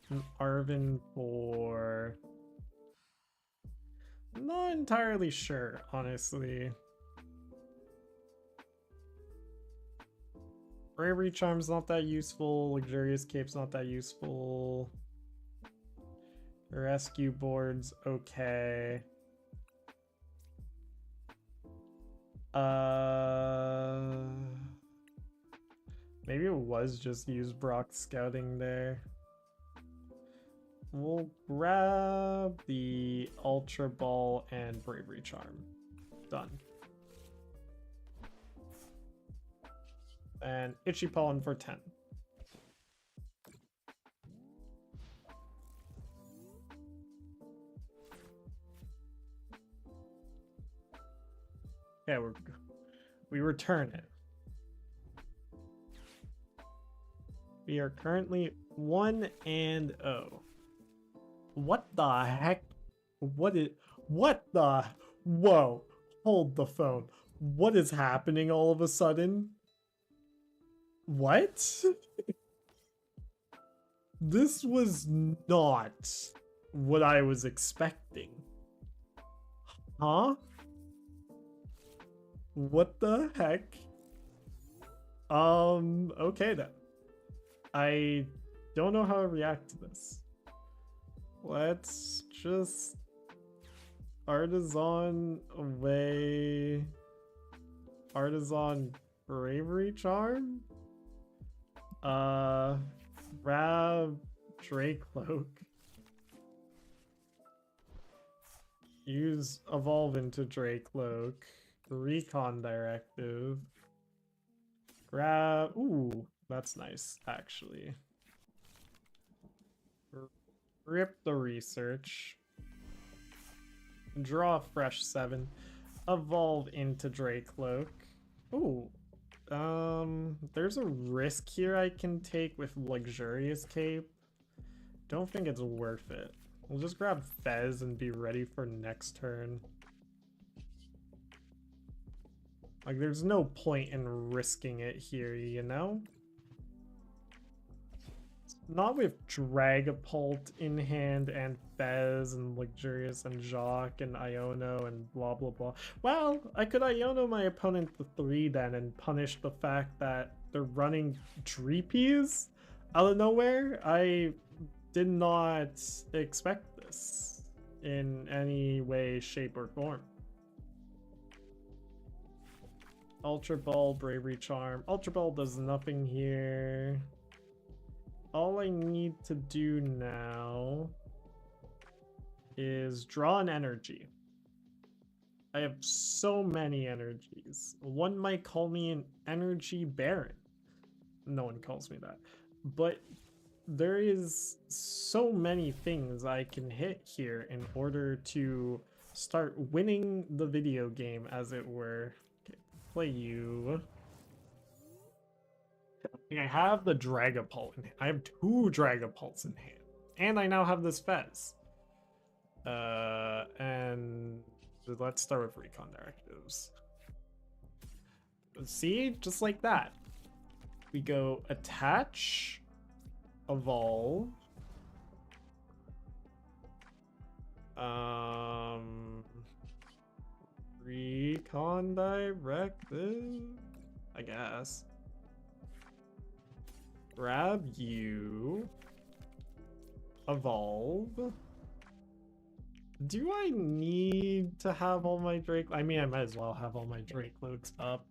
And Arven for... Not entirely sure, honestly. Bravery Charm's not that useful. Luxurious Cape's not that useful. Rescue Board's okay. Maybe it was just use Brock Scouting there. We'll grab the Ultra Ball and Bravery Charm. Done. And Itchy Pollen for 10. Okay, we return it. We are currently 1-0. What the heck? What the? Whoa, hold the phone. What is happening all of a sudden? What? This was not what I was expecting. Huh? What the heck? Okay then. I don't know how to react to this. Let's just Artisan away. Artisan Bravery Charm? Grab Dracloak. Use Evolve into Dracloak. Recon Directive. Grab... Ooh, that's nice, actually. Rip the Research. Draw a fresh 7. Evolve into Dracloak. Ooh. There's a risk here I can take with Luxurious Cape. Don't think it's worth it. We'll just grab Fez and be ready for next turn. Like, there's no point in risking it here, you know? Not with Dragapult in hand and Fez and Luxurious and Jacques and Iono and blah blah blah. Well, I could Iono my opponent to 3 then and punish the fact that they're running Dreepies out of nowhere. I did not expect this in any way, shape, or form. Ultra Ball, Bravery Charm. Ultra Ball does nothing here. All I need to do now is draw an energy. I have so many energies. One might call me an energy baron. No one calls me that. But there is so many things I can hit here in order to start winning the video game, as it were. Okay, play you. I have the Dragapult in hand. I have 2 Dragapults in hand. And I now have this Fez. And let's start with recon directives. See, just like that. We go attach, evolve. Recon directive, I guess. Grab you. Evolve. Do I need to have all my Drake? I mean, I might as well have all my Dracloaks up.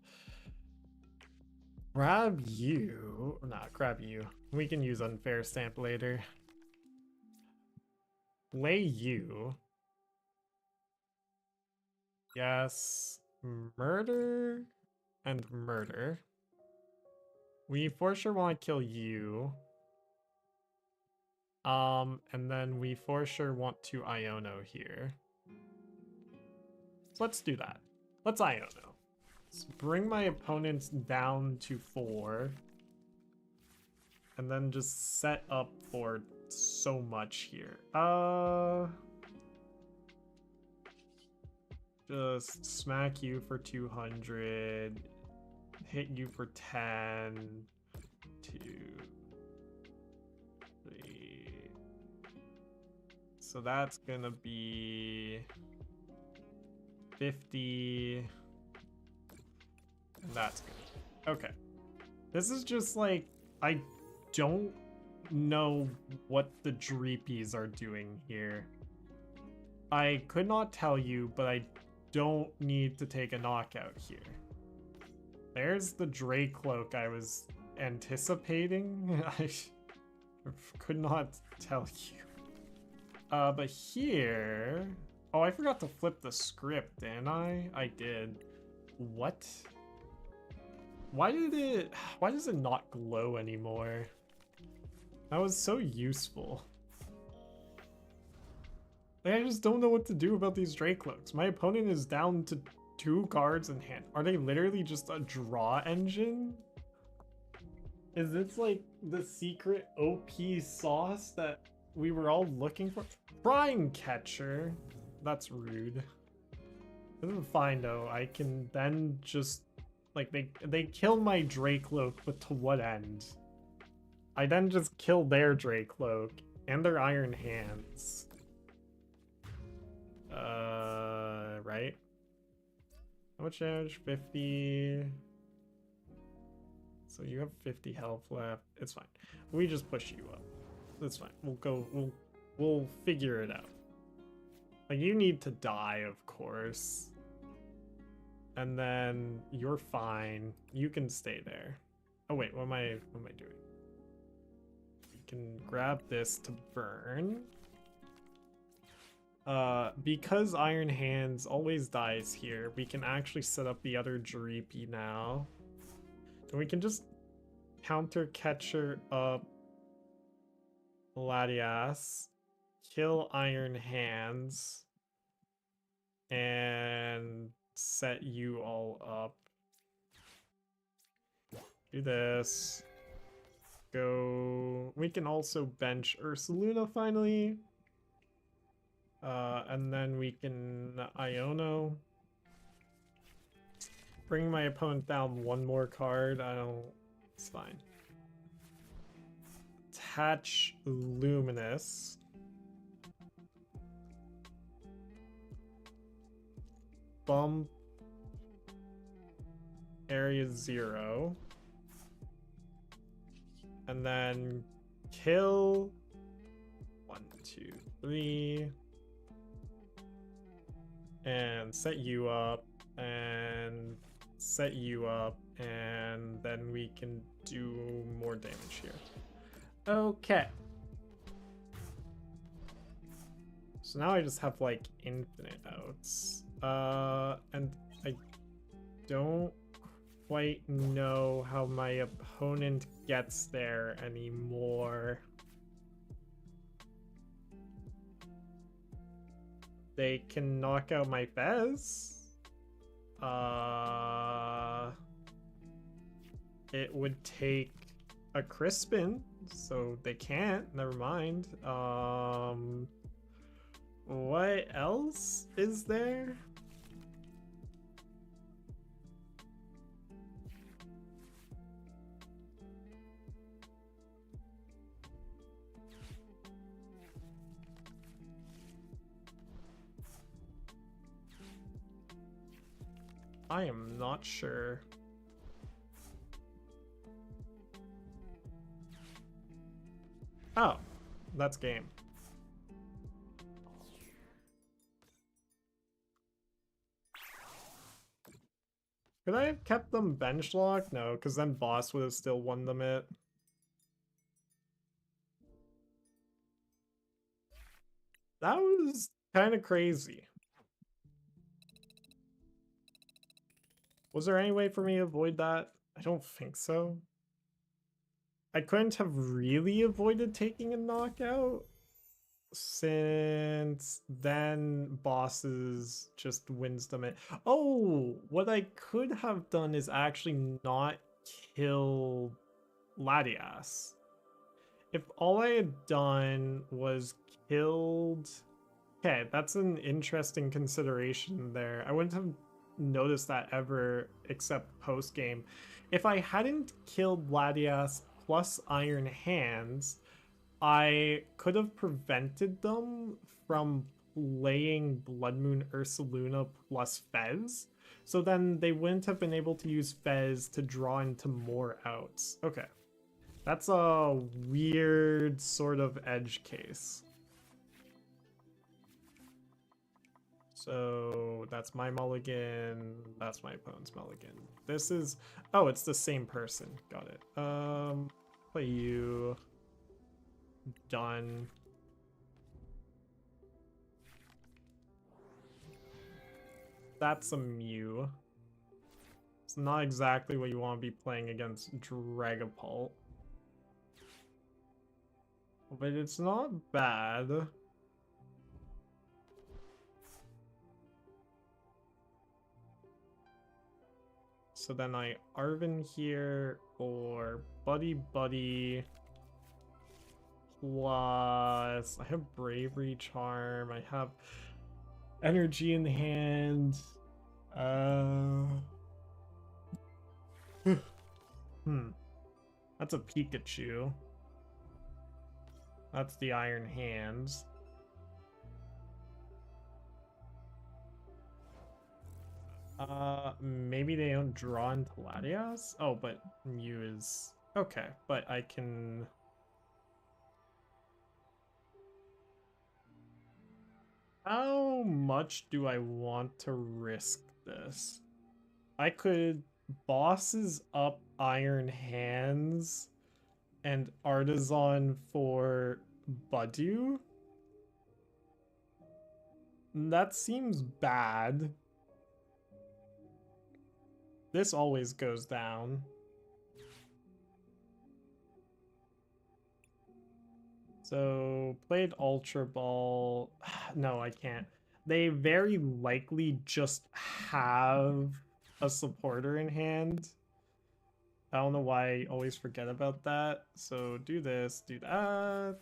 Grab you. Nah, grab you. We can use unfair stamp later. Play you. Yes. Murder and murder. We for sure want to kill you. And then we for sure want to Iono here. So let's do that. Let's Iono. Let's bring my opponents down to 4. And then just set up for so much here. Just smack you for 200. Hit you for 10. 2, 3. So that's gonna be 50. And that's good. Okay. This is just like, I don't know what the Dreepies are doing here. I could not tell you, but I don't need to take a knockout here. There's the Dracloak I was anticipating. I could not tell you. But here... Oh, I forgot to flip the script, didn't I? I did. What? Why does it not glow anymore? That was so useful. Like, I just don't know what to do about these Dracloaks. My opponent is down to 2 cards in hand. Are they literally just a draw engine? Is this like the secret OP sauce that we were all looking for? Prime Catcher. That's rude. This is fine though. I can then just like they kill my Dracloak, but to what end? I then just kill their Dracloak and their Iron Hands. Right? How much damage? 50. So you have 50 health left. It's fine. We just push you up. That's fine. We'll figure it out. Like, you need to die, of course. And then you're fine. You can stay there. Oh wait, what am I doing? We can grab this to burn. Because Iron Hands always dies here, we can actually set up the other Dreepy now. And we can just counter Catcher up Latias, kill Iron Hands, and set you all up. Do this. Go. We can also bench Ursaluna finally. And then we can Iono. Bring my opponent down 1 more card. It's fine. Attach Luminous. Bump Area 0. And then kill 1, 2, 3. And set you up. And set you up. And then we can do more damage here. Okay. So now I just have like infinite outs. And I don't quite know how my opponent gets there anymore. They can knock out my Fez. It would take a Crispin, so they can't. Never mind. What else is there? I am not sure. Oh, that's game. Could I have kept them bench locked? No, because then boss would have still won them it. That was kind of crazy. Was there any way for me to avoid that? I don't think so. I couldn't have really avoided taking a knockout, since then bosses just wins them in. Oh, what I could have done is actually not kill Latias. If all I had done was killed... Okay, that's an interesting consideration there. I wouldn't have noticed that ever except post-game. If I hadn't killed Latias plus Iron Hands, I could have prevented them from playing Blood Moon Ursaluna plus Fez. So then they wouldn't have been able to use Fez to draw into more outs. Okay. That's a weird sort of edge case. So that's my mulligan, that's my opponent's mulligan. This is... Oh, it's the same person. Got it. Play you. Done. That's a Mew. It's not exactly what you want to be playing against Dragapult. But it's not bad. So then I Arven here, or Buddy Buddy. Plus, I have Bravery Charm, I have Energy in hand. That's a Pikachu. That's the Iron Hands. Maybe they don't draw into Latias? Oh, but Mew is... Okay, but I can... How much do I want to risk this? I could bosses up Iron Hands and Artisan for Budew. That seems bad. This always goes down. So, played Ultra Ball. No, I can't. They very likely just have a supporter in hand. I don't know why I always forget about that. So, do this, do that.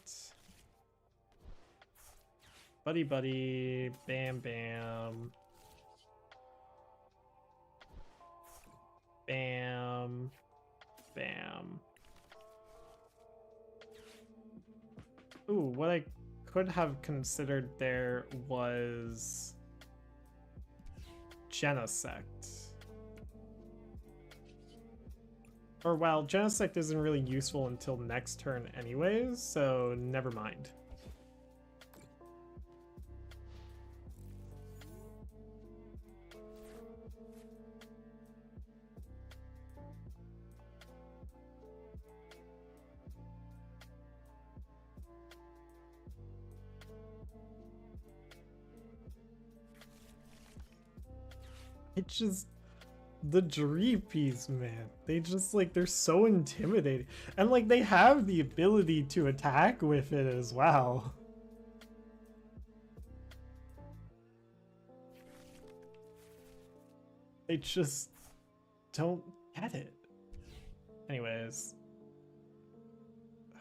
Buddy Buddy, bam bam. Bam. Bam. Ooh, what I could have considered there was Genesect. Or, well, Genesect isn't really useful until next turn anyways, so never mind. It's just the Dreepies, man. They just like they're so intimidating. And like they have the ability to attack with it as well. They just don't get it. Anyways.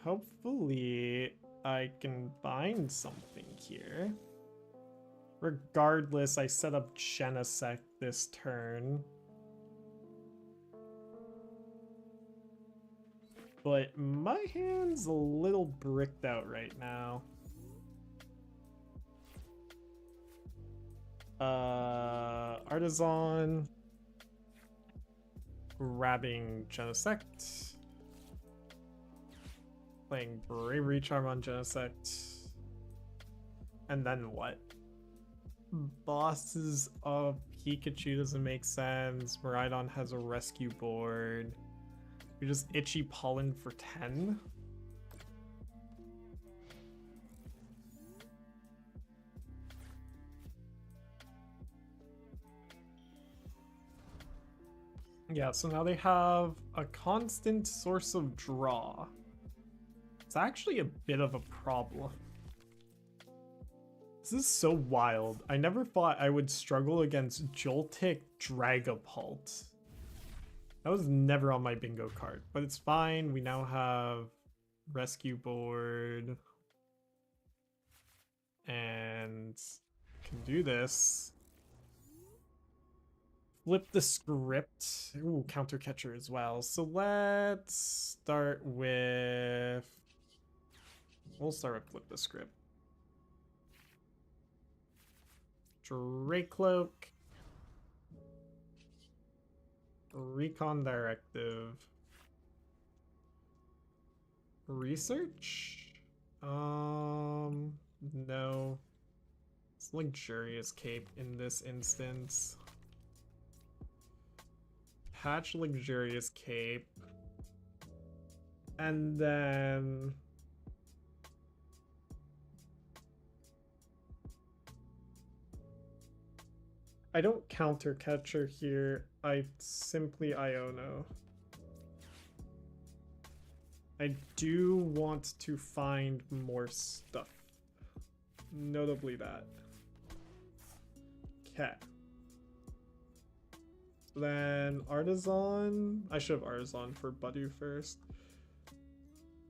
Hopefully I can find something here. Regardless, I set up Genesect this turn. But my hand's a little bricked out right now. Artisan. Grabbing Genesect. Playing Bravery Charm on Genesect. And then what? Bosses of Pikachu doesn't make sense. Miraidon has a rescue board. We just Itchy Pollen for 10. Yeah, so now they have a constant source of draw. It's actually a bit of a problem. This is so wild. I never thought I would struggle against Joltik Dragapult. That was never on my bingo card, but it's fine. We now have rescue board and can do this. Flip the script. Ooh, counter catcher as well. So let's start with... We'll start with flip the script. Dracloak. Recon Directive. Research? No. It's Luxurious Cape in this instance. Patch Luxurious Cape. And then... I don't counter catcher here. I simply Iono. I do want to find more stuff. Notably that. Okay. Then Artisan. I should have Artisan for Budew first.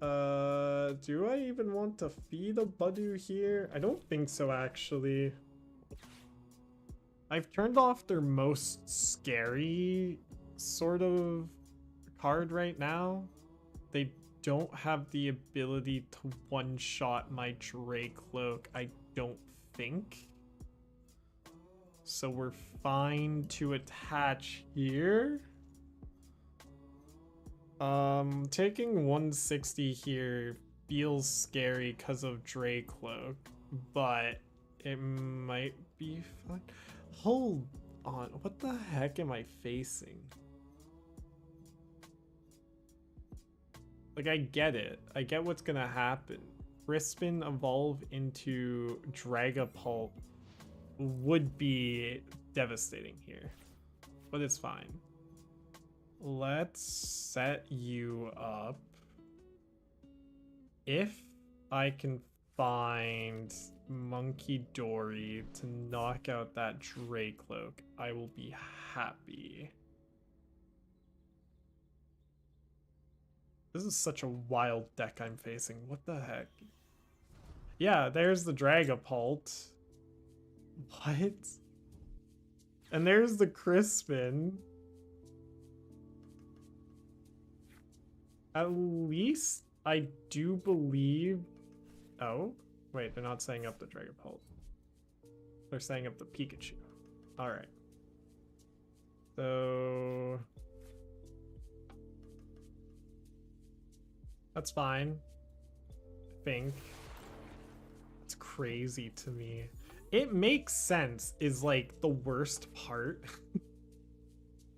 Do I even want to feed a Budew here? I don't think so, actually. I've turned off their most scary sort of card right now. They don't have the ability to one-shot my Dracloak, I don't think. So we're fine to attach here. Taking 160 here feels scary because of Dracloak, but it might be fun. Hold on, what the heck am I facing? Like, I get it. I get what's gonna happen. Crispin evolve into Dragapult would be devastating here, but it's fine. Let's set you up. If I can find Monkey Dory to knock out that Dracloak, I will be happy. This is such a wild deck I'm facing. What the heck? Yeah, there's the Dragapult. What? And there's the Crispin. At least I do believe... Oh, wait, they're not setting up the Dragapult. They're setting up the Pikachu. Alright. So... that's fine. I think. It's crazy to me. It makes sense is like the worst part.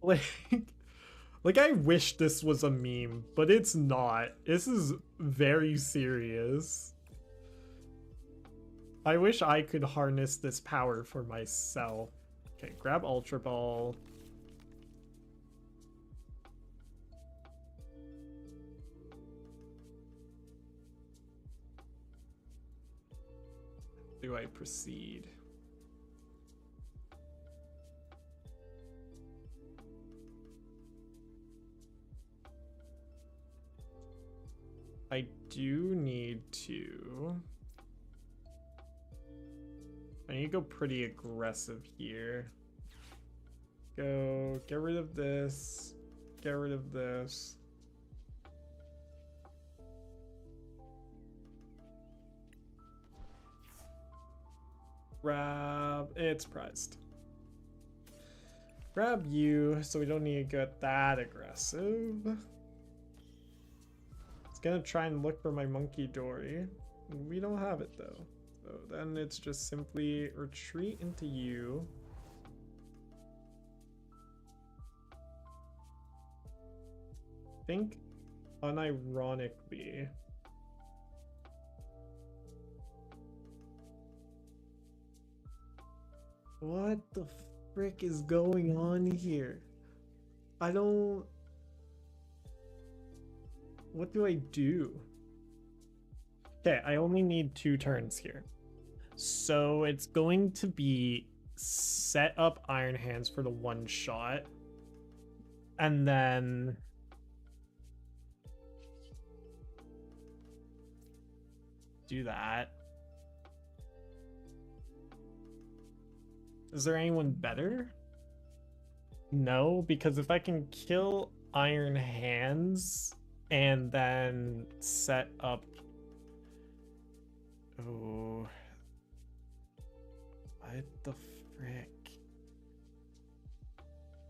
Like I wish this was a meme, but it's not. This is very serious. I wish I could harness this power for myself. Okay, grab Ultra Ball. Do I proceed? I do need to... I need to go pretty aggressive here. Go, get rid of this. Get rid of this. Grab, it's priced. Grab you, so we don't need to get that aggressive. It's gonna try and look for my Monkey Dory. We don't have it though. So then it's just simply retreat into you. I think unironically, what the frick is going on here? I don't... What do I do? Okay, I only need 2 turns here. So it's going to be set up Iron Hands for the 1 shot. And then... do that. Is there anyone better? No, because if I can kill Iron Hands and then set up... Oh... What the frick?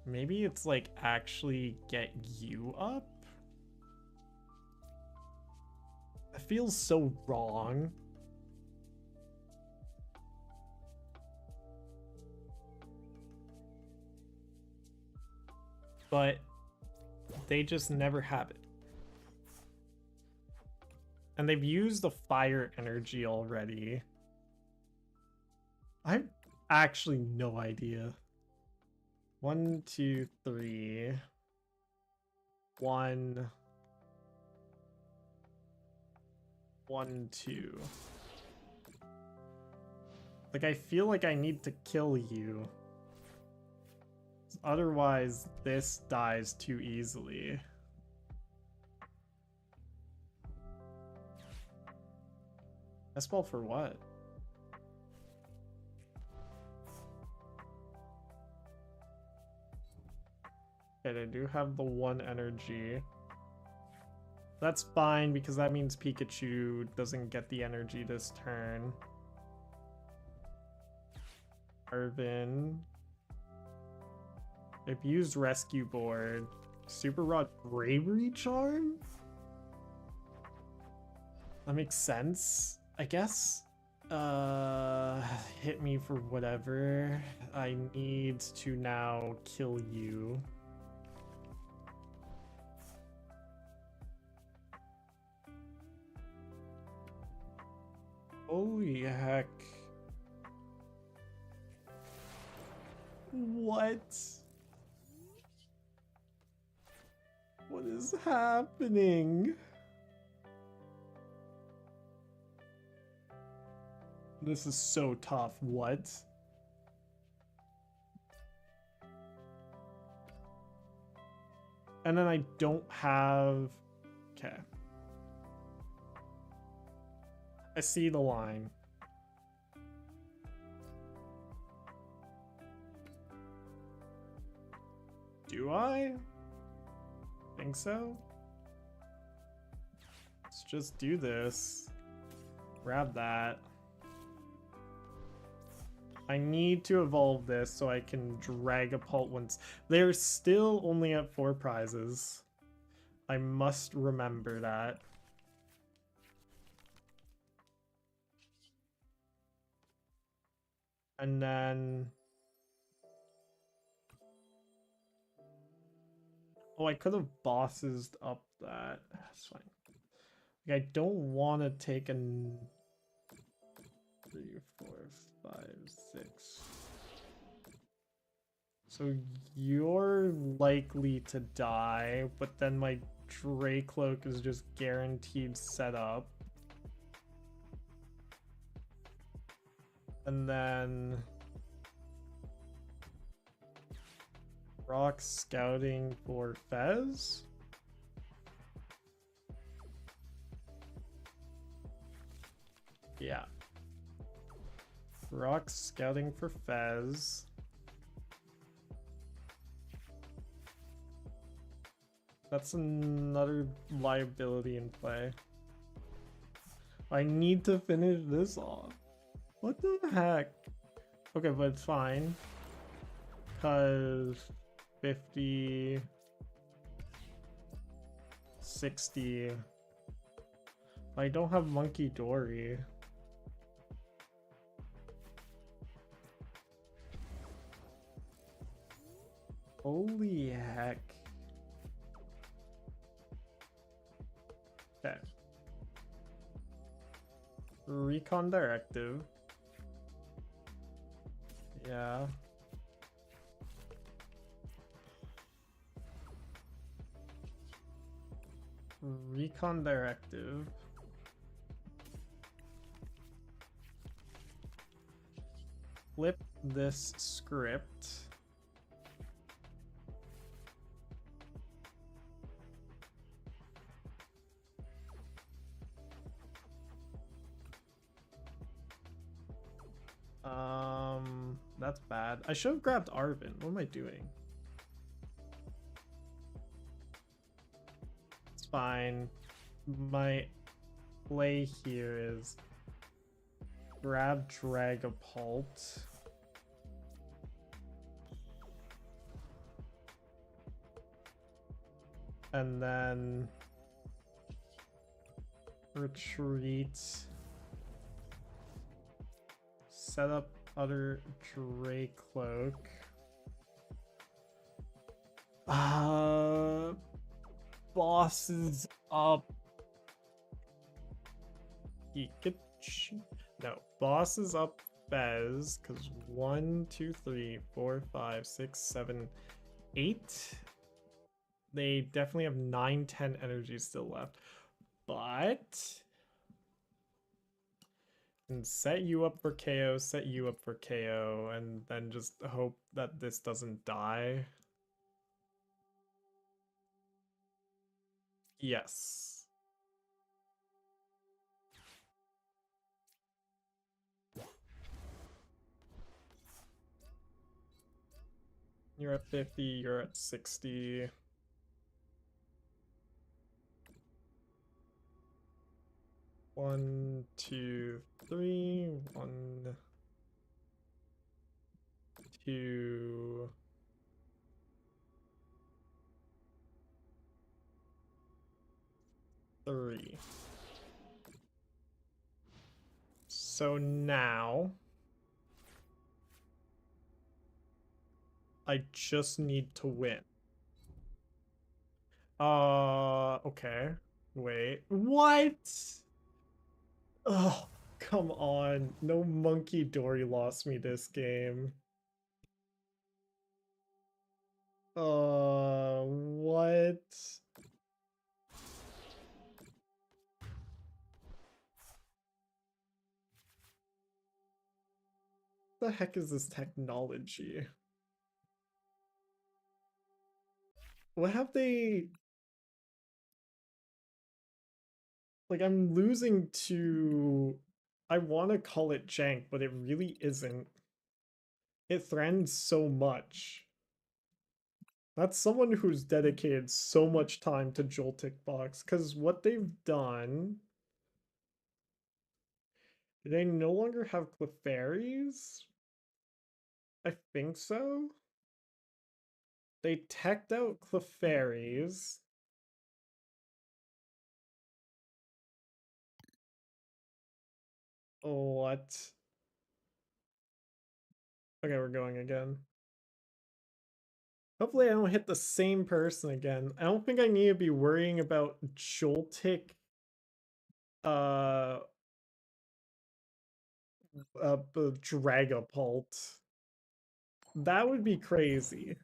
Maybe it's like actually get you up? That feels so wrong. But they just never have it. And they've used the fire energy already. I have actually no idea. 1, 2, 3. 1. 1, 2. Like, I feel like I need to kill you. Otherwise, this dies too easily. S-ball for what? Okay, I do have the 1 energy. That's fine because that means Pikachu doesn't get the energy this turn. Arvin. They've used Rescue Board. Super Rod Bravery Charm? That makes sense, I guess. Hit me for whatever. I need to now kill you. Holy heck. What? What is happening? This is so tough. What? And then I don't have... Okay. I see the line. Do I? Think so? Let's just do this. Grab that. I need to evolve this so I can Dragapult once. They're still only at 4 prizes. I must remember that. And then... Oh, I could have bosses up that. That's fine. Like, I don't want to take an 3, 4, 5, 6. So you're likely to die, but then my Dracloak is just guaranteed setup. And then Rock scouting for Fez. Yeah. Rock scouting for Fez. That's another liability in play. I need to finish this off. What the heck? Okay, but it's fine. Because 50, 60. I don't have Monkey Dory. Holy heck. Okay. Recon Directive. Yeah. Recon Directive. Flip this script. That's bad. I should have grabbed Arvin. What am I doing? It's fine. My play here is grab Dragapult. And then retreat. Set up other Dracloak. Bosses up. Pikachu. No, bosses up Fez, because 1, 2, 3, 4, 5, 6, 7, 8. They definitely have 9, 10 energy still left. But and set you up for KO, set you up for KO, and then just hope that this doesn't die. Yes. You're at 50, you're at 60. One, two, three. 1, 2. 3. So now I just need to win. Okay. Wait. What? Oh, come on. No Monkey Dory lost me this game. What? The heck is this technology? What have they... Like, I'm losing to... I want to call it jank, but it really isn't. It threatens so much. That's someone who's dedicated so much time to Joltik Box, because what they've done... They no longer have Clefairies? I think so? They teched out Clefairies. What? Okay, we're going again. Hopefully I don't hit the same person again. I don't think I need to be worrying about Joltik uh Dragapult. That would be crazy.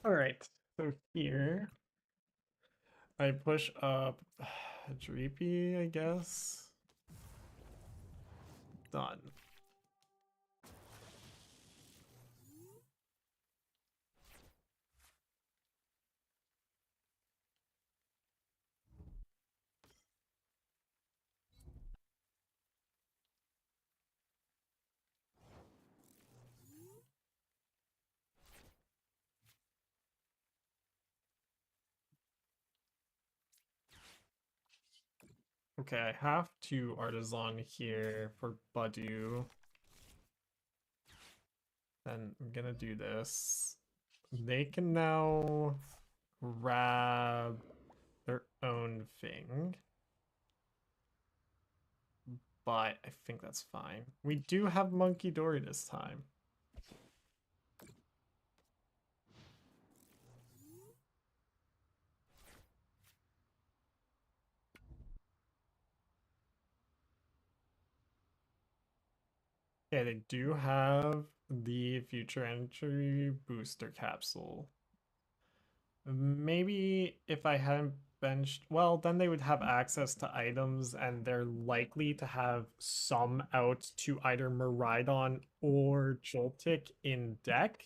All right, so here I push up Dreepy, I guess. Done. Okay, I have to Artisan here for Badu. Then I'm gonna do this. They can now grab their own thing. But I think that's fine. We do have Monkey Dory this time. Yeah, they do have the future entry booster capsule. Maybe if I hadn't benched, well, then they would have access to items and they're likely to have some out to either Miraidon or Joltik in deck.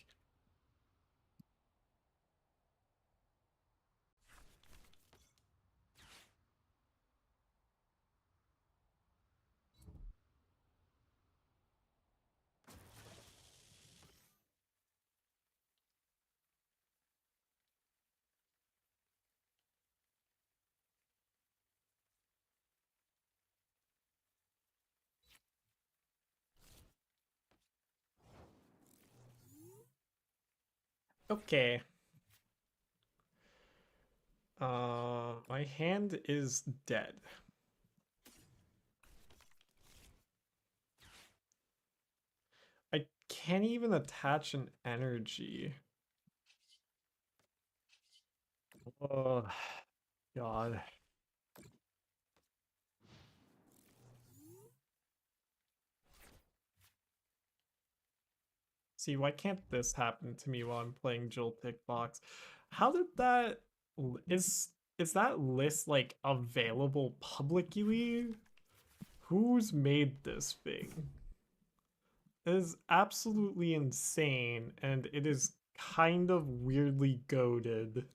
Okay. My hand is dead. I can't even attach an energy. Oh, God. See, why can't this happen to me while I'm playing Joltik Box? How did that is that list like available publicly? Who's made this thing? It is absolutely insane and it is kind of weirdly goaded.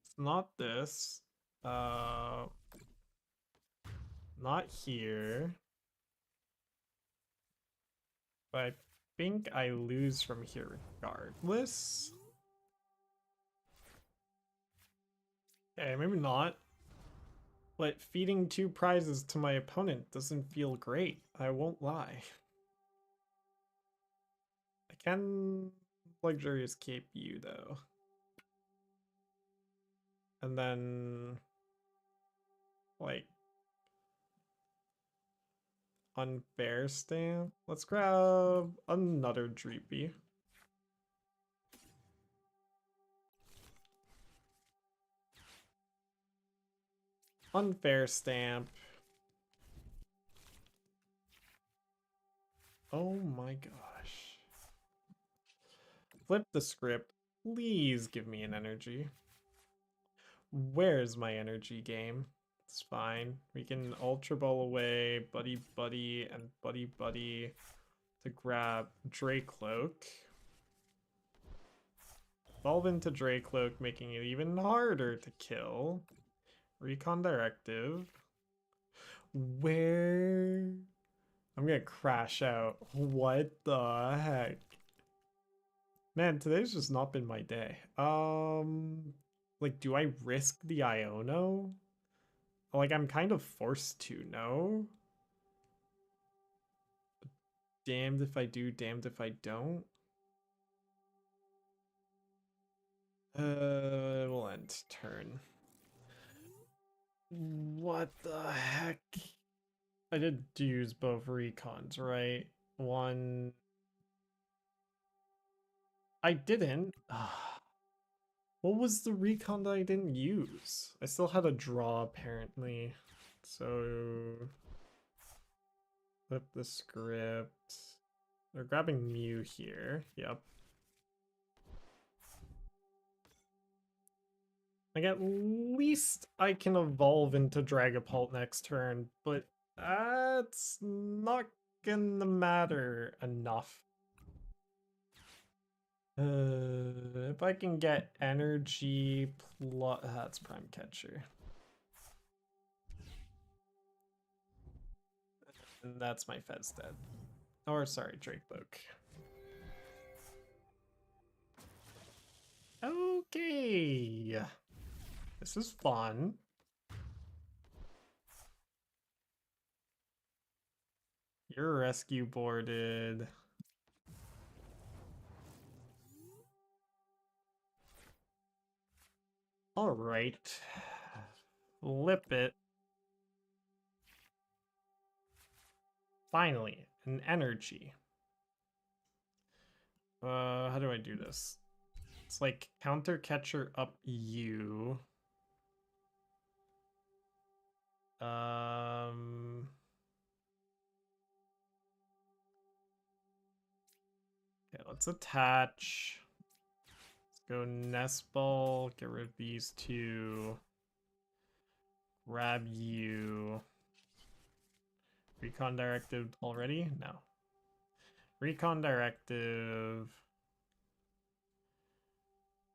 It's not this. Uh Not here. But I think I lose from here regardless. Okay, maybe not. But feeding 2 prizes to my opponent doesn't feel great, I won't lie. I can luxurious cape you though. And then like unfair stamp. Let's grab another Dreepy. Unfair stamp. Oh my gosh. Flip the script. Please give me an energy. Where's my energy game? It's fine. We can Ultra Ball away, Buddy Buddy, and Buddy Buddy to grab Dracloak. Evolve into Dracloak, making it even harder to kill. Recon Directive. Where? I'm gonna crash out. What the heck? Man, today's just not been my day. Like, do I risk the Iono? Like, I'm kind of forced to, no? Damned if I do, damned if I don't. We'll end turn. What the heck? I did use both recons, right? One. I didn't. What was the recon that I didn't use? I still had a draw apparently. So flip the script. They're grabbing Mew here. Yep. Like at least I can evolve into Dragapult next turn, but that's not gonna matter enough. If I can get energy plus that's Prime Catcher. And that's my Fez dead. Or sorry, Drake-Loak. Okay. This is fun. You're rescue boarded. All right. Flip it. Finally, an energy. How do I do this? It's like counter catcher up you. Okay, let's attach. Let's go Nest Ball, get rid of these two. Grab you. Recon Directive already? No. Recon Directive.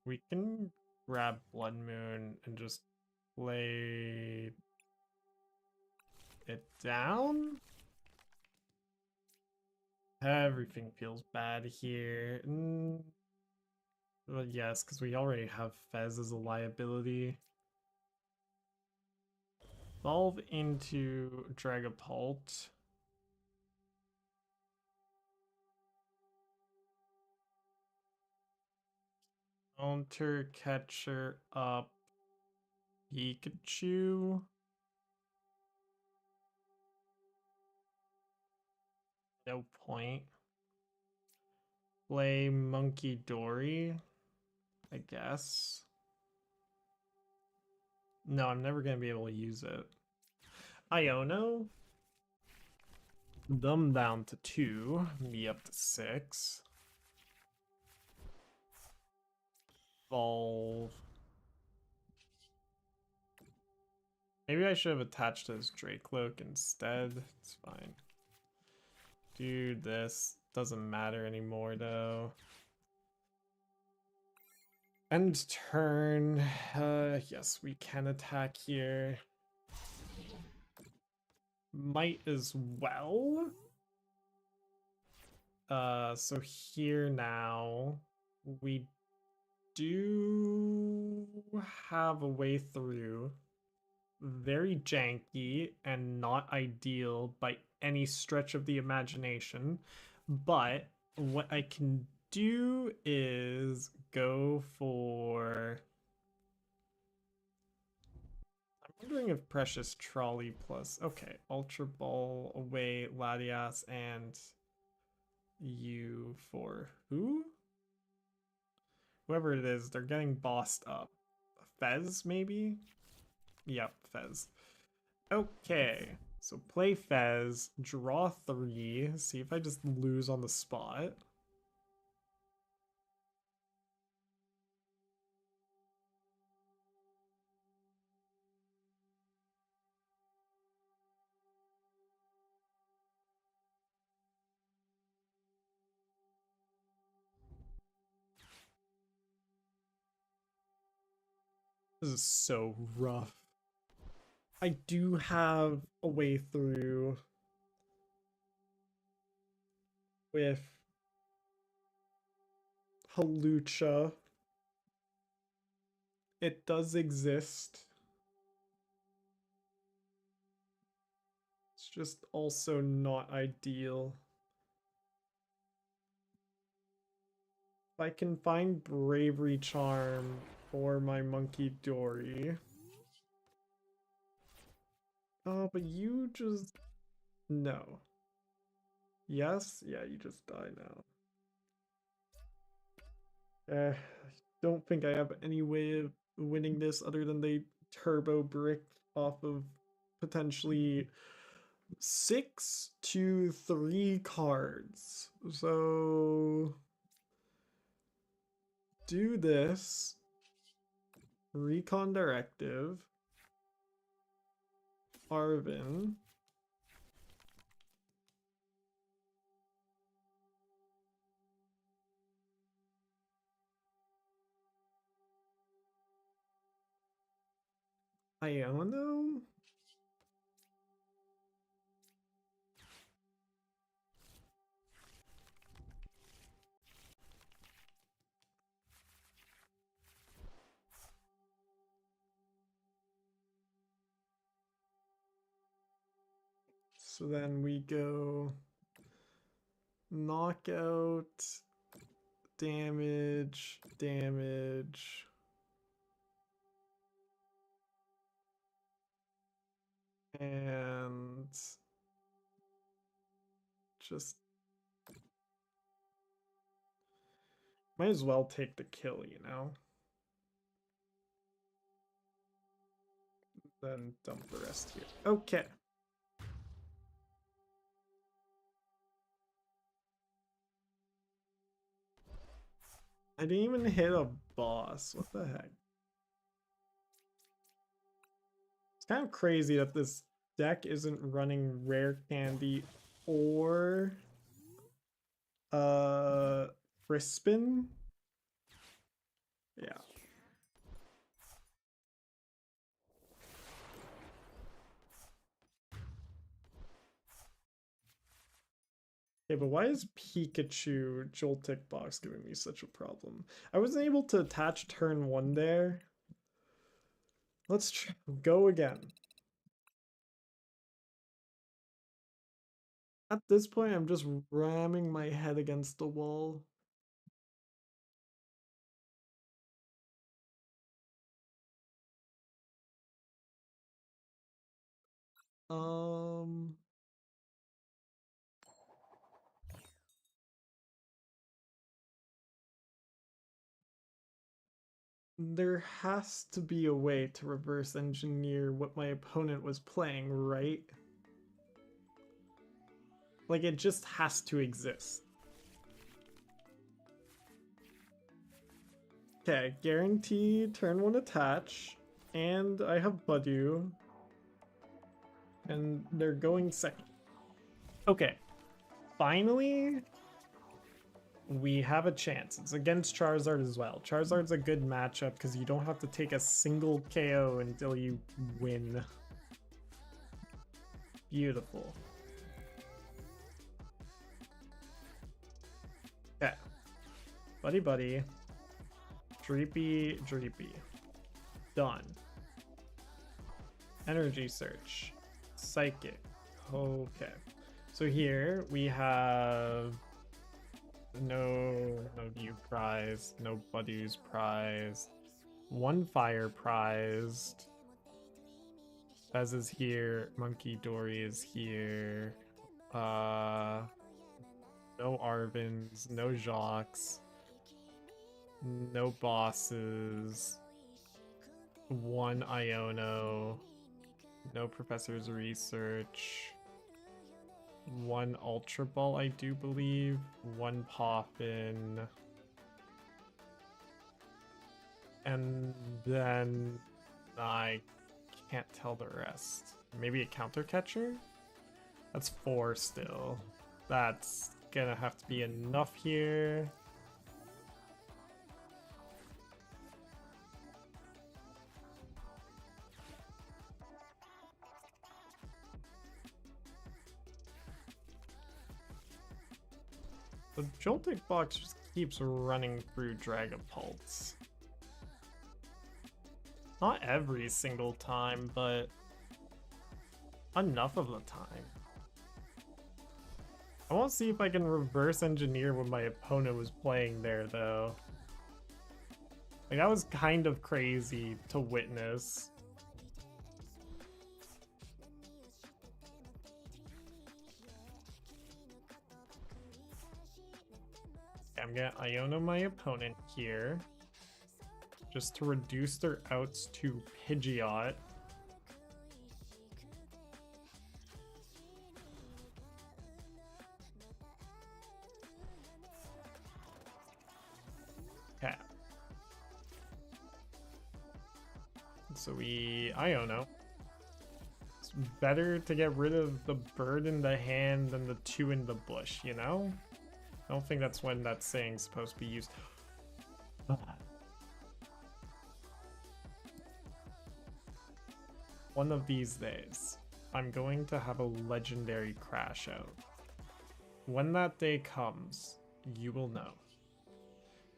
We can grab Blood Moon and just lay it down. Everything feels bad here. Well, yes, because we already have Fez as a liability. Evolve into Dragapult. Counter catcher up Pikachu. No point. Play Monkey Dory, I guess. No, I'm never gonna be able to use it. Iono. Them down to 2, me up to 6. Evolve. Maybe I should have attached his Drake-Loak instead. It's fine. Dude, this doesn't matter anymore though. End turn. Yes, we can attack here. Might as well. So here now we do have a way through. Very janky and not ideal by any stretch of the imagination, but what I can do is go for. I'm wondering if Precious Trolley plus. Okay, Ultra Ball away, Latias, and you for who? Whoever it is, they're getting bossed up. Fez, maybe? Yep, Fez. Okay, so play Fez, draw 3, see if I just lose on the spot. This is so rough. I do have a way through with Halucha. It does exist. It's just also not ideal. If I can find Bravery Charm for my Monkey Dory. Oh, but you just... No. Yes? Yeah, you just die now. Don't think I have any way of winning this other than they turbo brick off of potentially 6 to 3 cards. So do this. Recon Directive. Arven. Iono? So then we go knockout, damage, damage. And just might as well take the kill, you know? Then dump the rest here. Okay. I didn't even hit a boss. What the heck? It's kind of crazy that this deck isn't running Rare Candy or Crispin. Yeah. Okay, but why is Pikachu Joltik Box giving me such a problem? I wasn't able to attach turn 1 there. Let's go again. At this point, I'm just ramming my head against the wall. Um... There has to be a way to reverse engineer what my opponent was playing, right? Like, it just has to exist. Okay, guarantee turn 1 attach, and I have Budew, and they're going second. Okay, finally, we have a chance. It's against Charizard as well. Charizard's a good matchup because you don't have to take a single KO until you win. Beautiful. Okay. Buddy buddy. Dreepy Dreepy. Done. Energy search. Psychic. Okay. So here we have no view prize, no Buddy's prize, 1 fire prized. Fez is here, Monkey Dory is here. No Arvins, no Jocks, no bosses, 1 Iono, no Professor's Research, 1 Ultra Ball, I do believe, 1 Poffin, and then I can't tell the rest. Maybe a Counter Catcher? That's 4 still. That's gonna have to be enough here. The Joltik box just keeps running through Dragapults. Not every single time, but enough of the time. I want to see if I can reverse engineer what my opponent was playing there, though. Like, that was kind of crazy to witness. I'm gonna Iono my opponent here. Just to reduce their outs to Pidgeot. Okay. So we Iono. It's better to get rid of the bird in the hand than the two in the bush, you know? I don't think that's when that saying's supposed to be used. One of these days, I'm going to have a legendary crash out. When that day comes, you will know.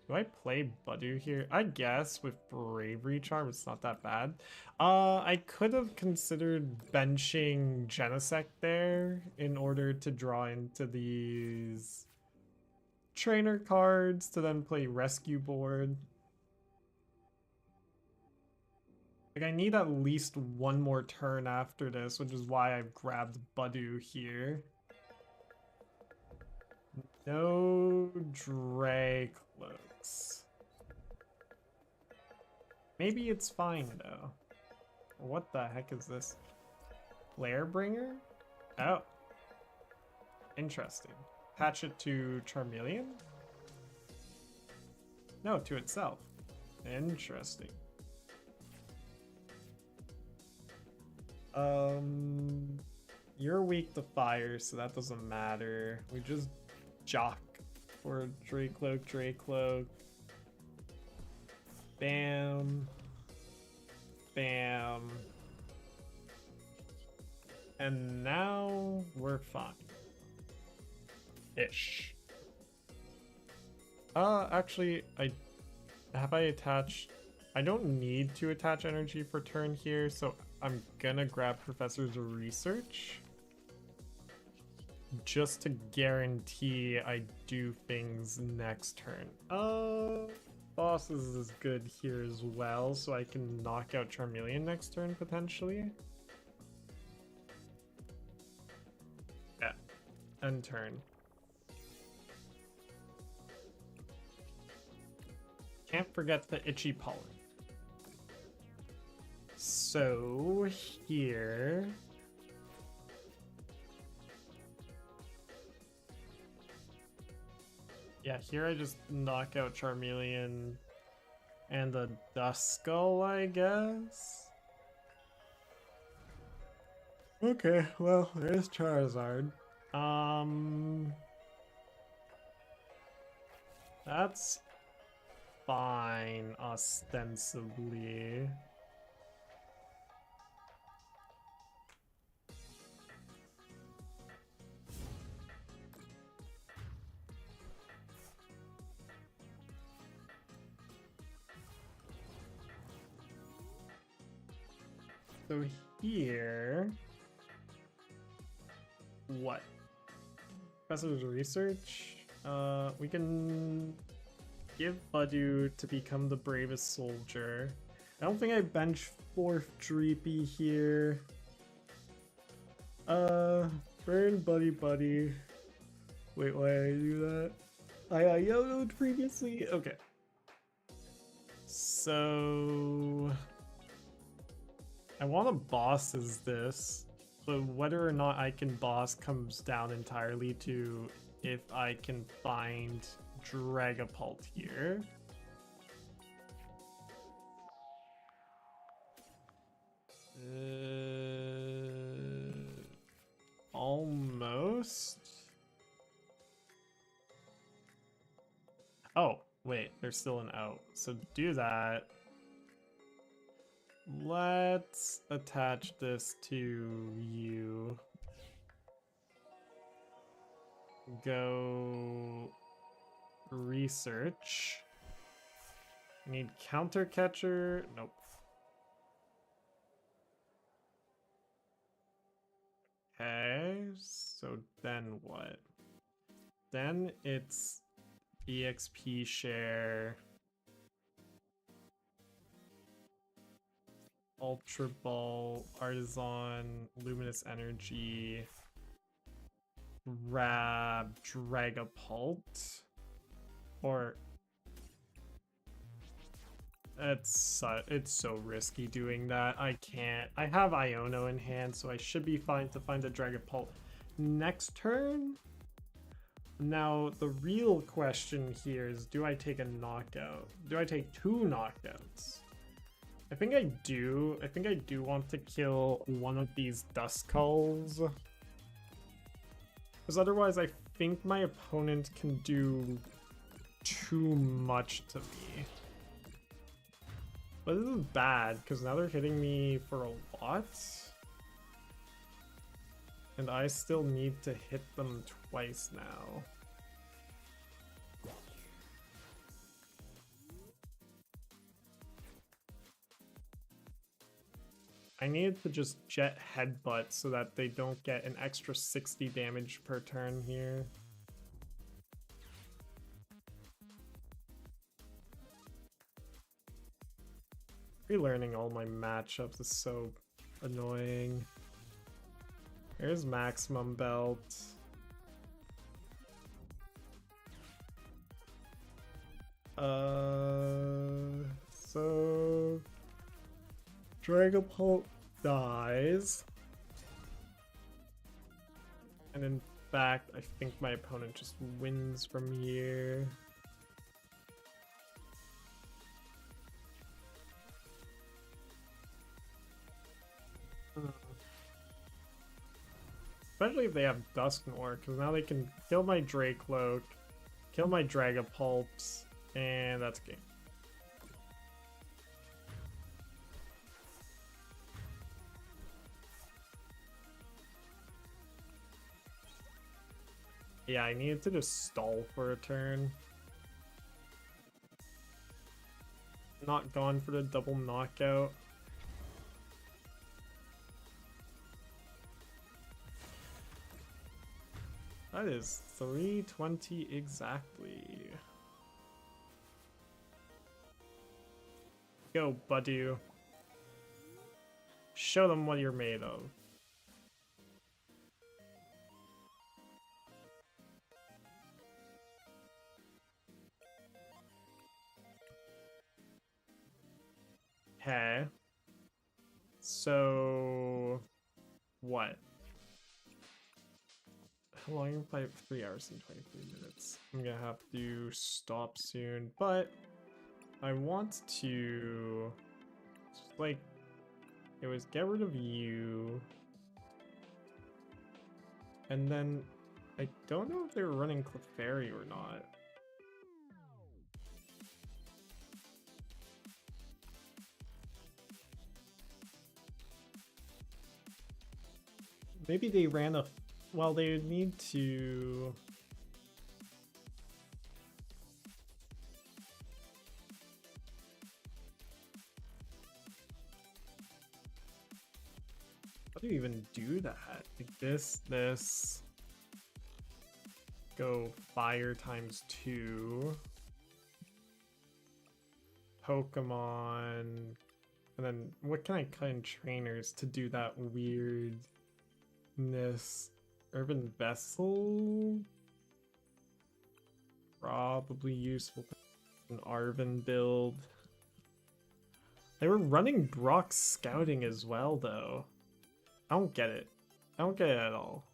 Do I play Budew here? I guess with Bravery Charm, it's not that bad. I could have considered benching Genesect there in order to draw into these trainer cards to then play Rescue Board. Like, I need at least one more turn after this, which is why I've grabbed Budew here. No Dracloaks. Maybe it's fine, though. What the heck is this? Flarebringer? Oh. Interesting. Patch it to Charmeleon? No, to itself. Interesting. You're weak to fire, so that doesn't matter. We just jock for Dracloak. Bam. Bam. And now we're fine. Ish. Actually, I attached. I don't need to attach energy for turn here, so I'm gonna grab Professor's Research just to guarantee I do things next turn. Bosses is good here as well, so I can knock out Charmeleon next turn potentially. Yeah, end turn. Can't forget the Itchy Pollen. So here, yeah, here I just knock out Charmeleon and the Duskull, I guess. Okay, well, there's Charizard. That's fine, ostensibly. So here, what? Professor's Research? We can give Budew to become the bravest soldier. I don't think I bench 4th Dreepy here. Burn Buddy. Wait, why did I do that? I Iono'd previously? Okay. So I want to boss as this, but whether or not I can boss comes down entirely to if I can find Dragapult here. Almost. Oh, wait, there's still an out. So do that. Let's attach this to you. Go research. Need counter catcher. Nope. Okay, so then what? Then it's EXP share. Ultra Ball, Artisan, Luminous Energy, grab Dragapult. Or it's so risky doing that. I can't. I have Iono in hand, so I should be fine to find a Dragapult next turn. Now, the real question here is, do I take a knockout? Do I take 2 knockouts? I think I do. I think I do want to kill one of these Duskulls. Because otherwise I think my opponent can do too much to me. But this is bad, because now they're hitting me for a lot. And I still need to hit them twice now. I needed to just jet headbutt so that they don't get an extra 60 damage per turn here. Relearning all my matchups is so annoying. Here's Maximum Belt. So Dragapult dies. And in fact, I think my opponent just wins from here. Especially if they have Dusknoir, because now they can kill my Dracloak, kill my Dragapult, and that's game. Yeah, I needed to just stall for a turn. Not gone for the double knockout. That is 320 exactly. Go, Budew. Show them what you're made of. Okay. So... what? How long am I? 3 hours and 23 minutes. I'm gonna have to stop soon, but I want to like it was get rid of you, and then I don't know if they were running Clefairy or not. Maybe they ran a well, they would need to... how do you even do that? Like this... Go fire times 2. Pokemon... And then what can I cut in trainers to do that weirdness? Urban Vessel? Probably useful. An Arven build. They were running Brock Scouting as well, though. I don't get it. I don't get it at all.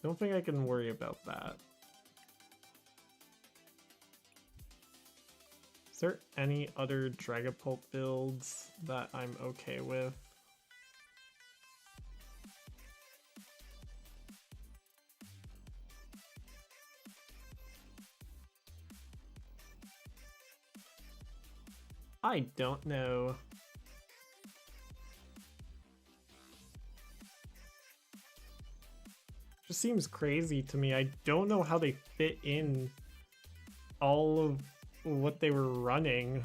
Don't think I can worry about that. Is there any other Dragapult builds that I'm okay with? I don't know. Just seems crazy to me. I don't know how they fit in all of what they were running.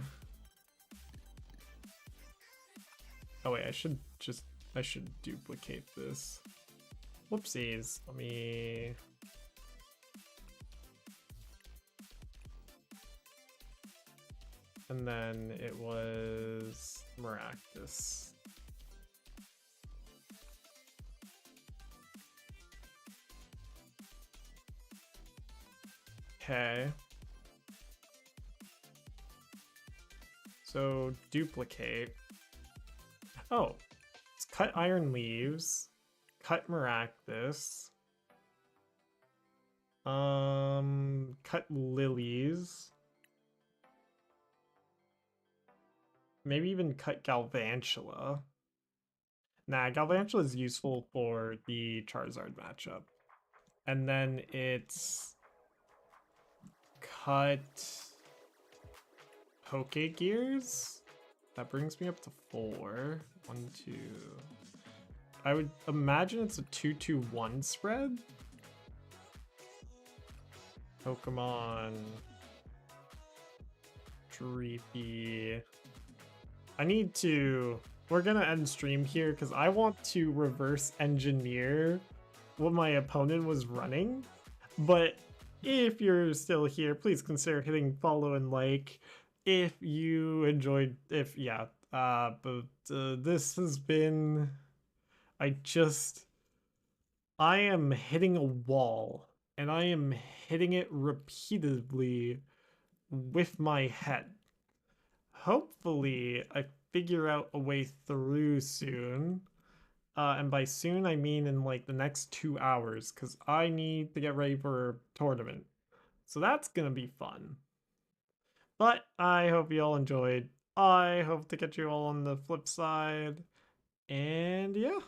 Oh wait, I should duplicate this. Whoopsies. Let me... And then it was Maractus. Okay. So duplicate. Oh, let's cut iron leaves. Cut Maractus. Cut lilies. Maybe even cut Galvantula. Nah, Galvantula is useful for the Charizard matchup. And then it's cut Pokegears. That brings me up to 4. 1, 2. I would imagine it's a 2-2-1 spread. Pokemon. Dreepy. I need to... We're gonna end stream here because I want to reverse engineer what my opponent was running. But if you're still here, please consider hitting follow and like if you enjoyed, this has been, I am hitting a wall and I am hitting it repeatedly with my head. Hopefully I figure out a way through soon. And by soon, I mean in like the next 2 hours, because I need to get ready for a tournament. So that's gonna be fun. But I hope you all enjoyed. I hope to catch you all on the flip side. And yeah.